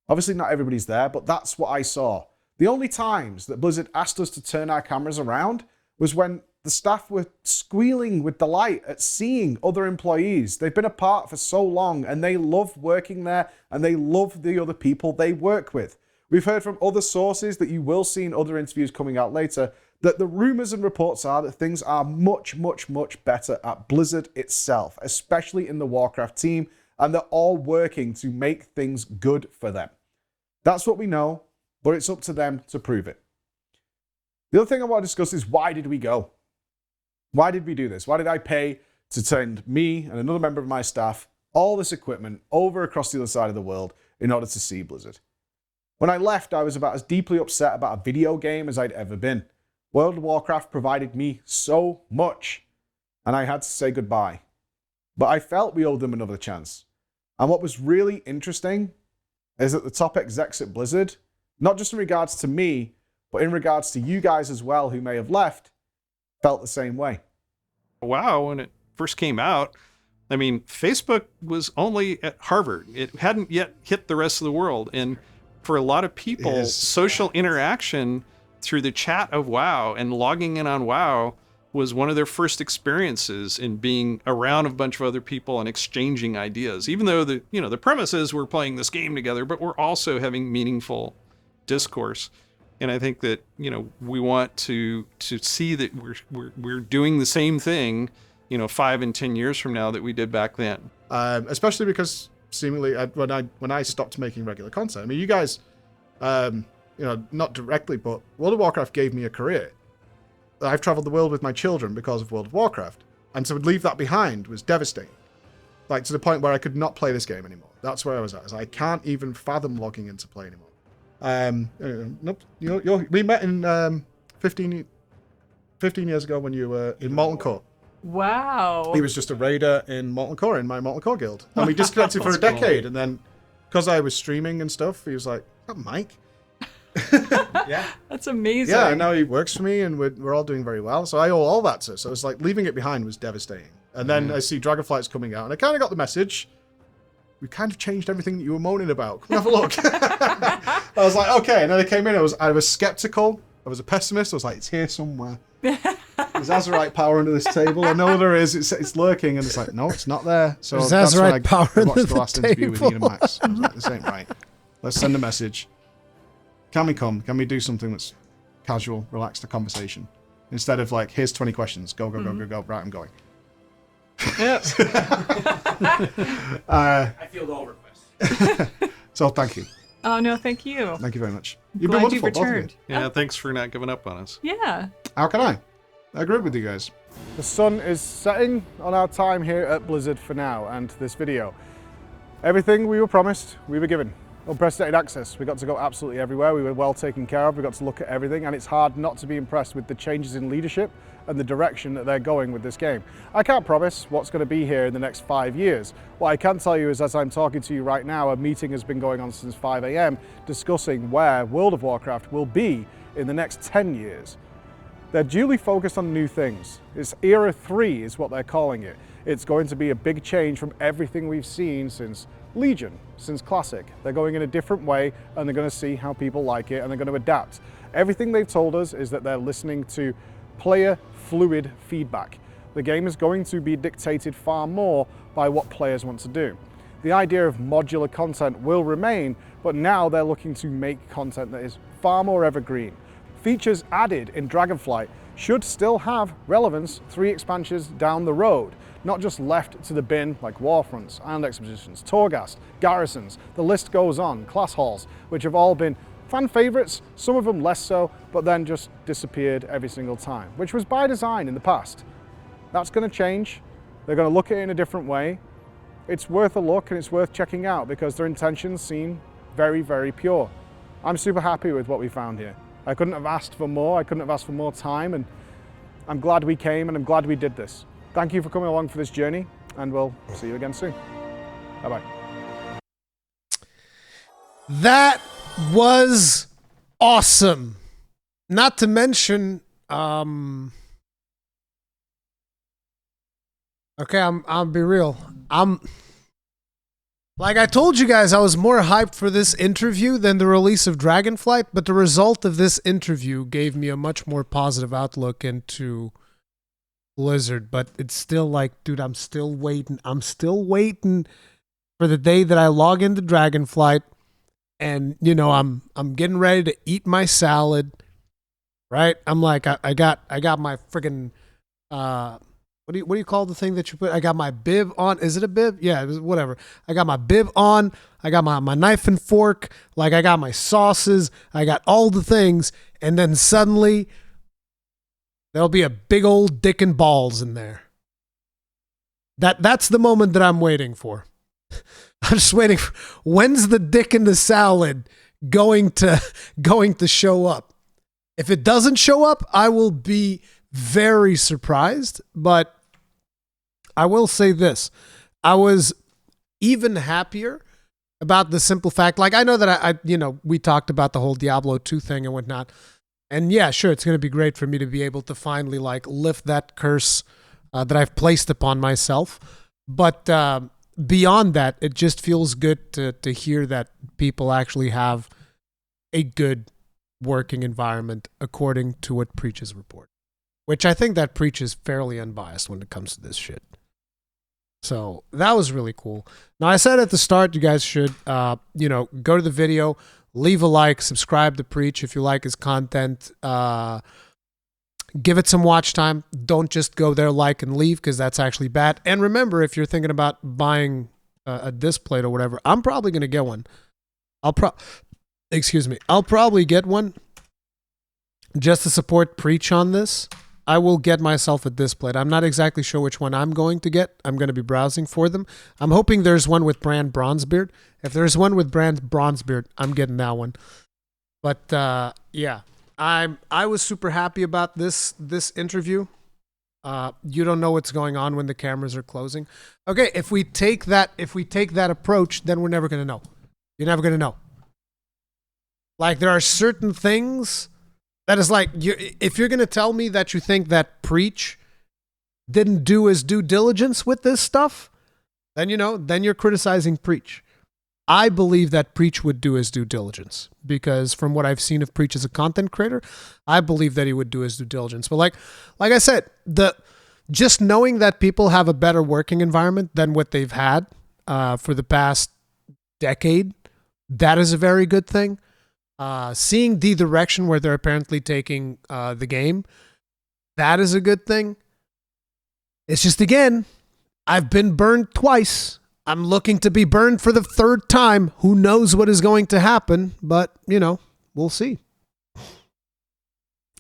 Speaker 5: Obviously not everybody's there, but that's what I saw. The only times that Blizzard asked us to turn our cameras around was when the staff were squealing with delight at seeing other employees. They've been apart for so long, and they love working there, and they love the other people they work with. We've heard from other sources that you will see in other interviews coming out later that the rumors and reports are that things are much, much, much better at Blizzard itself, especially in the Warcraft team, and they're all working to make things good for them. That's what we know, but it's up to them to prove it. The other thing I want to discuss is, why did we go? Why did we do this? Why did I pay to send me and another member of my staff all this equipment over across the other side of the world in order to see Blizzard? When I left, I was about as deeply upset about a video game as I'd ever been. World of Warcraft provided me so much, and I had to say goodbye. But I felt we owed them another chance. And what was really interesting is that the top execs at Blizzard, not just in regards to me, but in regards to you guys as well who may have left, felt the same way.
Speaker 7: WoW, when it first came out, I mean, Facebook was only at Harvard. It hadn't yet hit the rest of the world. And for a lot of people, social interaction through the chat of WoW and logging in on WoW was one of their first experiences in being around a bunch of other people and exchanging ideas. Even though the premise is we're playing this game together, but we're also having meaningful discourse. And I think that, we want to see that we're doing the same thing, 5 and 10 years from now that we did back then.
Speaker 2: Especially because seemingly when I stopped making regular content, I mean, you guys, not directly, but World of Warcraft gave me a career. I've traveled the world with my children because of World of Warcraft. And to leave that behind was devastating. Like, to the point where I could not play this game anymore. That's where I was at. I can't even fathom logging in to play anymore. Nope. We met in 15 years ago when you were in Molten Core.
Speaker 6: Wow.
Speaker 2: He was just a raider in Molten Core, in my Molten Core guild. And we disconnected for a decade. And then, because I was streaming and stuff, he was like, "Oh, Mike."
Speaker 6: Yeah. That's amazing.
Speaker 2: Yeah, and now he works for me, and we're all doing very well. So I owe all that to. So it's like leaving it behind was devastating. And then I see Dragonflight's coming out, and I kind of got the message. We kind of changed everything that you were moaning about. Come have a look. I was like, okay. And then I came in. I was skeptical. I was a pessimist. I was like, it's here somewhere. There's Azerite power under this table. I know there is. It's lurking, and it's like, no, it's not there. So
Speaker 1: There's
Speaker 2: that's when I
Speaker 1: Azerite power
Speaker 2: watched
Speaker 1: under
Speaker 2: the last
Speaker 1: the
Speaker 2: interview with
Speaker 1: table.
Speaker 2: Ian and Max. I was like, this ain't right. Let's send a message. Can we come? Can we do something that's casual, relaxed, a conversation? Instead of like, here's 20 questions. Go. Right, I'm going.
Speaker 6: Yes.
Speaker 13: I field all requests.
Speaker 2: So thank you.
Speaker 6: Oh, no, thank you.
Speaker 2: Thank you very much.
Speaker 6: You've been wonderful, both of you. Returned.
Speaker 7: Yeah, thanks for not giving up on us.
Speaker 6: Yeah.
Speaker 2: How can I? I agree with you guys.
Speaker 5: The sun is setting on our time here at Blizzard for now, and this video. Everything we were promised, we were given. Unprecedented access. We got to go absolutely everywhere. We were well taken care of. We got to look at everything, and it's hard not to be impressed with the changes in leadership and the direction that they're going with this game. I can't promise what's going to be here in the next 5 years. What I can tell you is, as I'm talking to you right now, a meeting has been going on since 5 a.m. discussing where World of Warcraft will be in the next 10 years. They're duly focused on new things. It's Era 3 is what they're calling it. It's going to be a big change from everything we've seen since Legion, since Classic. They're going in a different way, and they're going to see how people like it, and they're going to adapt. Everything they've told us is that they're listening to player fluid feedback. The game is going to be dictated far more by what players want to do. The idea of modular content will remain, but now they're looking to make content that is far more evergreen. Features added in Dragonflight should still have relevance 3 expansions down the road, not just left to the bin like Warfronts, Island Expeditions, Torghast, Garrisons, the list goes on, class halls, which have all been fan favorites, some of them less so, but then just disappeared every single time, which was by design in the past. That's going to change. They're going to look at it in a different way. It's worth a look, and it's worth checking out because their intentions seem very, very pure. I'm super happy with what we found here. I couldn't have asked for more. I couldn't have asked for more time, and I'm glad we came, and I'm glad we did this. Thank you for coming along for this journey, and we'll see you again soon. Bye-bye.
Speaker 1: That was awesome. Not to mention, okay, I'll be real. Like I told you guys, I was more hyped for this interview than the release of Dragonflight, but the result of this interview gave me a much more positive outlook into Blizzard. But it's still like, dude, I'm still waiting for the day that I log into Dragonflight and you know, I'm getting ready to eat my salad, right? I'm like, I got my freaking what do you call the thing that you put? I got my bib on. Is it a bib? Yeah, it was, whatever. I got my bib on. I got my knife and fork. Like, I got my sauces. I got all the things. And then suddenly there'll be a big old dick and balls in there. That's the moment that I'm waiting for. I'm just waiting for, when's the dick in the salad going to show up? If it doesn't show up, I will be very surprised, but I will say this. I was even happier about the simple fact, like, I know that I we talked about the whole Diablo 2 thing and whatnot. And yeah, sure, it's going to be great for me to be able to finally like lift that curse that I've placed upon myself. But beyond that, it just feels good to hear that people actually have a good working environment according to what Preach's report. Which I think that Preach is fairly unbiased when it comes to this shit. So that was really cool. Now, I said at the start, you guys should, go to the video, leave a like, subscribe to Preach if you like his content. Give it some watch time. Don't just go there, like, and leave, because that's actually bad. And remember, if you're thinking about buying a disc plate or whatever, I'm probably going to get one. I'll probably get one just to support Preach on this. I will get myself a disc plate. I'm not exactly sure which one I'm going to get. I'm going to be browsing for them. I'm hoping there's one with brand Bronzebeard. If there's one with brand Bronzebeard, I'm getting that one. But yeah, I was super happy about this interview. You don't know what's going on when the cameras are closing. Okay, if we take that approach, then we're never going to know. You're never going to know. Like, there are certain things that is like, if you're going to tell me that you think that Preach didn't do his due diligence with this stuff, then you're criticizing Preach. I believe that Preach would do his due diligence, because from what I've seen of Preach as a content creator, I believe that he would do his due diligence. But like I said, just knowing that people have a better working environment than what they've had for the past decade, that is a very good thing. Seeing the direction where they're apparently taking the game, that is a good thing. It's just, again, I've been burned twice. I'm looking to be burned for the third time. Who knows what is going to happen, but, we'll see.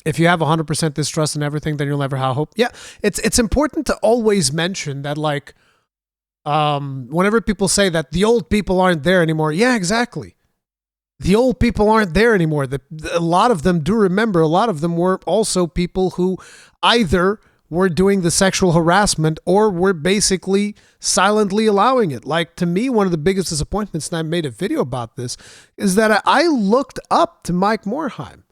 Speaker 1: If you have 100% distrust in everything, then you'll never have hope. Yeah, it's important to always mention that, like, whenever people say that the old people aren't there anymore, yeah, exactly. The old people aren't there anymore. A lot of them do remember. A lot of them were also people who either were doing the sexual harassment or were basically silently allowing it. Like, to me, one of the biggest disappointments, and I made a video about this, is that I looked up to Mike Morhaime.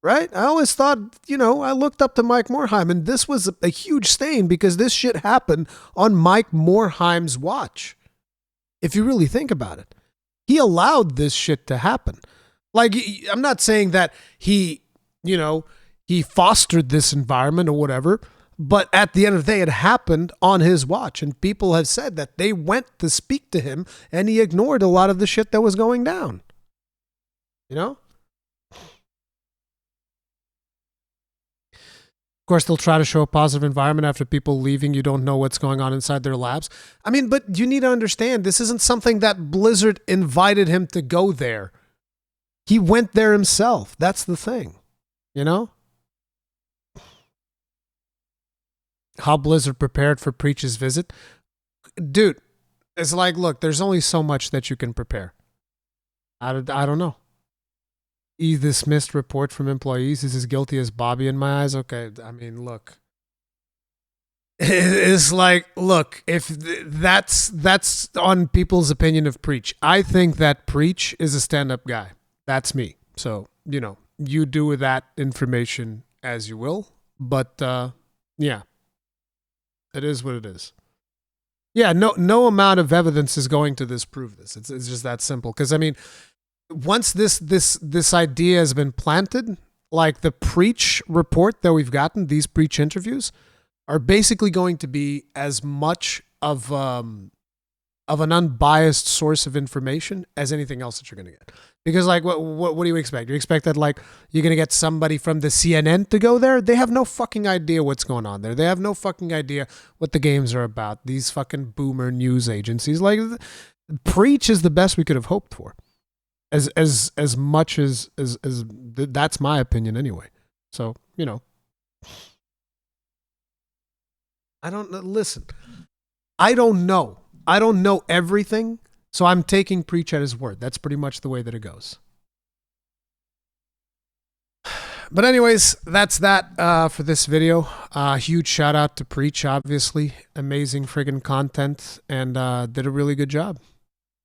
Speaker 1: Right? I always thought, I looked up to Mike Morhaime, and this was a huge stain because this shit happened on Mike Morhaime's watch. If you really think about it. He allowed this shit to happen. Like, I'm not saying that he fostered this environment or whatever, but at the end of the day, it happened on his watch. And people have said that they went to speak to him and he ignored a lot of the shit that was going down. Of course, they'll try to show a positive environment after people leaving. You don't know what's going on inside their labs. I mean, but you need to understand, this isn't something that Blizzard invited him to go there. He went there himself. That's the thing, How Blizzard prepared for Preach's visit? Dude, it's like, look, there's only so much that you can prepare. I don't know. He dismissed report from employees. Is as guilty as Bobby in my eyes. Okay, I mean, look. It's like, look, if that's on people's opinion of Preach. I think that Preach is a stand-up guy. That's me. So, you do with that information as you will. But, yeah, it is what it is. Yeah, no amount of evidence is going to disprove this. It's just that simple. Because, I mean, once this idea has been planted, like the Preach report that we've gotten, these Preach interviews are basically going to be as much of of an unbiased source of information as anything else that you're going to get. Because like, what do you expect? You expect that like you're going to get somebody from the CNN to go there? They have no fucking idea what's going on there. They have no fucking idea what the games are about. These fucking boomer news agencies, like Preach is the best we could have hoped for. As much as that's my opinion anyway. So, you know, I don't know. I don't know everything. So I'm taking Preach at his word. That's pretty much the way that it goes. But anyways, that's that for this video. Huge shout out to Preach, obviously. Amazing friggin' content and did a really good job.